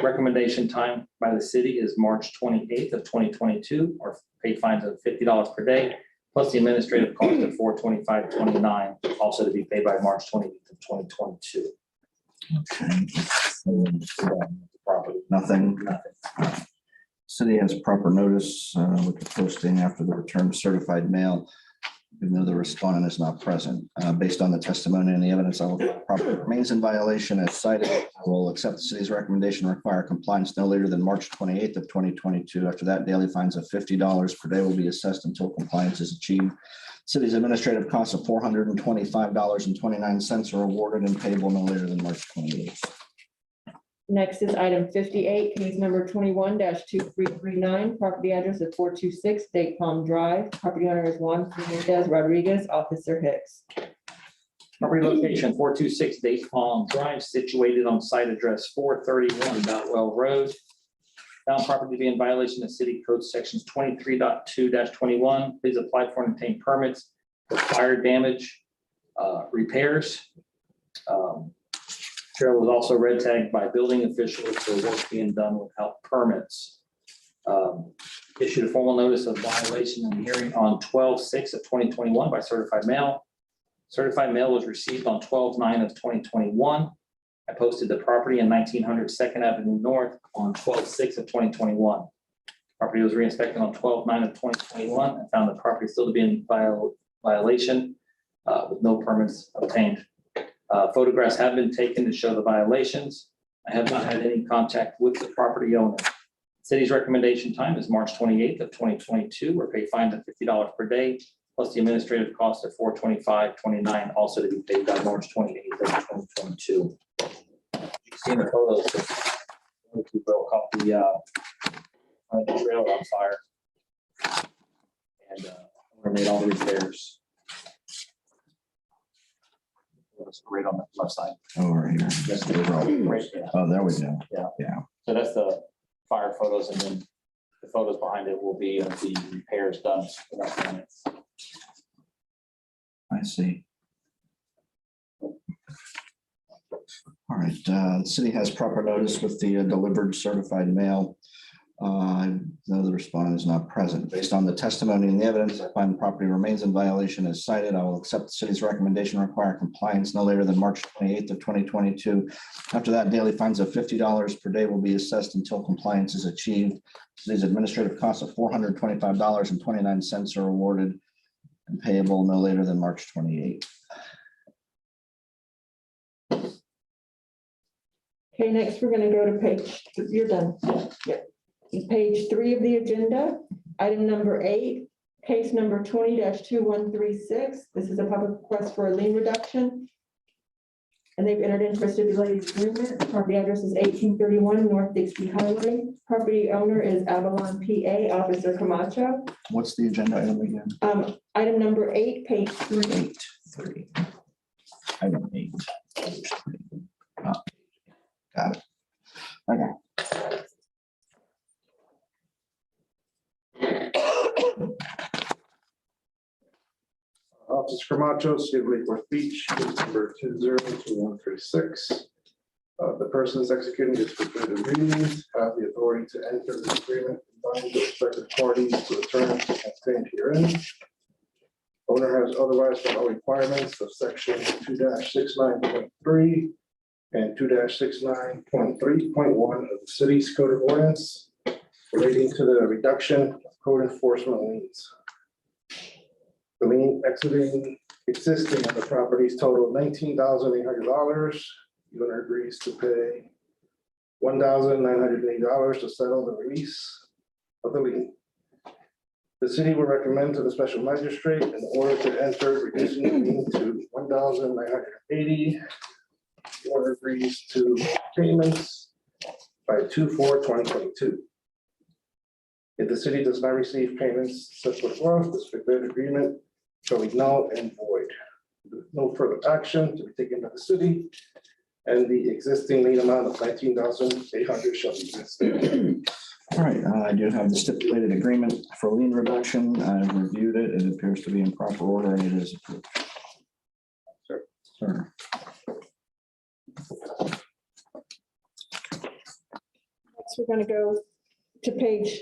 Recommendation time by the city is March 28th of 2022, or pay fines of $50 per day, plus the administrative cost of $425.29, also to be paid by March 28th of 2022. Okay. Property, nothing. City has proper notice with the posting after the return of certified mail, even though the respondent is not present. Based on the testimony and the evidence, property remains in violation as cited. I will accept the city's recommendation, require compliance no later than March 28th of 2022. After that, daily fines of $50 per day will be assessed until compliance is achieved. City's administrative costs of $425.29 are awarded and payable no later than March 28th. Next is item 58, case number 21-2339. Property address is 426 Date Palm Drive. Property owner is Juan Fernandez Rodriguez, Officer Hicks. Property location 426 Date Palm Drive, situated on site address 431 Boutwell Road. Found property to be in violation of city code sections 23.2-21. Please apply for and obtain permits for fire damage repairs. Trail was also red tagged by building officials for work being done without permits. Issued a formal notice of violation and hearing on 12/6 of 2021 by certified mail. Certified mail was received on 12/9 of 2021. I posted the property in 1900 Second Avenue North on 12/6 of 2021. Property was re-inspected on 12/9 of 2021 and found the property still to be in violation with no permits obtained. Photographs have been taken to show the violations. I have not had any contact with the property owner. City's recommendation time is March 28th of 2022, or pay fines of $50 per day, plus the administrative cost of $425.29, also to be paid by March 28th of 2022. You've seen the photos. If you broke off the trailer on fire, and we made all the repairs. Right on the left side. Over here. That's the right, yeah. Oh, there we go. Yeah. So that's the fire photos, and then the photos behind it will be of the repairs done. I see. All right, the city has proper notice with the delivered certified mail. No, the respondent is not present. Based on the testimony and the evidence, I find the property remains in violation as cited. I will accept the city's recommendation, require compliance no later than March 28th of 2022. After that, daily fines of $50 per day will be assessed until compliance is achieved. City's administrative costs of $425.29 are awarded and payable no later than March 28th. Okay, next we're going to go to page, you're done. Yeah. Page 3 of the agenda, item number 8, Case number 20-2136. This is a public request for a lien reduction. And they've entered into a stipulated agreement. Property address is 1831 North Dixie Highway. Property owner is Avalon, PA, Officer Camacho. What's the agenda item again? Item number 8, page 3. 3. Item 8. Oh, got it. Okay. Officer Camacho, City of Lake Worth Beach, case number 202136. The persons executing this stipulated agreement have the authority to enter the agreement and bind the respective parties to the terms contained herein. Owner has otherwise met all requirements of section 2-69.3 and 2-69.3.1 of the city's code of ordinance relating to the reduction of code enforcement liens. The lien existing on the properties total $19,800. The owner agrees to pay $1,980 to settle the release of the lien. The city will recommend to the special magistrate in order to enter reducing the lien to $1,980. The owner agrees to payments by 2/4/2022. If the city does not receive payments set forth above, the stipulated agreement shall be null and void. No further action to be taken by the city, and the existing lien amount of $19,800 shall be vested. All right, I do have the stipulated agreement for lien reduction. I've reviewed it. It appears to be in proper order and it is approved. Sir. Next, we're going to go to page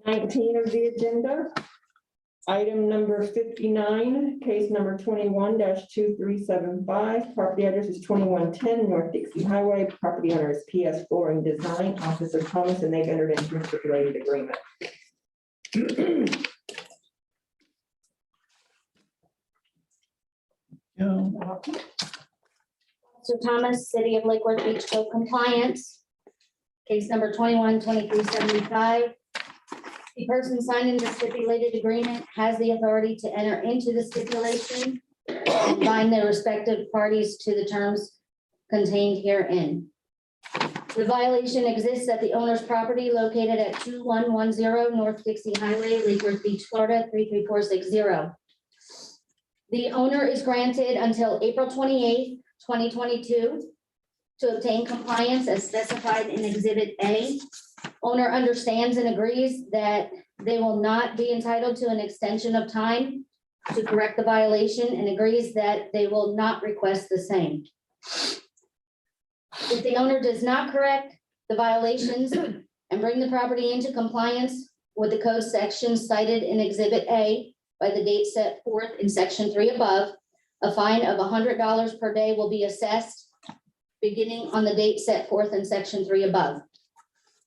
19 of the agenda. Item number 59, case number 21-2375. Property address is 2110 North Dixie Highway. Property owner is PS Flooring Design, Officer Thomas, and they've entered into a stipulated agreement. Officer Thomas, City of Lake Worth Beach Code Compliance. Case number 21-2375. The person signing the stipulated agreement has the authority to enter into the stipulation and bind their respective parties to the terms contained herein. The violation exists at the owner's property located at 2110 North Dixie Highway, Lake Worth Beach, Florida, 33460. The owner is granted until April 28th, 2022 to obtain compliance as specified in Exhibit A. Owner understands and agrees that they will not be entitled to an extension of time to correct the violation and agrees that they will not request the same. If the owner does not correct the violations and bring the property into compliance with the code sections cited in Exhibit A by the date set forth in Section 3 above, a fine of $100 per day will be assessed beginning on the date set forth in Section 3 above.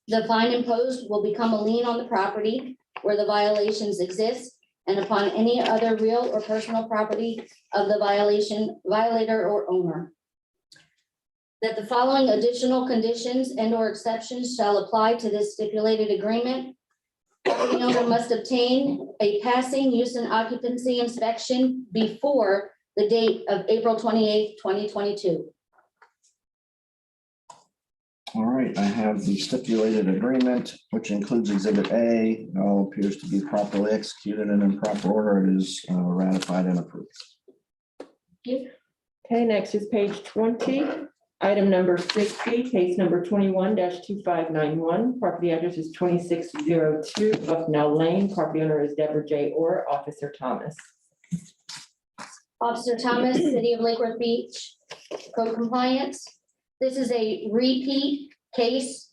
The fine imposed will become a lien on the property where the violations exist and upon any other real or personal property of the violator or owner. That the following additional conditions and/or exceptions shall apply to this stipulated agreement. Property owner must obtain a passing use and occupancy inspection before the date of April 28th, 2022. All right, I have the stipulated agreement, which includes Exhibit A. It all appears to be properly executed and in proper order. It is ratified and approved. Okay, next is page 20. Item number 60, case number 21-2591. Property address is 2602 Bucknell Lane. Property owner is Deborah J. Orr, Officer Thomas. Officer Thomas, City of Lake Worth Beach, code compliance. This is a repeat case.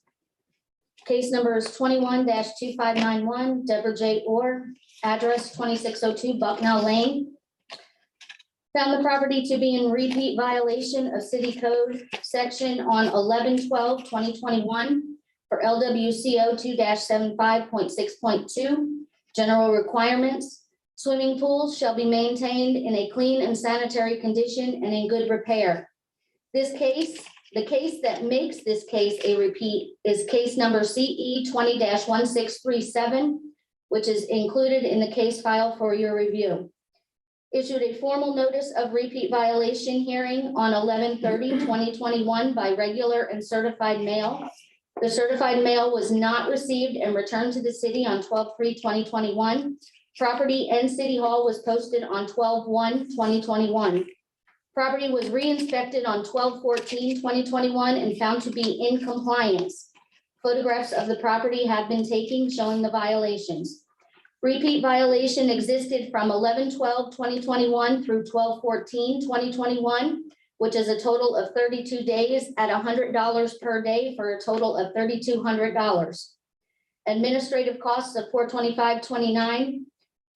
Case number is 21-2591, Deborah J. Orr, address 2602 Bucknell Lane. Found the property to be in repeat violation of city code section on 11/12/2021 for LWCO 2-75.6.2. General requirements. Swimming pools shall be maintained in a clean and sanitary condition and in good repair. This case, the case that makes this case a repeat is case number CE 20-1637. which is included in the case file for your review. Issued a formal notice of repeat violation hearing on 11/30/2021 by regular and certified mail. The certified mail was not received and returned to the city on 12/3/2021. Property and City Hall was posted on 12/1/2021. Property was re-inspected on 12/14/2021 and found to be in compliance. Photographs of the property have been taken showing the violations. Repeat violation existed from 11/12/2021 through 12/14/2021, which is a total of 32 days at $100 per day for a total of $3,200. Administrative costs of $425.29,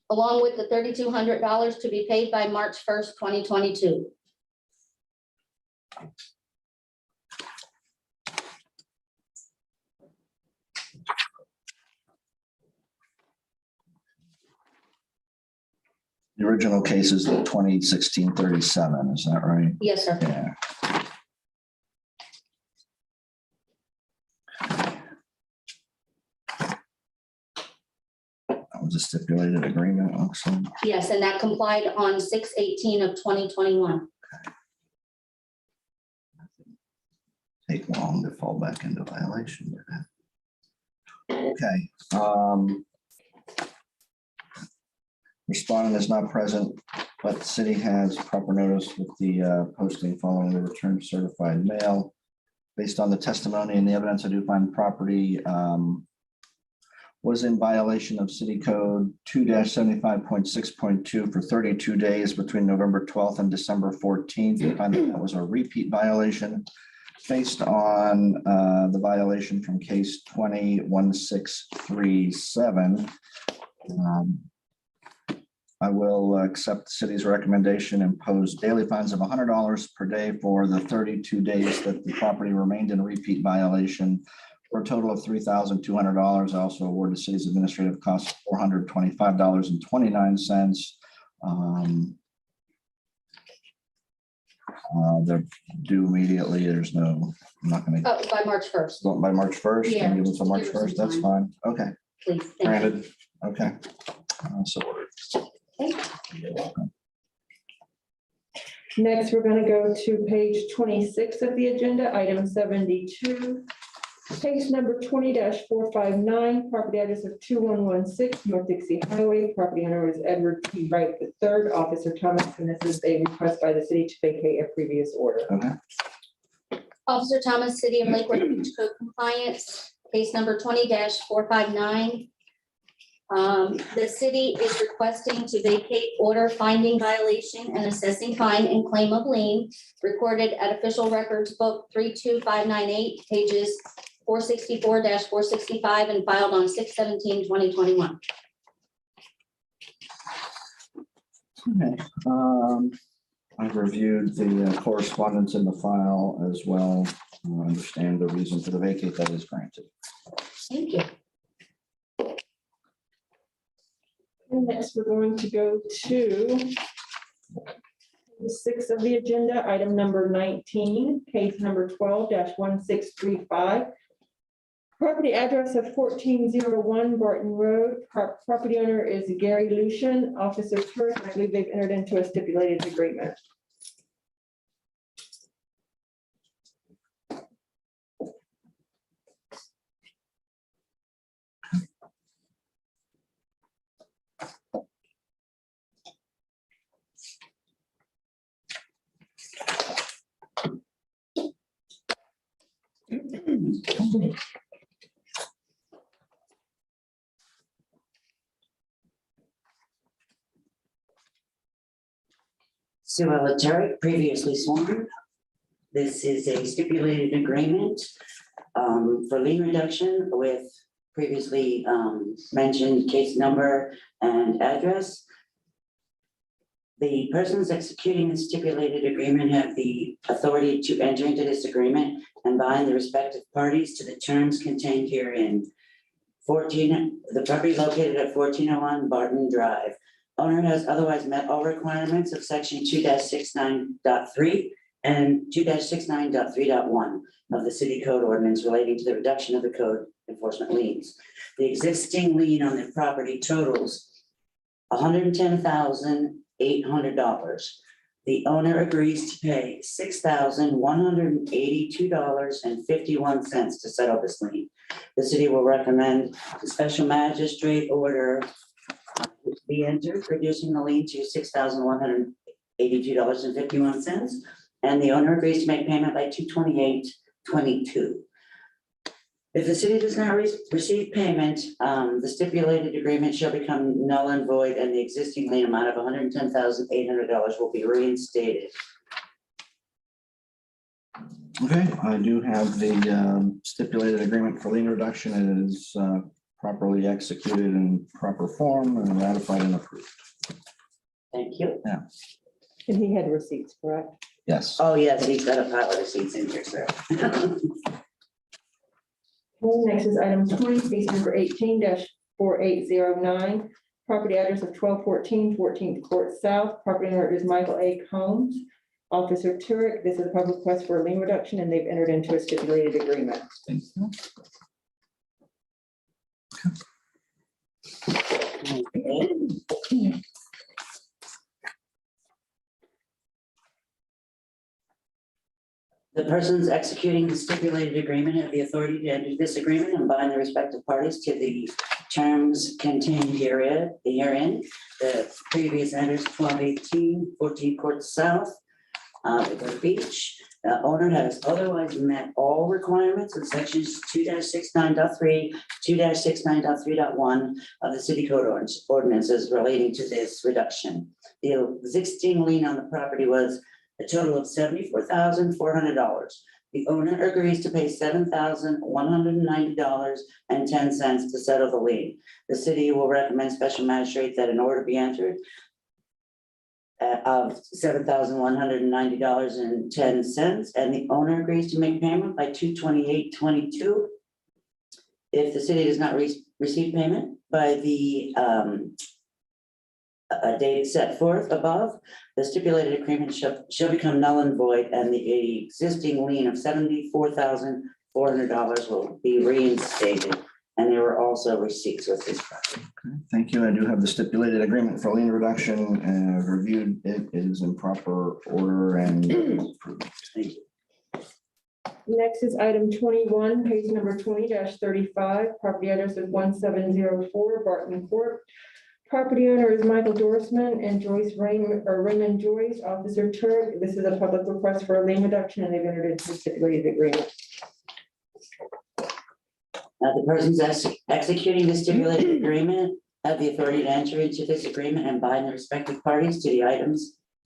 along with the $3,200 to be paid by March 1st, 2022. The original case is the 2016-37, is that right? Yes, sir. Yeah. That was a stipulated agreement, looks like. Yes, and that complied on 6/18/2021. Take long to fall back into violation. Okay. Respondent is not present, but the city has proper notice with the posting following the return of certified mail. Based on the testimony and the evidence, I do find property was in violation of City Code 2-75.6.2 for 32 days between November 12th and December 14th. I find that was a repeat violation based on the violation from case 20-1637. I will accept the city's recommendation, impose daily fines of $100 per day for the 32 days that the property remained in repeat violation, for a total of $3,200. I also award the city's administrative costs $425.29. They're due immediately. There's no, I'm not going to. Oh, by March 1st. By March 1st, Yeah, and give them till March give us 1st, some that's time. fine. Okay, Please, thank you. granted. Okay. So ordered. You're welcome. Next, we're going to go to page 26 of the agenda, item 72. Case number 20-459, property address of 2116 North Dixie Highway. Property owner is Edward P. Wright III, Officer Thomas, and this is a request by the city to vacate a previous order. Okay. Officer Thomas, City of Lakewood Beach Code Compliance, case number 20-459. The city is requesting to vacate order finding violation and assessing fine and claim of lien recorded at Official Records Book 32598, pages 464-465, and filed on 6/17/2021. Okay. I've reviewed the correspondence in the file as well. I understand the reason for the vacate that is granted. Thank you. And next, we're going to go to the 6 of the agenda, item number 19, case number 12-1635. Property address of 1401 Barton Road. Property owner is Gary Lucian, Officer First. I believe they've entered into a stipulated agreement. Sue Terry, previously sworn. This is a stipulated agreement for lien reduction with previously mentioned case number and address. The persons executing the stipulated agreement have the authority to enter into this agreement and bind the respective parties to the terms contained herein. The property located at 1401 Barton Drive. Owner has otherwise met all requirements of section 2-69.3 and 2-69.3.1 of the city code ordinance relating to the reduction of the code enforcement liens. The existing lien on the property totals $110,800. The owner agrees to pay $6,182.51 to settle this lien. The city will recommend the special magistrate order be entered, reducing the lien to $6,182.51. And the owner agrees to make payment by 2/28/22. If the city does not receive payment, the stipulated agreement shall become null and void, and the existing lien amount of $110,800 will be reinstated. Okay, I do have the stipulated agreement for lien reduction. It is properly executed in proper form and ratified and approved. Thank you. Yeah. And he had receipts, correct? Yes. Oh, yes, he's got a pile of receipts in here, sir. Next is item 20, case number 18-4809. Property address of 1214 14th Court South. Property owner is Michael A. Combs. Officer Turek, this is a public request for a lien reduction, and they've entered into a stipulated agreement. Thank you. Okay. The persons executing the stipulated agreement have the authority to enter this agreement and bind the respective parties to the terms contained herein. The previous address 1218 14 Court South, Lakewood Beach. The owner has otherwise met all requirements in sections 2-69.3, 2-69.3.1 of the city code ordinances relating to this reduction. The existing lien on the property was a total of $74,400. The owner agrees to pay $7,190.10 to settle the lien. The city will recommend special magistrate that an order be entered of $7,190.10, and the owner agrees to make payment by 2/28/22. If the city does not receive payment by the a date set forth above, the stipulated agreement shall become null and void, and the existing lien of $74,400 will be reinstated. And there were also receipts with this property. Okay, thank you. I do have the stipulated agreement for lien reduction reviewed. It is in proper order and approved. Thank you. Next is item 21, case number 20-35, property address of 1704 Barton Court. Property owner is Michael Dorsman and Raymond Joyce. Officer Turk, this is a public request for a lien reduction, and they've entered into a stipulated agreement. The persons executing the stipulated agreement have the authority to enter into this agreement and bind the respective parties to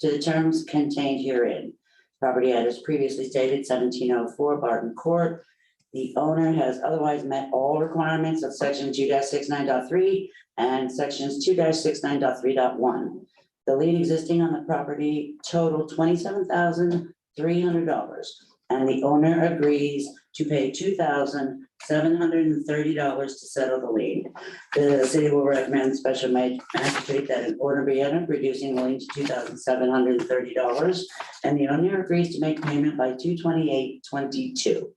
the terms contained herein. Property address previously stated 1704 Barton Court. The owner has otherwise met all requirements of section 2-69.3 and sections 2-69.3.1. The lien existing on the property totaled $27,300, and the owner agrees to pay $2,730 to settle the lien. The city will recommend special magistrate that an order be entered, reducing the lien to $2,730, and the owner agrees to make payment by 2/28/22.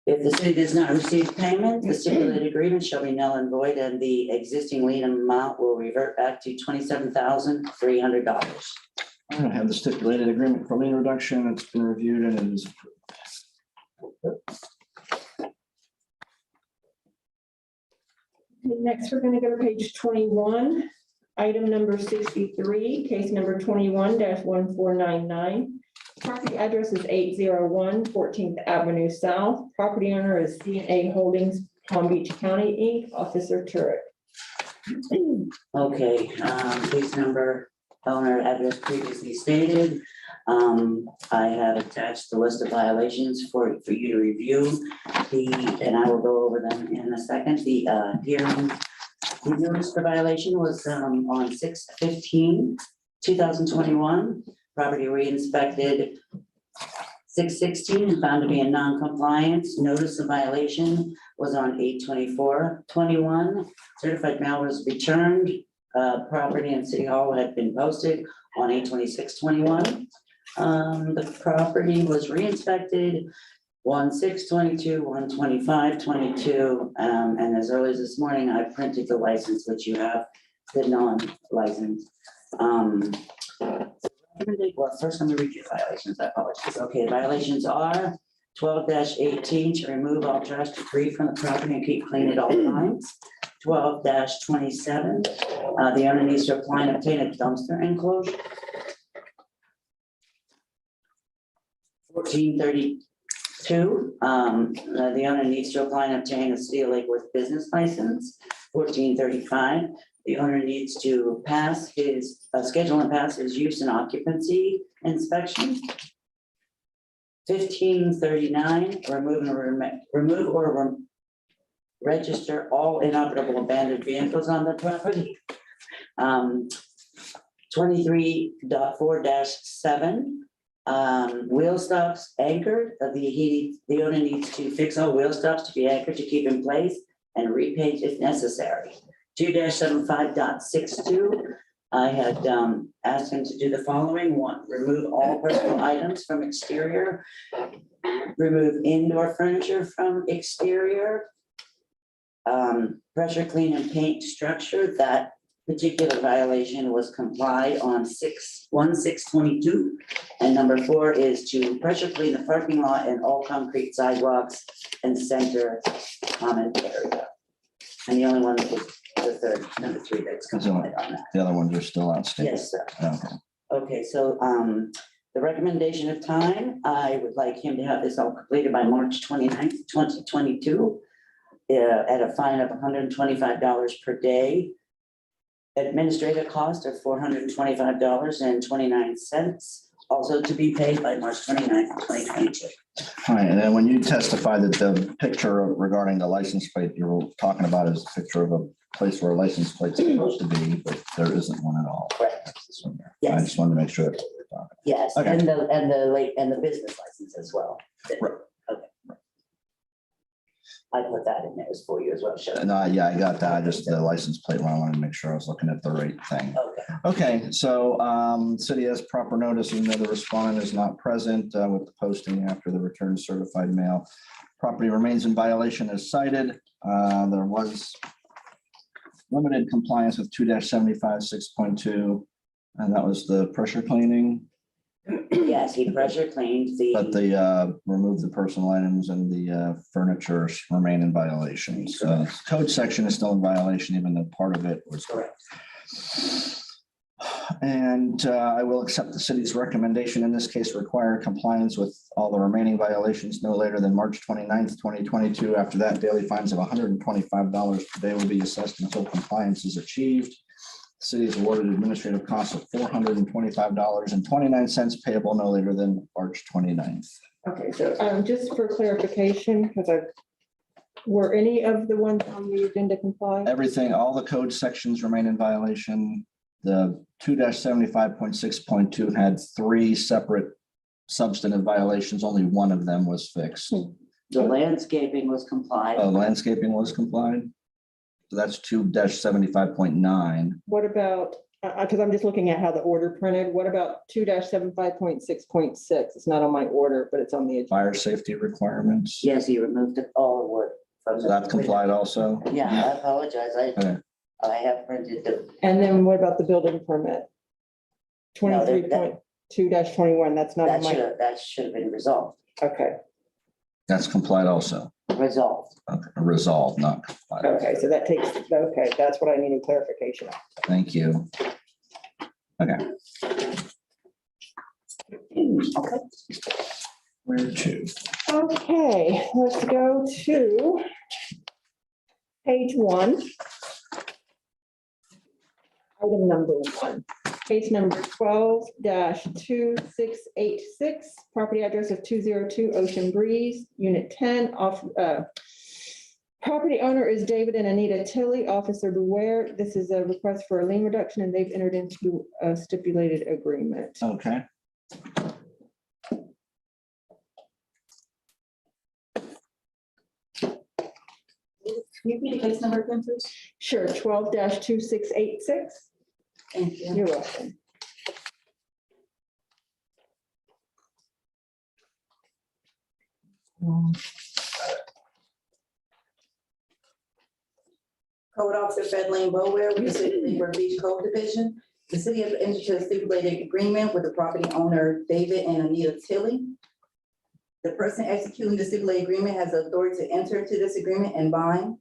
If the city does not receive payment, the stipulated agreement shall be null and void, and the existing lien amount will revert back to $27,300. I don't have the stipulated agreement for lien reduction. It's been reviewed and it is approved. Next, we're going to go to page 21, item number 63, case number 21-1499. Property address is 801 14th Avenue South. Property owner is C&A Holdings, Palm Beach County, Inc. Officer Turek. Okay, case number, owner, address previously stated. I have attached the list of violations for you to review. And I will go over them in a second. The hearing, the notice for violation was on 6/15/2021. Property re-inspected 6/16 and found to be in non-compliance. Notice of violation was on 8/24/21. Certified mail was returned. Property in City Hall had been posted on 8/26/21. The property was re-inspected 1/6/22, 1/25/22, and as early as this morning, I printed the license, which you have, the non-license. Well, first let me read your violations, I apologize. Okay, violations are 12-18 to remove all trash debris from the property and keep clean at all times. 12-27, the owner needs to apply and obtain a dumpster enclosure. 1432, the owner needs to apply and obtain a City of Lake Worth business license. 1435, the owner needs to pass his, schedule and pass his use and occupancy inspection. 1539, remove or register all inoperable abandoned vehicles on the property. 23.4-7, wheel stops anchored, the owner needs to fix all wheel stops to be anchored to keep in place and repaint if necessary. 2-75.62, I had asked him to do the following: 1, remove all personal items from exterior, remove indoor furniture from exterior, pressure clean and paint structure. That particular violation was complied on 1/6/22. And number 4 is to pressure clean the parking lot and all concrete sidewalks and center common area. And the only one that was the third, number 3, that's complied on that. The other ones are still outstanding. Yes, sir. Okay. Okay, so the recommendation of time, I would like him to have this all completed by March 29th, 2022. At a fine of $125 per day. Administrative cost of $425.29, also to be paid by March 29th, 2022. All right, and then when you testify that the picture regarding the license plate you're talking about is a picture of a place where a license plate's supposed to be, but there isn't one at all. Correct. I Yes. just wanted to make sure that's what we're talking. Yes, Okay. and the business license as well. Right. Okay. I put that in there as for you as well, sure. No, yeah, I got that. I just the license plate one. I wanted to make sure I was looking at the right thing. Okay. Okay, so city has proper notice, even though the respondent is not present with the posting after the return certified mail. Property remains in violation as cited. There was limited compliance with 2-75 6.2, and that was the pressure cleaning. Yes, he pressure cleaned the. But they removed the personal items and the furniture remain in violation. So code section is still in violation, even though part of it was correct. And I will accept the city's recommendation in this case, require compliance with all the remaining violations no later than March 29th, 2022. After that, daily fines of $125 per day will be assessed until compliance is achieved. The city is awarded administrative costs of $425.29 payable no later than March 29th. Okay, so just for clarification, because were any of the ones on the agenda comply? Everything, all the code sections remain in violation. The 2-75.6.2 had 3 separate substantive violations. Only one of them was fixed. The landscaping was complied. Oh, landscaping was complied. So that's 2-75.9. What about, because I'm just looking at how the order printed, what about 2-75.6.6? It's not on my order, but it's on the agenda. Fire safety requirements. Yes, he removed it all wood from So that complied also? Yeah, I apologize. Okay. I have printed the. And then what about the building permit? No, that- 23.2-21, that's not on my, That should have been resolved. okay, That's complied also. Resolved. Okay, resolved, not complied. okay, so that takes, okay, that's what I needed clarification on. Thank you. Okay. Okay. Where to? Okay, let's go to page 1. Item number 1, case number 12-2686, property address of 202 Ocean Breeze, Unit 10, off, property owner is David and Anita Tilley, Officer Beware. This is a request for a lien reduction and they've entered into a stipulated agreement. Okay. Can you repeat the case number again, please? Sure, 12-2686. Thank you. You're welcome. Code Officer Fedleen Bower with the City of Newport Beach Code Division. The city has entered into a stipulated agreement with the property owner, David and Anita Tilly. The person executing the stipulated agreement has the authority to enter into this agreement and bind.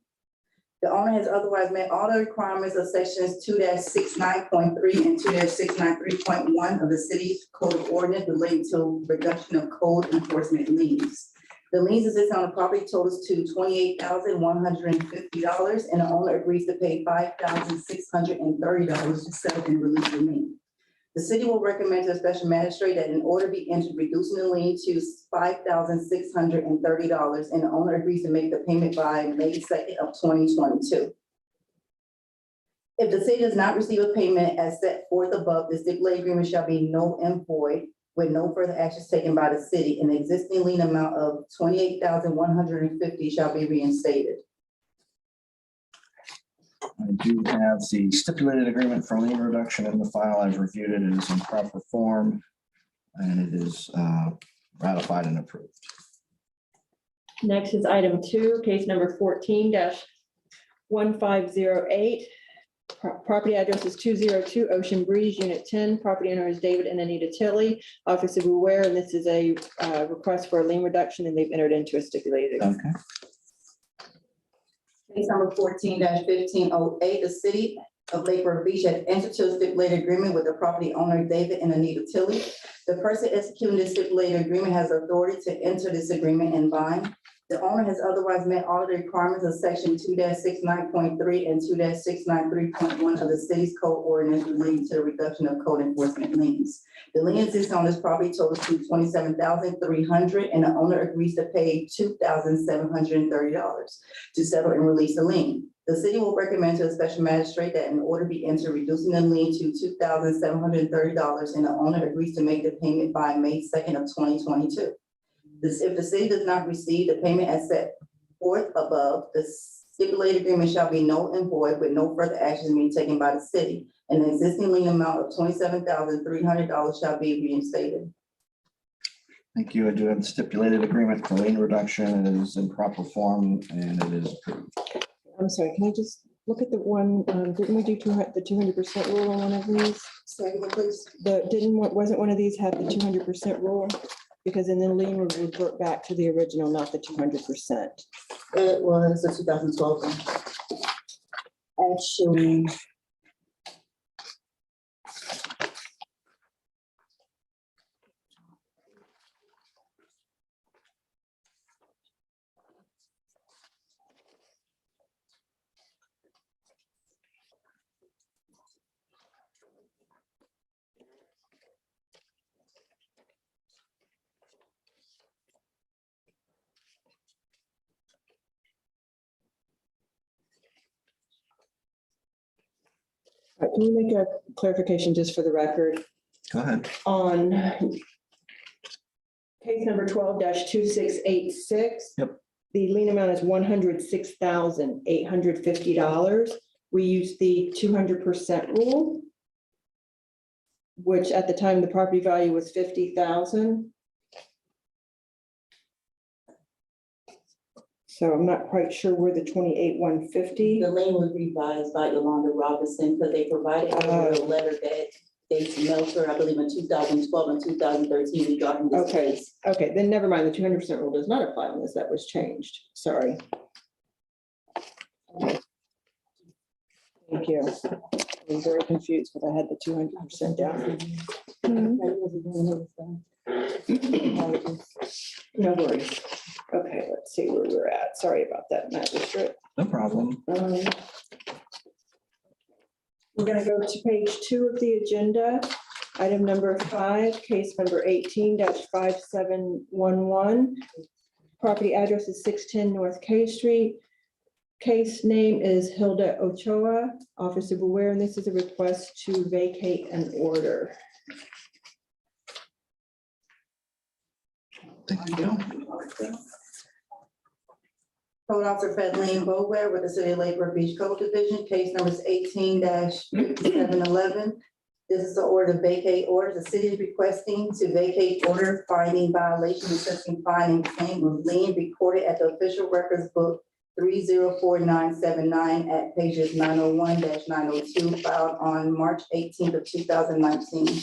The owner has otherwise met all the requirements of sections 2-69.3 and 2-693.1 of the city's code of ordinance relating to reduction of code enforcement liens. The liens exist on the property totals to $28,150, and the owner agrees to pay $5,630 to settle and release the lien. The city will recommend to a special magistrate that an order be entered reducing the lien to $5,630, and the owner agrees to make the payment by May 2nd of 2022. If the city does not receive a payment as set forth above, the stipulated agreement shall be null and void, with no further actions taken by the city, and the existing lien amount of $28,150 shall be reinstated. I do have the stipulated agreement for lien reduction in the file. I've reviewed it. It is in proper form, and it is ratified and approved. Next is item 2, case number 14-1508. Property address is 202 Ocean Breeze, Unit 10. Property owner is David and Anita Tilly. Officer Beware, and this is a request for a lien reduction, and they've entered into a stipulated. Okay. Case number 14-1508, the city of Lake Worth Beach has entered into a stipulated agreement with the property owner, David and Anita Tilly. The person executing this stipulated agreement has authority to enter this agreement and bind. The owner has otherwise met all of the requirements of section 2-69.3 and 2-693.1 of the city's code ordinance relating to the reduction of code enforcement liens. The lien exists on this property totals to $27,300, and the owner agrees to pay $2,730 to settle and release the lien. The city will recommend to a special magistrate that an order be entered reducing the lien to $2,730, and the owner agrees to make the payment by May 2nd of 2022. If the city does not receive the payment as set forth above, the stipulated agreement shall be null and void, with no further action being taken by the city, and the existing lien amount of $27,300 shall be reinstated. Thank you. I do have the stipulated agreement for lien reduction. It is in proper form and it is approved. I'm sorry, can I just look at the one, didn't we do the 200% rule on one of these? Second, please. Wasn't one of these have the 200% rule? Because then the lien would revert back to the original, not the 200%. It was a 2012 one. Actually. Can we make a clarification just for the record? Go ahead. On case number 12-2686. Yep. The lien amount is $106,850. We use the 200% rule, which at the time the property value was $50,000. So I'm not quite sure where the 28,150. The lien was revised by Yolanda Robinson, because they provided her a letter that they mailed her, I believe, in 2012 and 2013 regarding this case. Okay, then never mind. The 200% rule does not apply on this. That was changed. Sorry. Thank you. I was very confused because I had the 200% down. No worries. Okay, let's see where we're at. Sorry about that, Magistrate. No problem. We're going to go to page 2 of the agenda. Item number 5, case number 18-5711. Property address is 610 North K Street. Case name is Hilda Ochoa. Officer Beware, and this is a request to vacate an order. Thank you. Code Officer Fedleen Bower with the City of Lake Worth Beach Code Division, case numbers 18-5711. This is the order to vacate order. The city is requesting to vacate order finding violation, assessing fine and claim of lien recorded at the official records book 304979 at pages 901-902 filed on March 18th of 2019.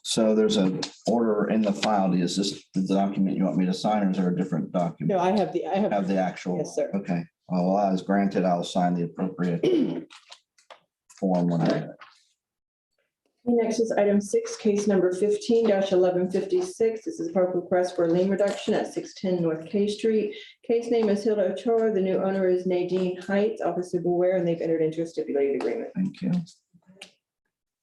So there's an order in the file. Is this the document you want me to sign, or is there a different document? No, I have Have the actual? Yes, sir. Okay, well, as granted, I'll sign the appropriate form when I. Next is item 6, case number 15-1156. This is a public request for a lien reduction at 610 North K Street. Case name is Hilda Ochoa. The new owner is Nadine Heights, Officer Beware, and they've entered into a stipulated agreement. Thank you.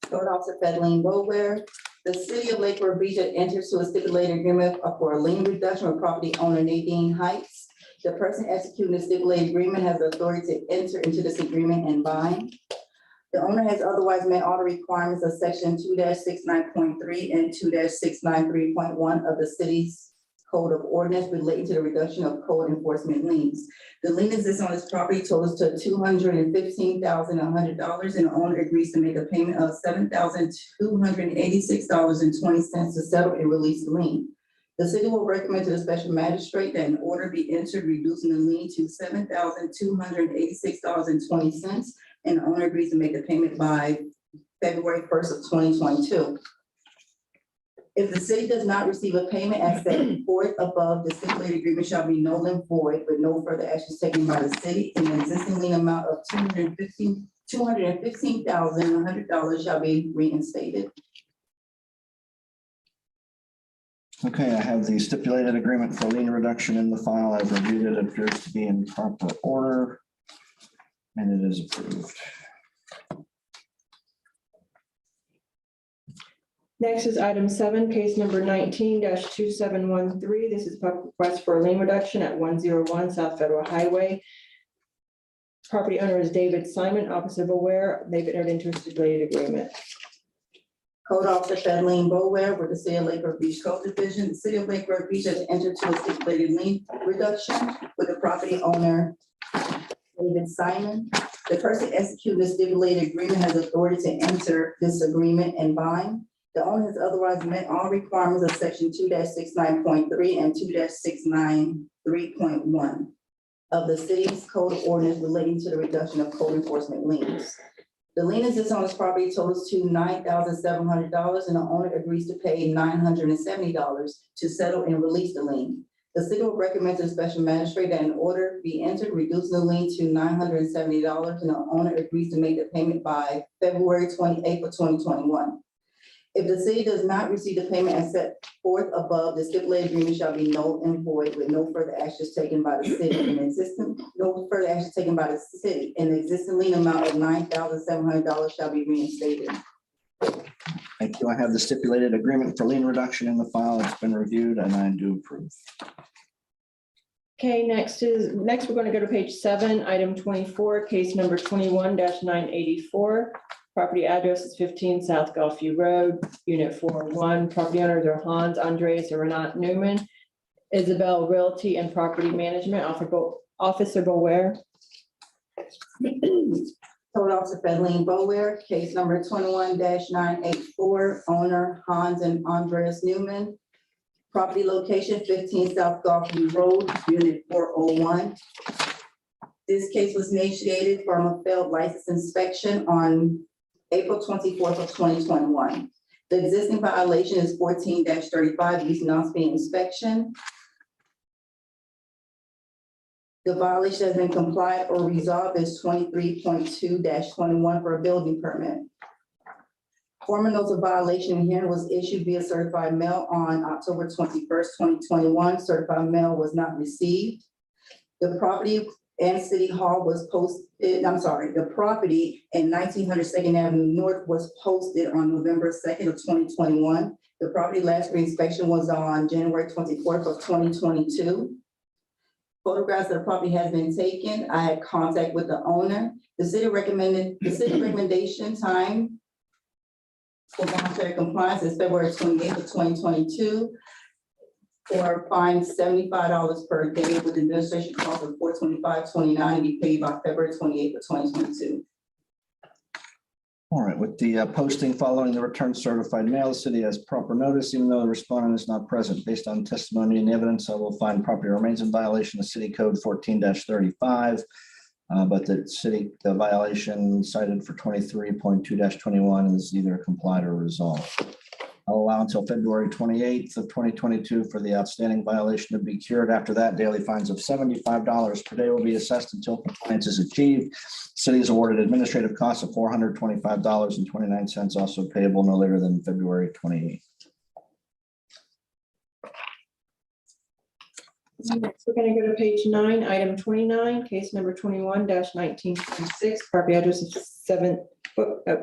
Code Officer Federline Boulware. The city of Lake Worth Beach had entered to a stipulated agreement for a lien reduction with property owner Nadine Heights. The person executing the stipulated agreement has the authority to enter into this agreement and bind. The owner has otherwise met all the requirements of section 2-69.3 and 2-693.1 of the city's code of ordinance relating to the reduction of code enforcement liens. The lien exists on this property totals to $215,100, and the owner agrees to make a payment of $7,286.20 to settle and release the lien. The city will recommend to the special magistrate that an order be entered reducing the lien to $7,286.20, and the owner agrees to make the payment by February 1st of 2022. If the city does not receive a payment as set forth above, the stipulated agreement shall be null and void with no further actions taken by the city, and the existing lien amount of $215,100 shall be reinstated. Okay, I have the stipulated agreement for lien reduction in the file. I've reviewed it. It appears to be in proper order, and it is approved. Next is item 7, case number 19-2713. This is a public request for a lien reduction at 101 South Federal Highway. Property owner is David Simon, Officer Beware. They've entered into a stipulated agreement. Code Officer Federline Boulware with the City of Lake Worth Beach Code Division. The City of Lake Worth Beach has entered to a stipulated lien reduction with the property owner David Simon. The person executing the stipulated agreement has authority to enter this agreement and bind. The owner has otherwise met all requirements of section 2-69.3 and 2-693.1 of the city's code of ordinance relating to the reduction of code enforcement liens. The lien exists on this property totals to $9,700, and the owner agrees to pay $970 to settle and release the lien. The city will recommend to the special magistrate that an order be entered reducing the lien to $970, and the owner agrees to make the payment by February 28th of 2021. If the city does not receive the payment as set forth above, the stipulated agreement shall be null and void with no further actions taken by the city. And no further actions taken by the city, and the existing lien amount of $9,700 shall be reinstated. Thank you. I have the stipulated agreement for lien reduction in the file. It's been reviewed and I do approve. Okay, next we're going to go to page 7, item 24, case number 21-984. Property address is 15 South Gulfview Road, Unit 401. Property owners are Hans Andres and Renat Newman. Isabel Realty and Property Management, Officer Beware. Code Officer Federline Boulware, case number 21-984, owner Hans and Andreas Newman. Property location 15 South Gulfview Road, Unit 401. This case was initiated from a failed license inspection on April 24th of 2021. The existing violation is 14-35, use non-speed inspection. The violation has been complied or resolved is 23.2-21 for a building permit. Formal notice of violation here was issued via certified mail on October 21st, 2021. Certified mail was not received. The property and City Hall was posted, the property in 1900 Second Avenue North was posted on November 2nd of 2021. The property last reinspection was on January 24th of 2022. Photographs of the property has been taken. I had contact with the owner. The city recommendation time for voluntary compliance is February 28th of 2022. or fined $75 per day with administration cost of $425.29 to be paid by February 28th of 2022. All right, with the posting following the return certified mail, the city has proper notice, even though the respondent is not present. Based on testimony and evidence, I will find property remains in violation of City Code 14-35. But the violation cited for 23.2-21 is either complied or resolved. I'll allow until February 28th of 2022 for the outstanding violation to be cured. After that, daily fines of $75 per day will be assessed until compliance is achieved. City is awarded administrative costs of $425.29, also payable no later than February 28th. Next, we're gonna go to page 9, item 29, case number 21-1926, property address of 7,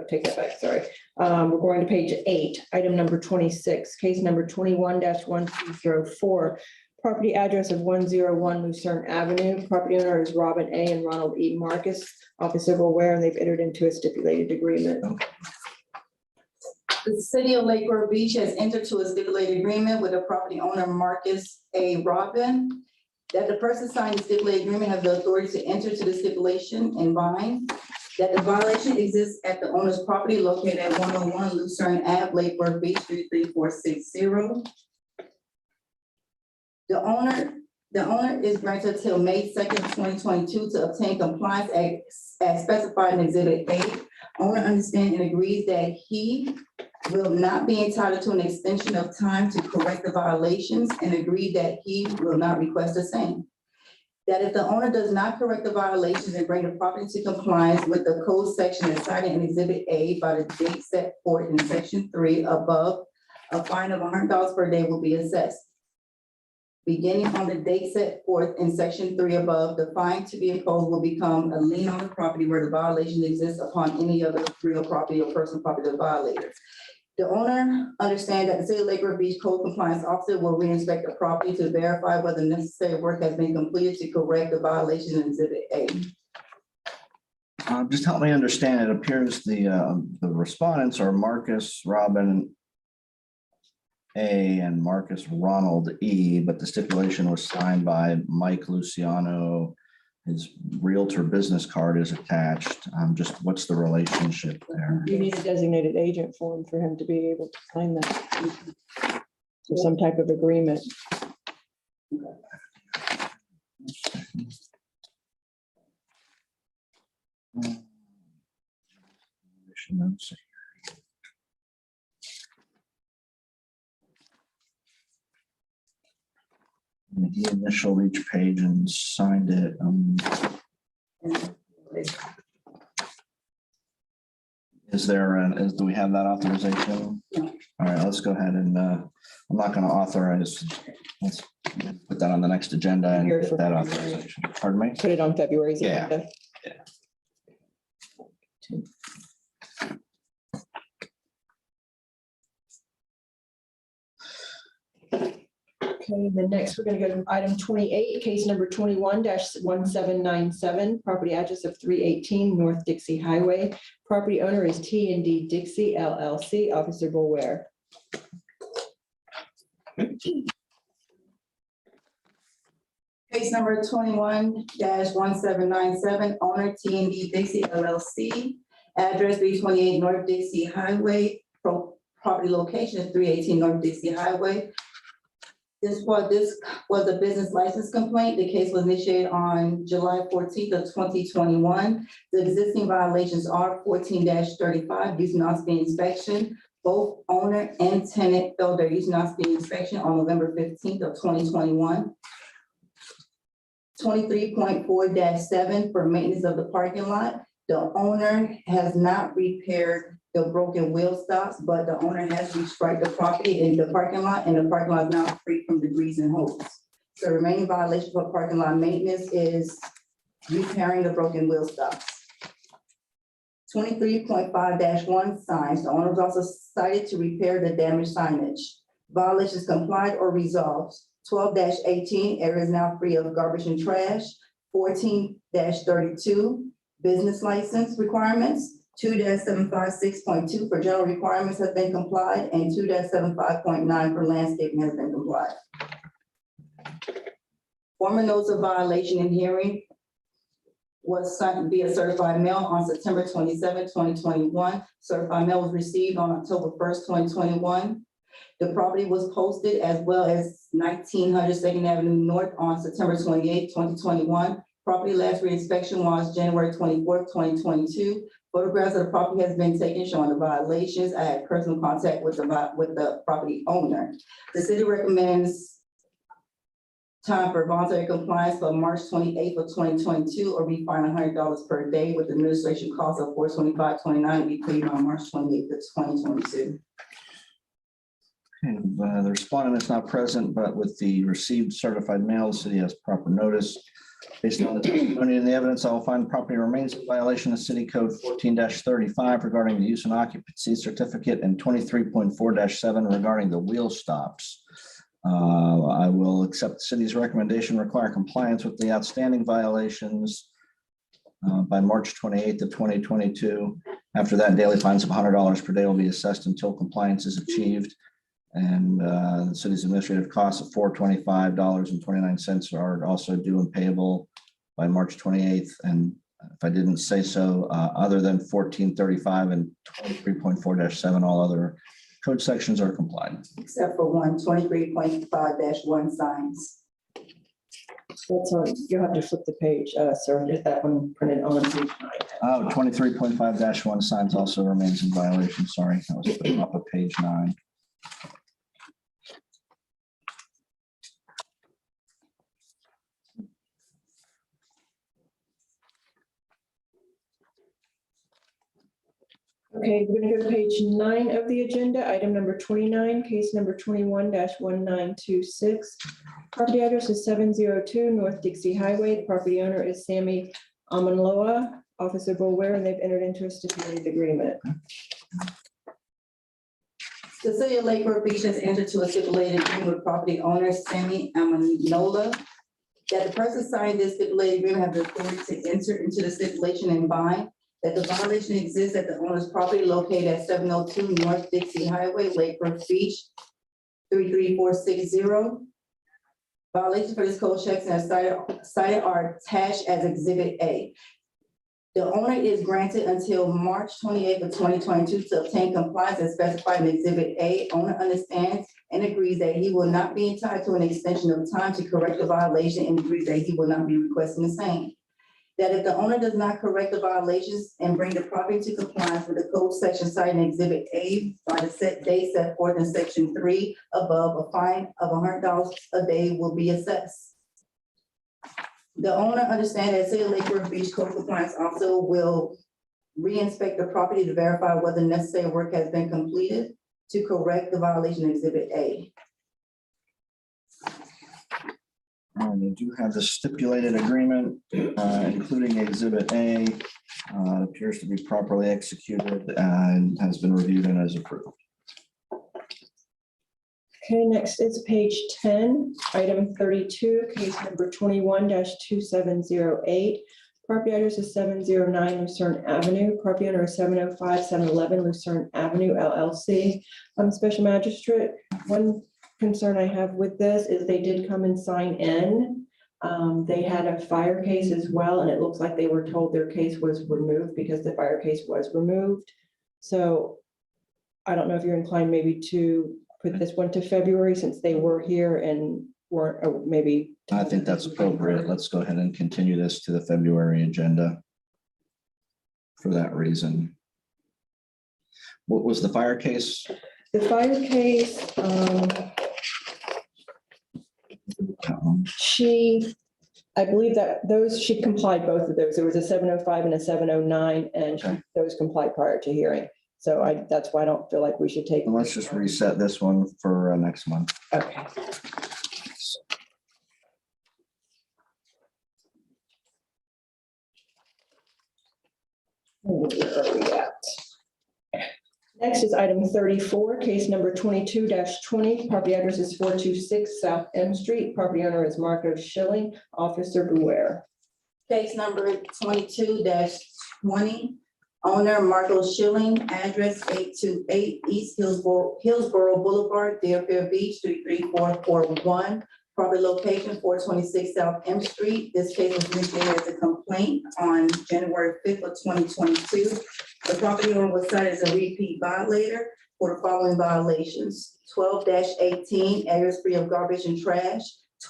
take that back, sorry. We're going to page 8, item number 26, case number 21-1204, property address of 101 Lucerne Avenue. Property owner is Robin A. and Ronald E. Marcus, Officer Aware, and they've entered into a stipulated agreement. The city of Lake Worth Beach has entered to a stipulated agreement with the property owner Marcus A. Robin, that the person signing the stipulated agreement has the authority to enter to the stipulation and bind, that the violation exists at the owner's property located at 101 Lucerne Ave, Lake Worth Beach, 33460. The owner is granted till May 2nd, 2022 to obtain compliance as specified in Exhibit A. Owner understands and agrees that he will not be entitled to an extension of time to correct the violations and agreed that he will not request the same. That if the owner does not correct the violations and bring the property to compliance with the code section as cited in Exhibit A by the date set forth in Section 3 above, a fine of $100 per day will be assessed. Beginning on the date set forth in Section 3 above, the fine to be imposed will become a lien on the property where the violation exists upon any other real property or personal property of the violator. The owner understands that the City of Lake Worth Beach Code Compliance Officer will re-inspect the property to verify whether necessary work has been completed to correct the violation in Exhibit A. Just help me understand, it appears the respondents are Marcus Robin A. and Marcus Ronald E., but the stipulation was signed by Mike Luciano. His Realtor business card is attached. Just what's the relationship there? You need a designated agent form for him to be able to sign that. So some type of agreement. He initialed each page and signed it. Do we have that authorization? All right, let's go ahead and, I'm not gonna authorize, let's put that on the next agenda and get that authorization. Pardon me? Put it on February's Yeah. agenda. Okay, then next, we're gonna go to item 28, case number 21-1797, property address of 318 North Dixie Highway. Property owner is T&D Dixie LLC, Officer Beware. Case number 21-1797, owner T&D Dixie LLC, address 328 North Dixie Highway, property location is 318 North Dixie Highway. This was a business license complaint. The case was initiated on July 14th of 2021. The existing violations are 14-35, use not speed inspection. Both owner and tenant failed their use not speed inspection on November 15th of 2021. 23.4-7 for maintenance of the parking lot. The owner has not repaired the broken wheel stops, but the owner has restriped the property in the parking lot, and the parking lot is now free from debris and holes. So the remaining violation for parking lot maintenance is repairing the broken wheel stops. 23.5-1 signs. The owner was also cited to repair the damaged signage. Violations complied or resolved. 12-18, area is now free of garbage and trash. 14-32, business license requirements. 2-756.2 for general requirements has been complied, and 2-75.9 for landscaping has been complied. Former notice of violation and hearing was sent via certified mail on September 27, 2021. Certified mail was received on October 1st, 2021. The property was posted as well as 1900 Second Avenue North on September 28, 2021. Property last reinspection was January 24th, 2022. Photographs of the property has been taken showing the violations. I had personal contact with the property owner. The city recommends time for voluntary compliance for March 28th of 2022 or be fined $100 per day with administration cost of $425.29 to be paid on March 28th of 2022. The respondent is not present, but with the received certified mail, the city has proper notice. Based on the testimony and the evidence, I will find the property remains in violation of City Code 14-35 regarding the use and occupancy certificate and 23.4-7 regarding the wheel stops. I will accept the city's recommendation, require compliance with the outstanding violations by March 28th of 2022. After that, daily fines of $100 per day will be assessed until compliance is achieved. And the city's administrative costs of $425.29 are also due and payable by March 28th. And if I didn't say so, other than 1435 and 23.4-7, all other code sections are complied. Except for 123.5-1 signs. That's on, you'll have to flip the page, sir, get that one printed on page 9. Oh, 23.5-1 signs also remains in violation. Sorry, that was put up of page 9. Okay, we're gonna go to page 9 of the agenda, item number 29, case number 21-1926. Property address is 702 North Dixie Highway. The property owner is Sammy Amanloa, Officer Boulware, and they've entered into a stipulated agreement. The city of Lake Worth Beach has entered to a stipulated agreement with property owner Sammy Amanola that the person signing this stipulated agreement has the authority to enter into the stipulation and bind that the violation exists at the owner's property located at 702 North Dixie Highway, Lake Worth Beach, 33460. Violations for this code section as cited are attached as Exhibit A. The owner is granted until March 28th of 2022 to obtain compliance as specified in Exhibit A. Owner understands and agrees that he will not be entitled to an extension of time to correct the violation and agrees that he will not be requesting the same. That if the owner does not correct the violations and bring the property to compliance with the code section cited in Exhibit A by the set date set forth in Section 3 above, a fine of $100 a day will be assessed. The owner understands that City of Lake Worth Beach Code Compliance Officer will re-inspect the property to verify whether necessary work has been completed to correct the violation in Exhibit A. And you do have the stipulated agreement, including Exhibit A. It appears to be properly executed and has been reviewed and is approved. Okay, next is page 10, item 32, case number 21-2708. Property address is 709 Lucerne Avenue. Property owner is 705 711 Lucerne Avenue LLC. Special Magistrate, one concern I have with this is they did come and sign in. They had a fire case as well, and it looks like they were told their case was removed because the fire case was removed. So I don't know if you're inclined maybe to put this one to February since they were here and weren't, or maybe. I think that's appropriate. Let's go ahead and continue this to the February agenda for that reason. What was the fire case? The fire case, I believe that she complied both of those. There was a 705 and a 709, and those complied prior to hearing. So that's why I don't feel like we should take. Let's just reset this one for next month. Okay. Where are we at? Next is item 34, case number 22-20. Property address is 426 South M Street. Property owner is Marco Schilling, Officer Beware. Case number 22-20. Owner Marco Schilling, address 828 East Hillsborough Boulevard, Deerfield Beach, 33441. Property location 426 South M Street. This case was initiated as a complaint on January 5th of 2022. The property owner was cited as a repeat violator for the following violations: 12-18, areas free of garbage and trash;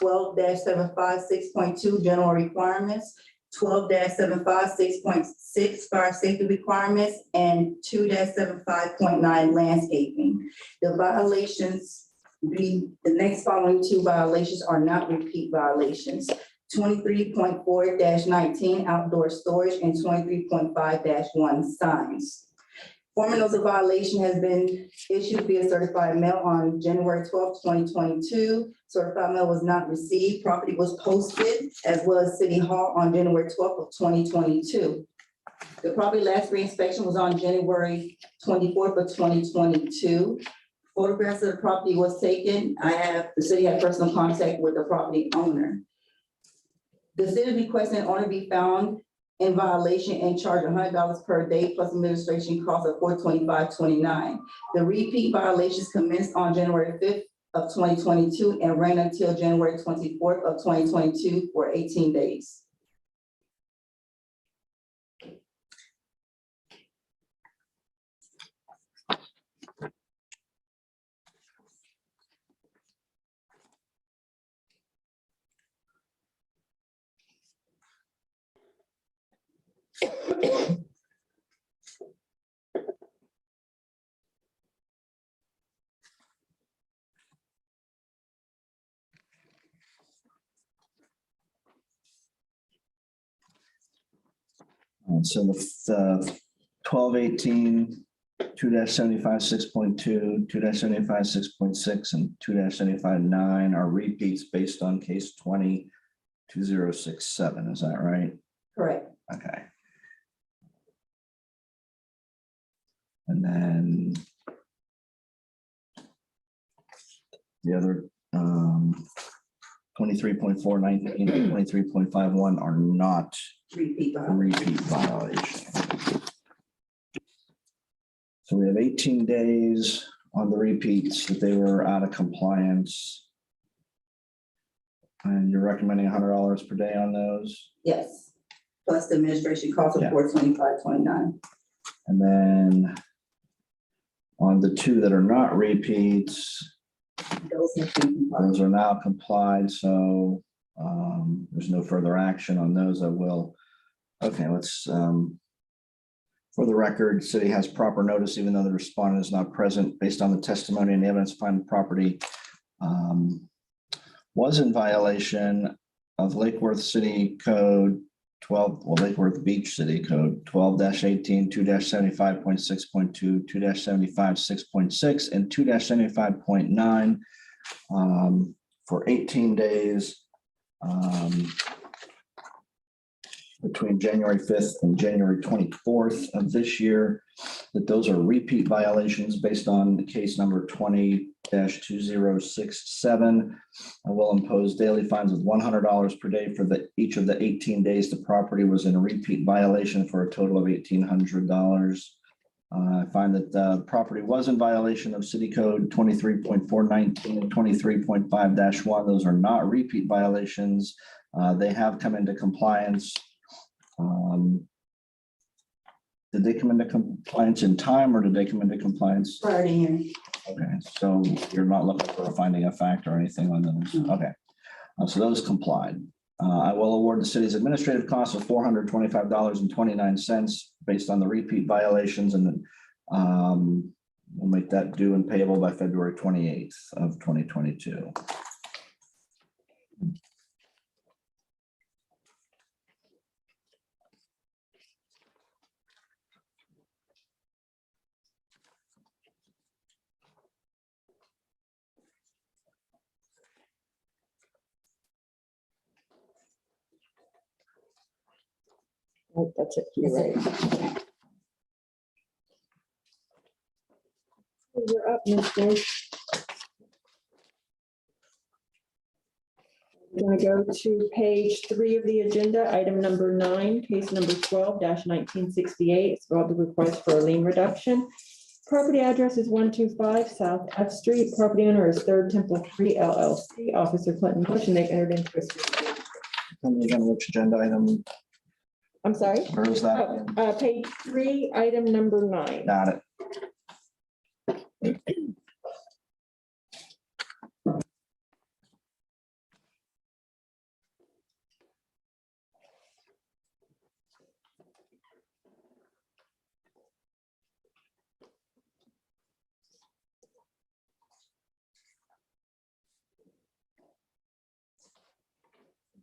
12-756.2, general requirements; 12-756.6, fire safety requirements; and 2-75.9, landscaping. The violations, the next following two violations are not repeat violations: 23.4-19, outdoor storage, and 23.5-1, signs. Formal notice of violation has been issued via certified mail on January 12th, 2022. Certified mail was not received. Property was posted as well as City Hall on January 12th of 2022. The property last reinspection was on January 24th of 2022. Photographs of the property was taken. The city had personal contact with the property owner. The city is requesting an owner be found in violation and charge $100 per day plus administration cost of $425.29. The repeat violations commenced on January 5th of 2022 and ran until January 24th of 2022 for 18 days. So the 12-18, 2-75-6.2, 2-75-6.6, and 2-75-9 are repeats based on case 20-2067. Is that right? Correct. Okay. And then the other 23.419 and 23.51 are not repeat violations. So we have 18 days on the repeats that they were out of compliance. And you're recommending $100 per day on those? Yes, plus the administration cost of $425.29. And then on the two that are not repeats, those are now complied, so there's no further action on those. I will. Okay, let's, for the record, city has proper notice, even though the respondent is not present, based on the testimony and the evidence find the property was in violation of Lake Worth City Code 12, well, Lake Worth Beach City Code 12-18, 2-75.6.2, 2-75.6.6, and 2-75.9 for 18 days between January 5th and January 24th of this year, that those are repeat violations based on the case number 20-2067. I will impose daily fines of $100 per day for each of the 18 days the property was in a repeat violation, for a total of $1,800. I find that the property was in violation of City Code 23.419 and 23.5-1. Those are not repeat violations. They have come into compliance. Did they come into compliance in time, or did they come into compliance prior to hearing? Okay, so you're not looking for a finding of fact or anything on those? Okay, so those complied. I will award the city's administrative costs of $425.29 based on the repeat violations, and then we'll make that due and payable by February 28th of 2022. Oh, that's it. You're right. You're up, Mr. We're going to go to page 3 of the agenda, item number 9, case number 12-1968. It's called the request for a lien reduction. Property address is 125 South F Street. Property owner is Third Temple 3 LLC. Officer Clinton Bush, and they've entered into a certificate. Tell me again which agenda item, I'm sorry? where is that? Page 3, item number 9. Got it.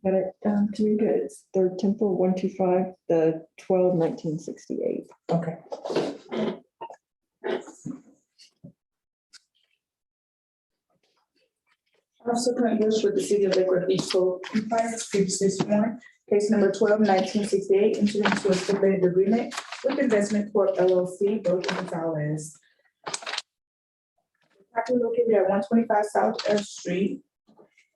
Got it, to good. It's Third Temple, 125, the 12/1968. Okay. Officer Clint Bush with the City of Lakewood Beach Code Compliance, previously sworn, case number 12/1968, entered into a stipulated agreement with Investment Corp. LLC, Broken Gonzalez. Property located at 125 South F Street,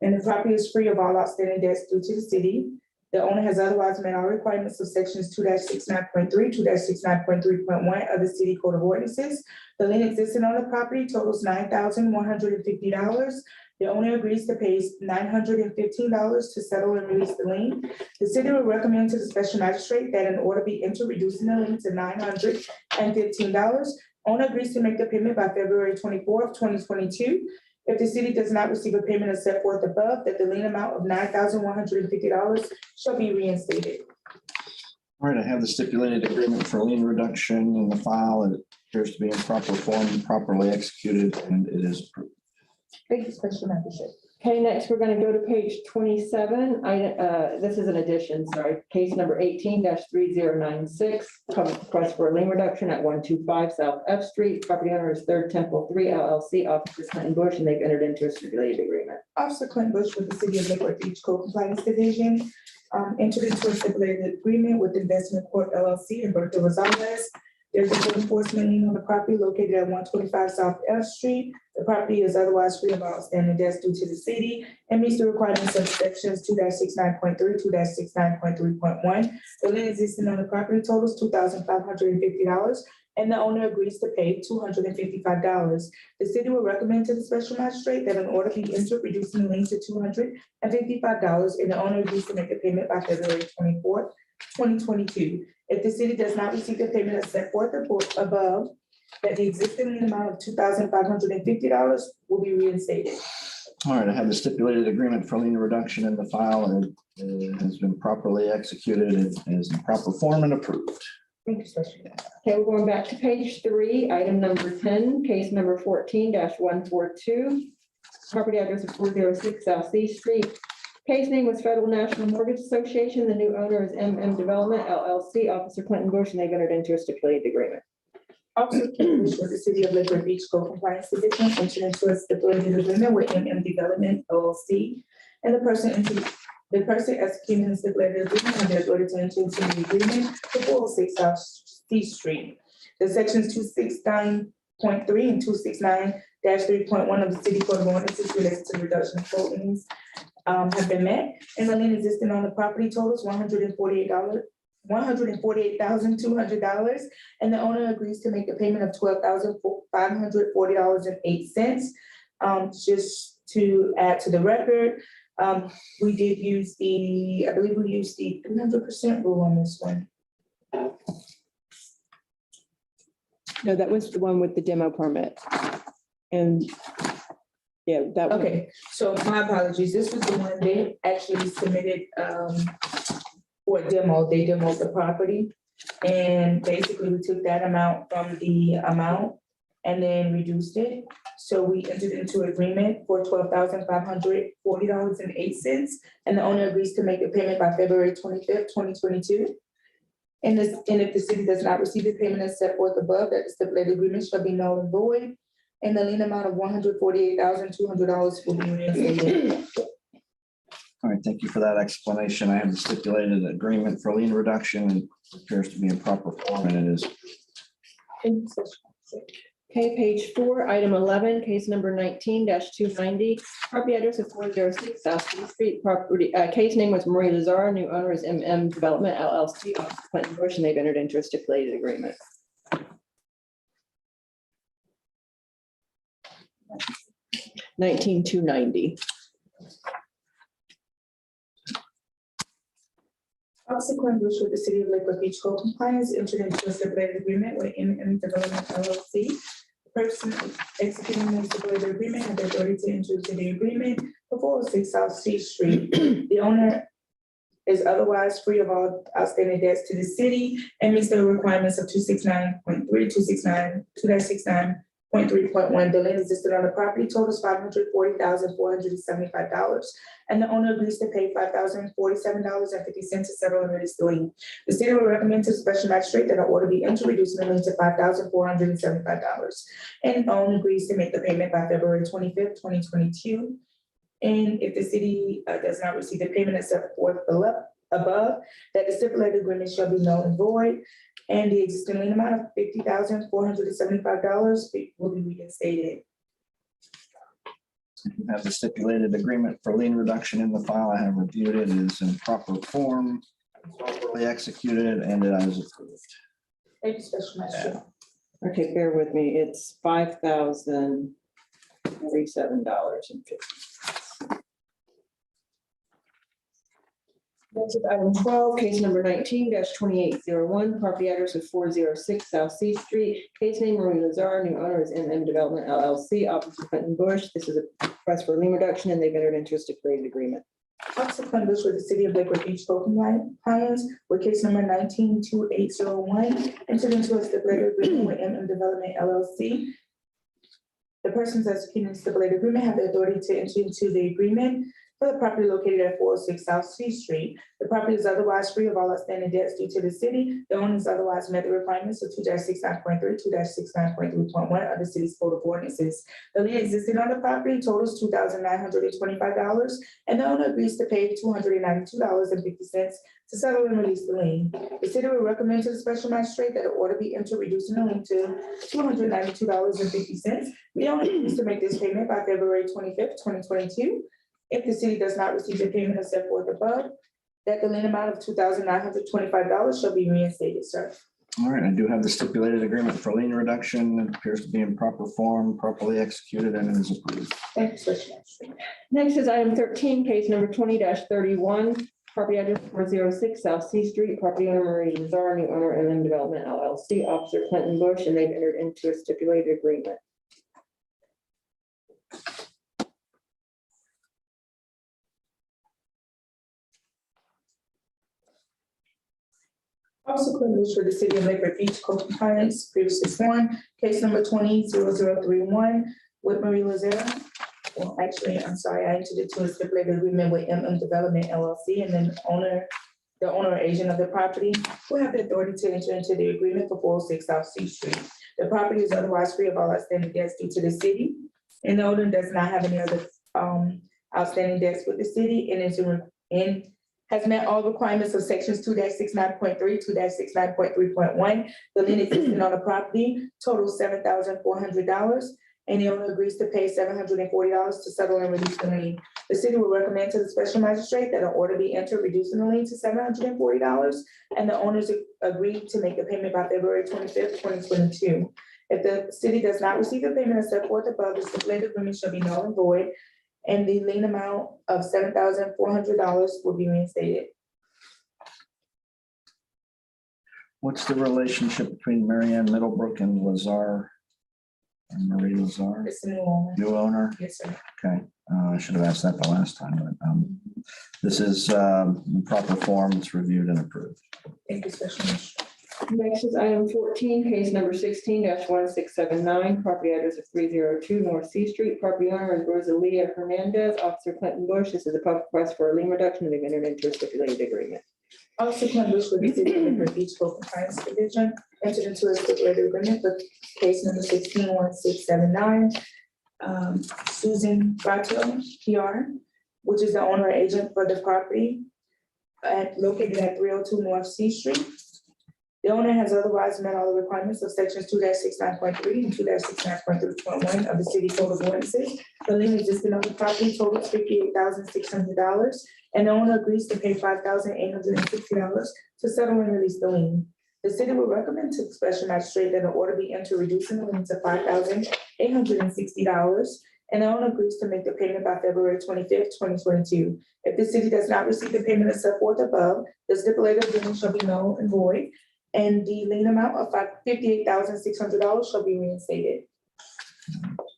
and the property is free of all outstanding debts due to the city. The owner has otherwise met all requirements of sections 2-69.3, 2-69.3.1 of the City Code of Ordinances. The lien existing on the property totals $9,150. The owner agrees to pay $915 to settle and release the lien. The city will recommend to the special magistrate that an order be entered reducing the lien to $915. Owner agrees to make the payment by February 24th, 2022. If the city does not receive a payment as set forth above, that the lien amount of $9,150 shall be reinstated. All right, I have the stipulated agreement for lien reduction in the file. It appears to be in proper form, properly executed, and it is approved. Thank you, Special Magistrate. Okay, next, we're gonna go to page 27. This is an addition, sorry. Case number 18-3096. Public request for a lien reduction at 125 South F Street. Property owner is Third Temple 3 LLC. Officer Clinton Bush, and they've entered into a stipulated agreement. Officer Clint Bush with the City of Lakewood Beach Code Compliance Division, entered into a stipulated agreement with Investment Corp. LLC and Bertha Rosales. There's a code enforcement lien on the property located at 125 South F Street. The property is otherwise free of outstanding debts due to the city and meets the requirements of sections 2-69.3, 2-69.3.1. The lien existing on the property totals $2,550, and the owner agrees to pay $255. The city will recommend to the special magistrate that an order be entered reducing the lien to $255, and the owner agrees to make the payment by February 24th, 2022. If the city does not receive the payment as set forth above, that the existing lien amount of $2,550 will be reinstated. All right, I have the stipulated agreement for lien reduction in the file, and it has been properly executed and is in proper form and approved. Thank you, Special. Okay, we're going back to page 3, item number 10, case number 14-142. Property address is 406 South C Street. Case name was Federal National Mortgage Association. The new owner is MM Development LLC. Officer Clinton Bush, and they've entered into a stipulated agreement. Officer Clint Bush with the City of Lakewood Beach Code Compliance Division, entered into a stipulated agreement with MM Development LLC. And the person executing the stipulated agreement has the authority to enter into the agreement for 406 South C Street. The sections 269.3 and 269-3.1 of the City Code of Ordinances related to reduction of float liens have been met, and the lien existing on the property totals $148,200, and the owner agrees to make a payment of $12,540.08. Just to add to the record, we did use I believe we used the 300% rule on this one. No, that was the one with the demo permit. And yeah, that one. Okay, so my apologies. This was the one they actually submitted for a demo. They demoed the property. And basically we took that amount from the amount and then reduced it. So we entered into agreement for $12,540.08. And the owner agrees to make a payment by February 25th, 2022. And if the city does not receive the payment as set forth above, that the stipulated agreement shall be null and void. And the lien amount of $148,200 will be reinstated. All right, thank you for that explanation. I have the stipulated agreement for lien reduction, and it appears to be in proper form, and it is. Okay, page 4, item 11, case number 19-290. Property address is 406 South C Street. Property, case name was Marie Lazar. New owner is MM Development LLC. Officer Clinton Bush, and they've entered into a stipulated agreement. 19,290. Subsequent, which with the city of Lakewood Beach Code compliance, entered into a stipulated agreement with Development LLC. The person executing the stipulated agreement had the authority to enter into the agreement for 406 South C Street. The owner is otherwise free of all outstanding debts to the city and meets the requirements of 269.3, 269.3.1. The lien existed on the property, totals $540,475, and the owner agrees to pay $5,047.50 to settle and release the lien. The city will recommend to the special magistrate that an order be entered reducing the lien to $5,475, and the owner agrees to make the payment by February 25th, 2022. And if the city does not receive the payment as set forth above, that the stipulated agreement shall be null and void, and the existing lien amount of $50,475 will be reinstated. You have the stipulated agreement for lien reduction in the file. I have reviewed it. It is in proper form, properly executed, and it is approved. Thank you, Special Magistrate. Okay, bear with me. It's $5,047.50. Next is item 12, case number 19-2801, property address of 406 South C Street. Case name Marie Lazar, new owner is MM Development LLC, Officer Clinton Bush. This is a request for lien reduction, and they've entered into a stipulated agreement. Subsequent, which with the city of Lakewood Beach Code compliance with case number 19-2801, entered into a stipulated agreement with MM Development LLC. The persons executing the stipulated agreement have the authority to enter into the agreement for the property located at 406 South C Street. The property is otherwise free of all outstanding debts due to the city. The owner has otherwise met the requirements of 2-69.3, 2-69.3.1 of the city's code of ordinances. The lien existing on the property totals $2,925, and the owner agrees to pay $292.50 to settle and release the lien. The city will recommend to the special magistrate that an order be entered reducing the lien to $292.50. The owner agrees to make this payment by February 25th, 2022. If the city does not receive the payment as set forth above, that the lien amount of $2,925 shall be reinstated, sir. All right, I do have the stipulated agreement for lien reduction. It appears to be in proper form, properly executed, and it is approved. Thank you, Special Magistrate. Next is item 13, case number 20-31, property address 406 South C Street, property owner Marie Lazar, new owner MM Development LLC, Officer Clinton Bush, and they've entered into a stipulated agreement. Subsequent, which for the city of Lakewood Beach Code compliance previously sworn, case number 20-0031 with Marie Lazar. Well, actually, I'm sorry, I entered into a stipulated agreement with MM Development LLC, and then the owner or agent of the property will have the authority to enter into the agreement for 406 South C Street. The property is otherwise free of all outstanding debts due to the city, and the owner does not have any other outstanding debts with the city, and has met all requirements of sections 2-69.3, 2-69.3.1. The lien existing on the property totals $7,400, and the owner agrees to pay $740 to settle and release the lien. The city will recommend to the special magistrate that an order be entered reducing the lien to $740, and the owners agree to make the payment by February 25th, 2022. If the city does not receive the payment as set forth above, the stipulated agreement shall be null and void, and the lien amount of $7,400 will be reinstated. What's the relationship between Marianne Middlebrook and Lazar? And Marie Lazar? It's a new owner. New owner? Yes, sir. Okay, I should have asked that the last time, but this is in proper form. It's reviewed and approved. Thank you, Special Magistrate. Next is item 14, case number 16-1679, property address of 302 North C Street, property owner is Rosalia Hernandez, Officer Clinton Bush. This is a public request for a lien reduction, and they've entered into a stipulated agreement. Also, Clinton Bush with the city of Lakewood Beach Code compliance division entered into a stipulated agreement for case number 16-1679. Susan Gato, PR, which is the owner or agent for the property located at 302 North C Street. The owner has otherwise met all the requirements of sections 2-69.3 and 2-69.3.1 of the city code of ordinances. The lien existing on the property totals $58,600, and the owner agrees to pay $5,860 to settle and release the lien. The city will recommend to the special magistrate that an order be entered reducing the lien to $5,860, and the owner agrees to make the payment by February 25th, 2022. If the city does not receive the payment as set forth above, the stipulated agreement shall be null and void, and the lien amount of $58,600 shall be reinstated.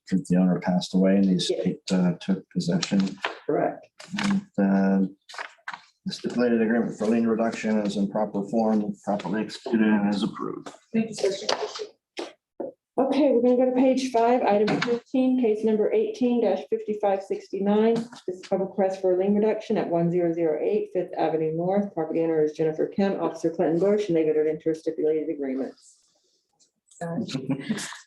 Since the owner passed away and the estate took possession. Correct. And the stipulated agreement for lien reduction is in proper form, properly executed and is approved. Thank you, Special Magistrate. Okay, we're gonna go to page 5, item 15, case number 18-5569. This is a request for a lien reduction at 1008 Fifth Avenue North. Property owner is Jennifer Kim, Officer Clinton Bush, and they've entered into a stipulated agreement.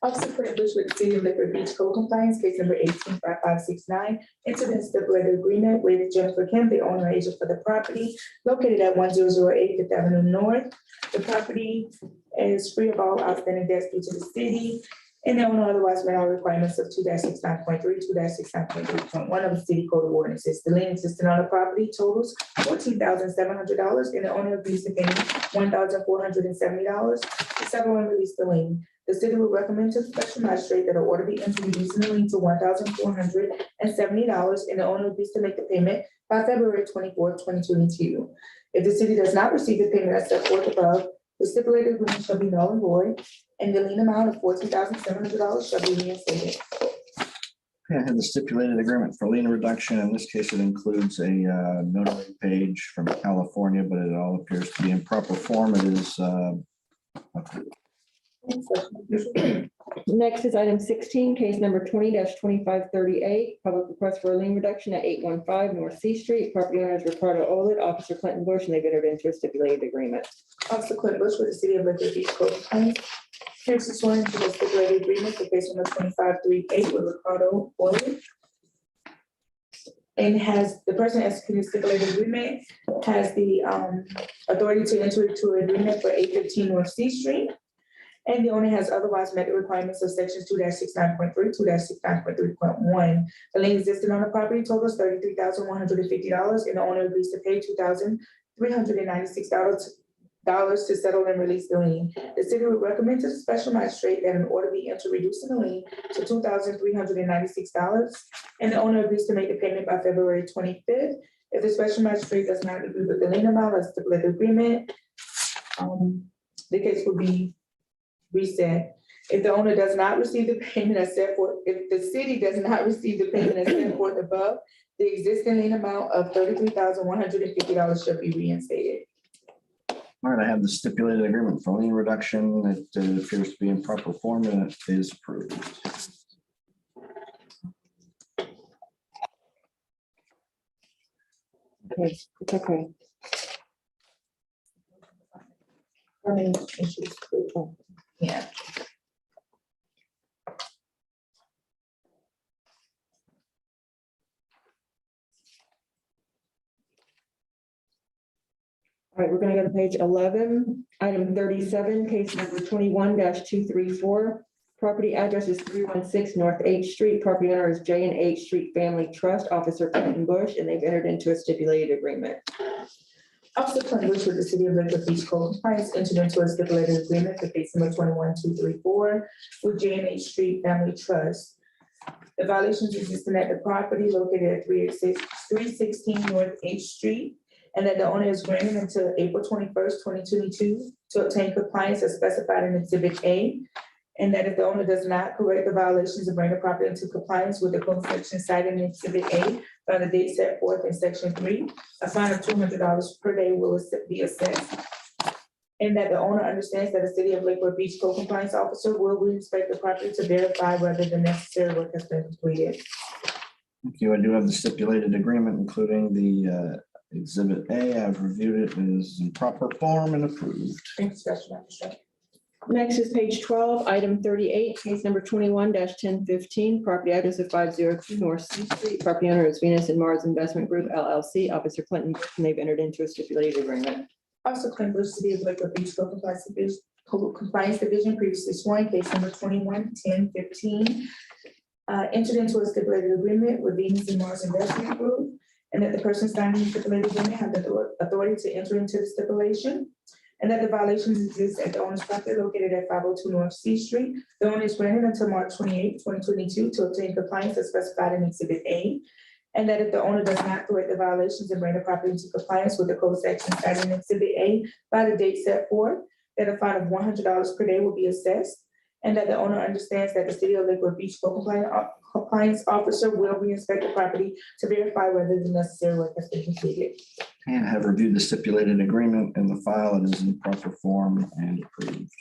Officer Clinton Bush with the City of Liquid Beach Code Compliance, case number 18-5569, entered in stipulated agreement with Jennifer Kim, the owner agent for the property located at 1008 Fifth Avenue North. The property is free of all outstanding debts due to the city, and the owner otherwise met all requirements of 2-69.3, 2-69.3.1 of the City Code of Ordinances. The lien existing on the property totals $14,700, and the owner agrees to pay $1,470 to settle and release the lien. The city will recommend to the special magistrate that an order be entered reducing the lien to $1,470, and the owner agrees to make the payment by February 24th, 2022. If the city does not receive the payment as set forth above, the stipulated agreement shall be null and void, and the lien amount of $14,700 shall be reinstated. Okay, I have the stipulated agreement for lien reduction. In this case, it includes a notary page from California, but it all appears to be in proper form. It is approved. Next is item 16, case number 20-2538, public request for a lien reduction at 815 North C Street. Property owner is Ricardo Olet, Officer Clinton Bush, and they've entered into a stipulated agreement. Officer Clinton Bush with the City of Liquid Beach Code Compliance, here's the sworn into the stipulated agreement for case number 2538 with Ricardo Olet. And has, the person executing the stipulated agreement has the authority to enter into an agreement for 815 North C Street. And the owner has otherwise met the requirements of sections 2-69.3, 2-69.3.1. The lien existing on the property totals $33,150, and the owner agrees to pay $2,396 to settle and release the lien. The city would recommend to the special magistrate that an order be entered reducing the lien to $2,396, and the owner agrees to make the payment by February 25th. If the special magistrate does not agree with the lien amount or stipulated agreement, the case will be reset. If the owner does not receive the payment as set forth, if the city does not receive the payment as set forth above, the existing lien amount of $33,150 shall be reinstated. All right, I have the stipulated agreement for lien reduction. It appears to be in proper form and it is approved. Okay, it's okay. Yeah. All right, we're gonna go to page 11, item 37, case number 21-234. Property address is 316 North H Street. Property owner is J and H Street Family Trust, Officer Clinton Bush, and they've entered into a stipulated agreement. Officer Clinton Bush with the City of Liquid Beach Code Compliance entered into a stipulated agreement for case number 21234 with J and H Street Family Trust. The violations existing at the property located at 316 North H Street, and that the owner is granted until April 21st, 2022 to obtain compliance as specified in Exhibit A. And that if the owner does not correct the violations and bring the property into compliance with the code section cited in Exhibit A by the date set forth in Section 3, a fine of $200 per day will be assessed. And that the owner understands that the City of Lakewood Beach Code Compliance Officer will inspect the property to verify whether the necessary work has been completed. Thank you. I do have the stipulated agreement, including the Exhibit A. I've reviewed it. It is in proper form and approved. Thank you, Special Magistrate. Next is page 12, item 38, case number 21-1015, property address of 502 North C Street. Property owner is Venus and Mars Investment Group LLC, Officer Clinton Bush, and they've entered into a stipulated agreement. Officer Clinton Bush, City of Lakewood Beach Code Compliance Division, previously sworn, case number 21-1015. Entered into a stipulated agreement with Venus and Mars Investment Group, and that the person signing the stipulated agreement have the authority to enter into the stipulation. and that the violations exist at the owner's property located at 502 North C Street. The owner is granted until March 28, 2022, to obtain compliance as specified in Exhibit A. And that if the owner does not correct the violations and bring the property into compliance with the code section cited in Exhibit A by the date set forth, that a fine of $100 per day will be assessed. And that the owner understands that the City of Lakewood Beach Code compliance officer will re-inspect the property to verify whether the necessary work has been completed. And have reviewed the stipulated agreement in the file. It is in proper form and approved.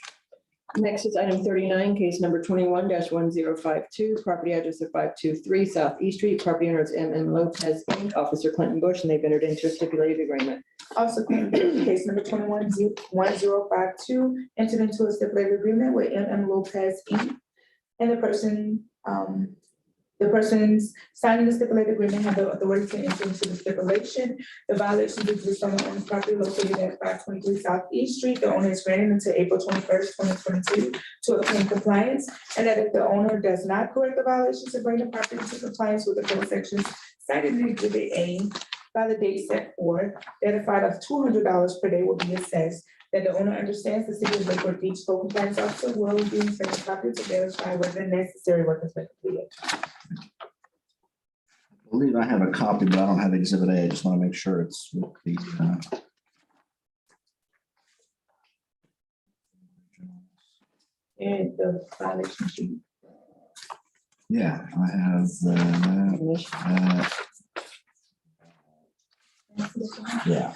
Next is item 39, case number 21-1052, property address of 523 South E Street, property owners M.M. Lopez, Inc., Officer Clinton Bush, and they've entered into a stipulated agreement. Also, case number 21-1052, entered into a stipulated agreement with M.M. Lopez, Inc. And the persons signing the stipulated agreement have the authority to enter into the stipulation. The violations exist on the owner's property located at 523 South East Street. The owner is granted until April 21st, 2022 to obtain compliance. And that if the owner does not correct the violations and bring the property into compliance with the code sections cited in Exhibit A by the date set forth, that a fine of $200 per day will be assessed. That the owner understands the City of Lakewood Beach Code compliance officer will be inspecting the property to verify whether necessary work has been completed. I believe I have a copy, but I don't have Exhibit A. I just want to make sure it's with the. And the violation sheet. Yeah, I have yeah.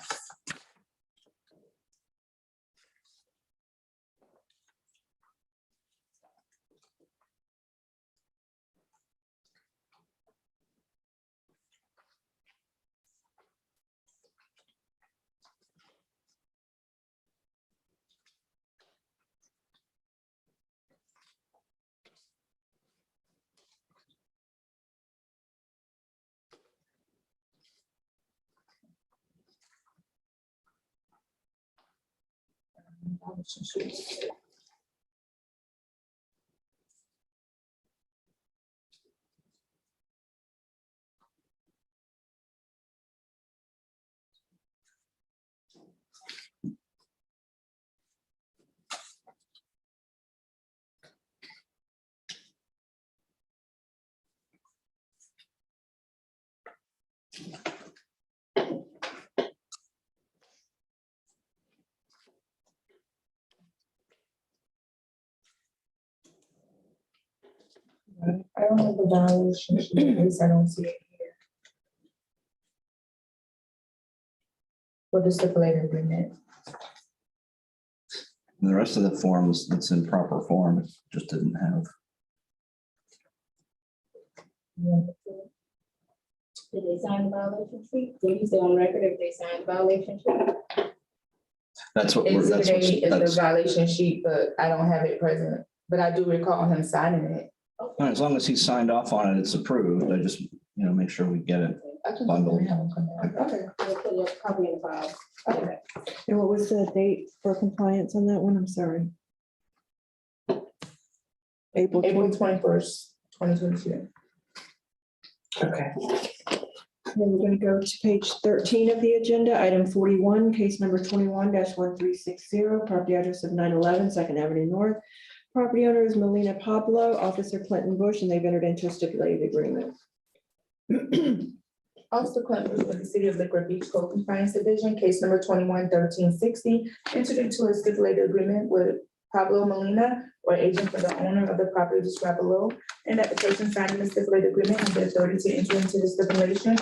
I don't have the violation sheet, at least I don't see it here. For the stipulated agreement. And the rest of the forms that's in proper form, it just didn't have. Did they sign the violation sheet? Did you say on record if they signed the violation sheet? That's what we're, Exhibit that's A what, is the that's, violation sheet, but I don't have it present, but I do recall him signing it. as long as he signed off on it, it's approved. I just, make sure we get it I can bundled. have him come back. Okay. We'll put a copy in the file. Okay. And what was the date for compliance on that one? I'm sorry. April April 20. 21st, 2022. Okay. Then we're going to go to page 13 of the agenda, item 41, case number 21-1360, property address of 911 Second Avenue North. Property owner is Melina Pablo, Officer Clinton Bush, and they've entered into a stipulated agreement. Officer Clinton with the City of Lakewood Beach Code Compliance Division, case number 21-1360, entered into a stipulated agreement with Pablo Molina, or agent for the owner of the property described below, and that the person signing the stipulated agreement has the authority to enter into the stipulation,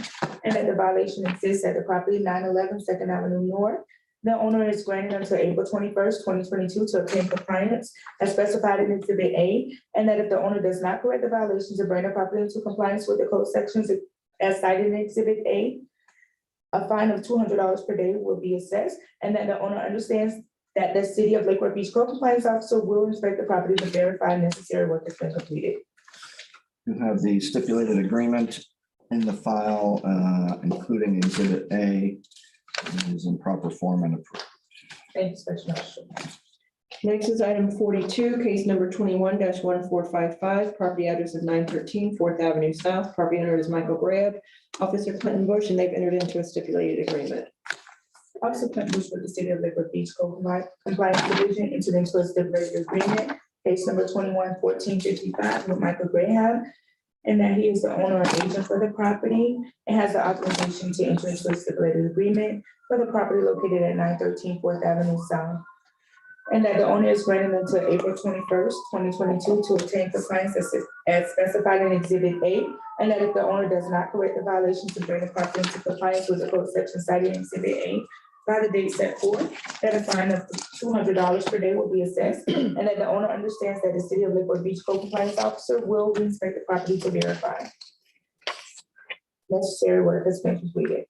and that the violation exists at the property 911 Second Avenue North. The owner is granted until April 21st, 2022 to obtain compliance as specified in Exhibit A, and that if the owner does not correct the violations and bring the property into compliance with the code sections as cited in Exhibit A, a fine of $200 per day will be assessed, and that the owner understands that the City of Lakewood Beach Code Compliance Officer will inspect the property to verify necessary work has been completed. You have the stipulated agreement in the file, including Exhibit A. It is in proper form and approved. Thank you, Special Master. Next is item 42, case number 21-1455, property address of 913 4th Avenue South. Property owner is Michael Grab, Officer Clinton Bush, and they've entered into a stipulated agreement. Officer Clint Bush with the City of Lakewood Beach Compliance Division entered into a stipulated agreement, case number 21-1455 with Michael Graham, and that he is the owner and agent for the property and has the authorization to enter into a stipulated agreement for the property located at 913 4th Avenue South. And that the owner is granted until April 21st, 2022 to obtain compliance as specified in Exhibit A. And that if the owner does not correct the violation to bring the property into compliance with the code section cited in Exhibit A by the date set forth, that a fine of $200 per day will be assessed. And that the owner understands that the City of Lakewood Beach Code Compliance Officer will inspect the property to verify necessary work has been completed.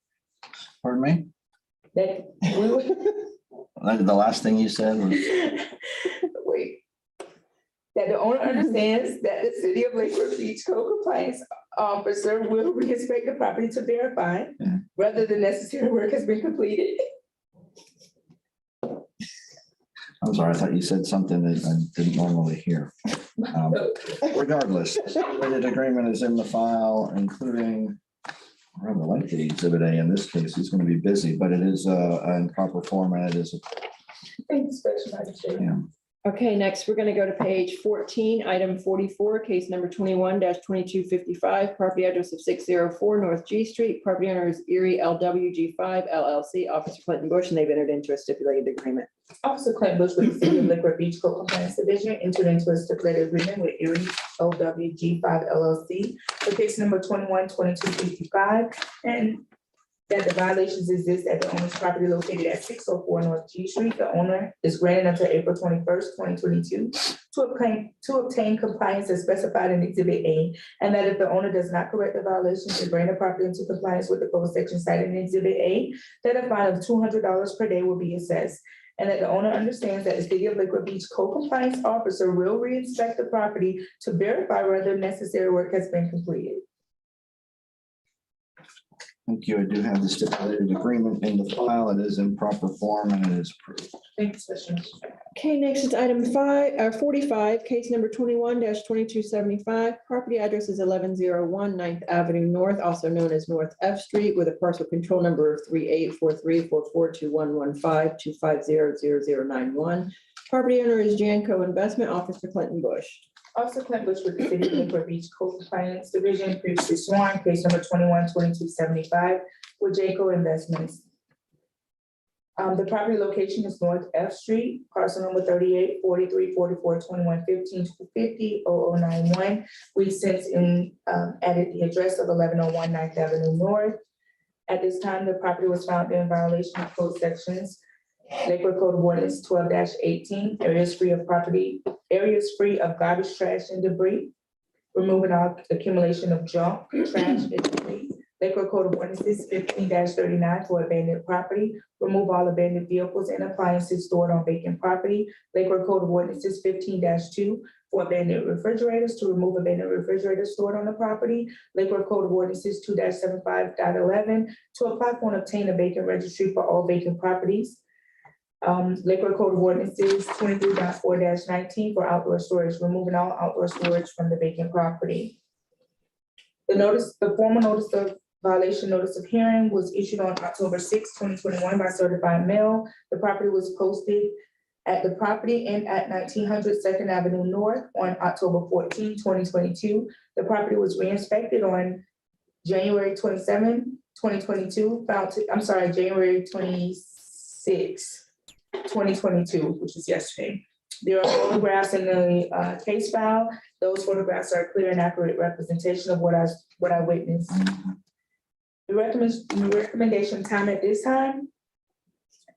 Pardon me? That we would. The last thing you said was, Wait. That the owner understands that the City of Lakewood Beach Code Compliance Officer will re-inspect the property to verify whether the necessary work has been completed. I'm sorry, I thought you said something that I didn't normally hear. Regardless, the agreement is in the file, including rather lengthy Exhibit A in this case. He's going to be busy, but it is in proper format. It is. Thank you, Special Magistrate. Yeah. Okay, next, we're gonna go to page 14, item 44, case number 21-2255, property address of 604 North G Street. Property owner is Erie LWG5 LLC, Officer Clinton Bush, and they've entered into a stipulated agreement. Officer Clint Bush with the City of Lakewood Beach Code Compliance Division entered into a stipulated agreement with Erie LWG5 LLC for case number 21-2255, and that the violations exist at the owner's property located at 604 North G Street. The owner is granted until April 21st, 2022 to obtain compliance as specified in Exhibit A, and that if the owner does not correct the violation to bring the property into compliance with the code section cited in Exhibit A, that a fine of $200 per day will be assessed. And that the owner understands that the City of Lakewood Beach Code Compliance Officer will re-inspect the property to verify whether necessary work has been completed. Thank you. I do have the stipulated agreement in the file. It is in proper form and it is approved. Thank you, Special Magistrate. Okay, next is item 45, case number 21-2275. Property address is 1101 9th Avenue North, also known as North F Street, with a parcel control number of 3843442115250091. Property owner is Janco Investment, Officer Clinton Bush. Officer Clint Bush with the City of Lakewood Beach Code Compliance Division, previously sworn, case number 21-2275 with Jayco Investments. The property location is North F Street, parcel number 3843442115250091. We since added the address of 1101 9th Avenue North. At this time, the property was found in violation of code sections Lakewood Code of Ordinance 12-18, areas free of garbage, trash, and debris, removing all accumulation of junk, trash, and debris. Lakewood Code of Ordinances 15-39 for abandoned property, remove all abandoned vehicles and appliances stored on vacant property. Lakewood Code of Ordinances 15-2 for abandoned refrigerators, to remove abandoned refrigerators stored on the property. Lakewood Code of Ordinances 2-75.11 to apply for and obtain a vacant registry for all vacant properties. Lakewood Code of Ordinances 23.4-19 for outdoor storage, removing all outdoor storage from the vacant property. The formal notice of violation notice of hearing was issued on October 6, 2021 by certified mail. The property was posted at the property and at 1900 2nd Avenue North on October 14, 2022. The property was re-inspected on January 27, 2022, January 26. 2022, which is yesterday. There are photographs in the case file. Those photographs are a clear and accurate representation of what I witnessed. The recommendation time at this time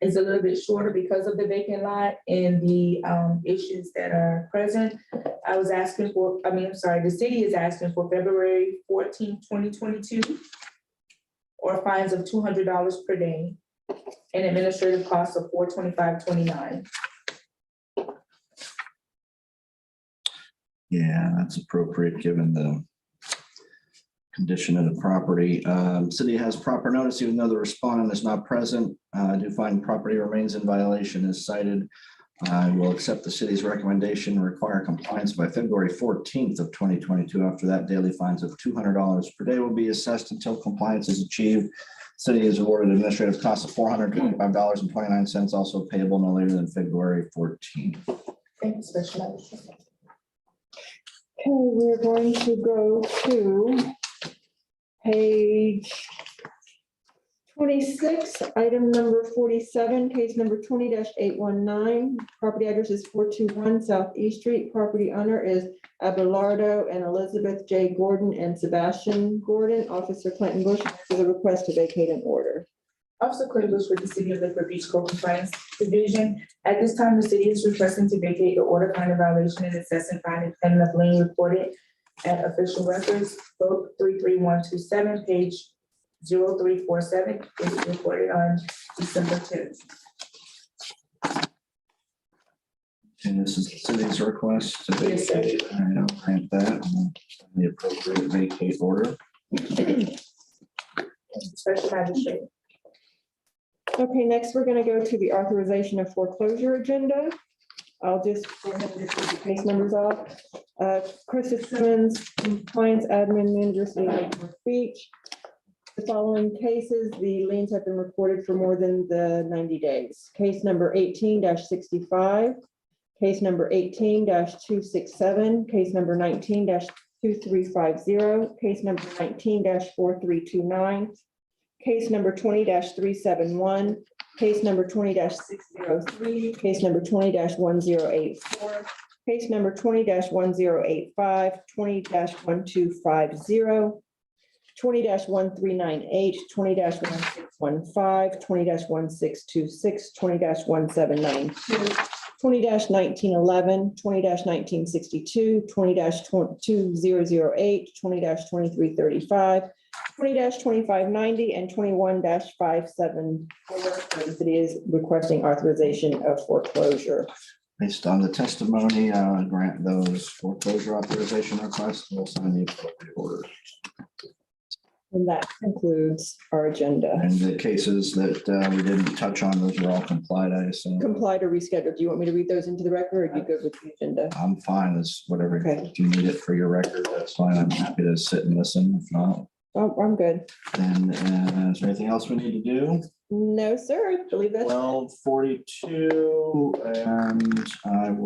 is a little bit shorter because of the vacant lot and the issues that are present. The city is asking for February 14, 2022, or fines of $200 per day, and administrative costs of $425.29. Yeah, that's appropriate given the condition of the property. City has proper notice, even though the respondent is not present. I do find property remains in violation as cited. I will accept the city's recommendation and require compliance by February 14th of 2022. After that, daily fines of $200 per day will be assessed until compliance is achieved. City is awarded administrative costs of $425.29, also payable no later than February 14th. Thank you, Special Magistrate. Okay, we're going to go to page 26, item number 47, case number 20-819. Property address is 421 South East Street. Property owner is Abelardo and Elizabeth J. Gordon and Sebastian Gordon. Officer Clinton Bush with a request to vacate an order. Officer Clinton Bush with the City of Lakewood Beach Code Compliance Division. At this time, the city is requesting to vacate the order finding violation and assessing fine and payment of lien reported at official records, book 33127, page 0347, is reported on December 10th. And this is the city's request to Yes, sir. vacate. All right, I'll grant that. And the appropriate vacate order. Special Magistrate. Okay, next we're gonna go to the authorization of foreclosure agenda. I'll just go ahead and just read the case numbers off. Krista Simmons, Compliance Admin Manager, City of Lakewood Beach. The following cases, the liens have been reported for more than the 90 days. Case number 18-65, case number 18-267, case number 19-2350, case number 19-4329, case number 20-371, case number 20-603, case number 20-1084, case number 20-1085, 20-1250, 20-1398, 20-1615, 20-1626, 20-1792, 20-1911, 20-1962, 20-2008, 20-2335, 20-2590, and 21-574. The city is requesting authorization of foreclosure. Based on the testimony, grant those foreclosure authorization requests. We'll sign the appropriate order. And that concludes our agenda. And the cases that we didn't touch on, those are all complied, I assume. Complied or rescheduled. Do you want me to read those into the record, or are you good with the agenda? I'm fine. It's whatever. Okay. If you need it for your record, that's fine. I'm happy to sit and listen. If not, Oh, I'm good. then is there anything else we need to do? No, sir. I believe that's 12:42, and I will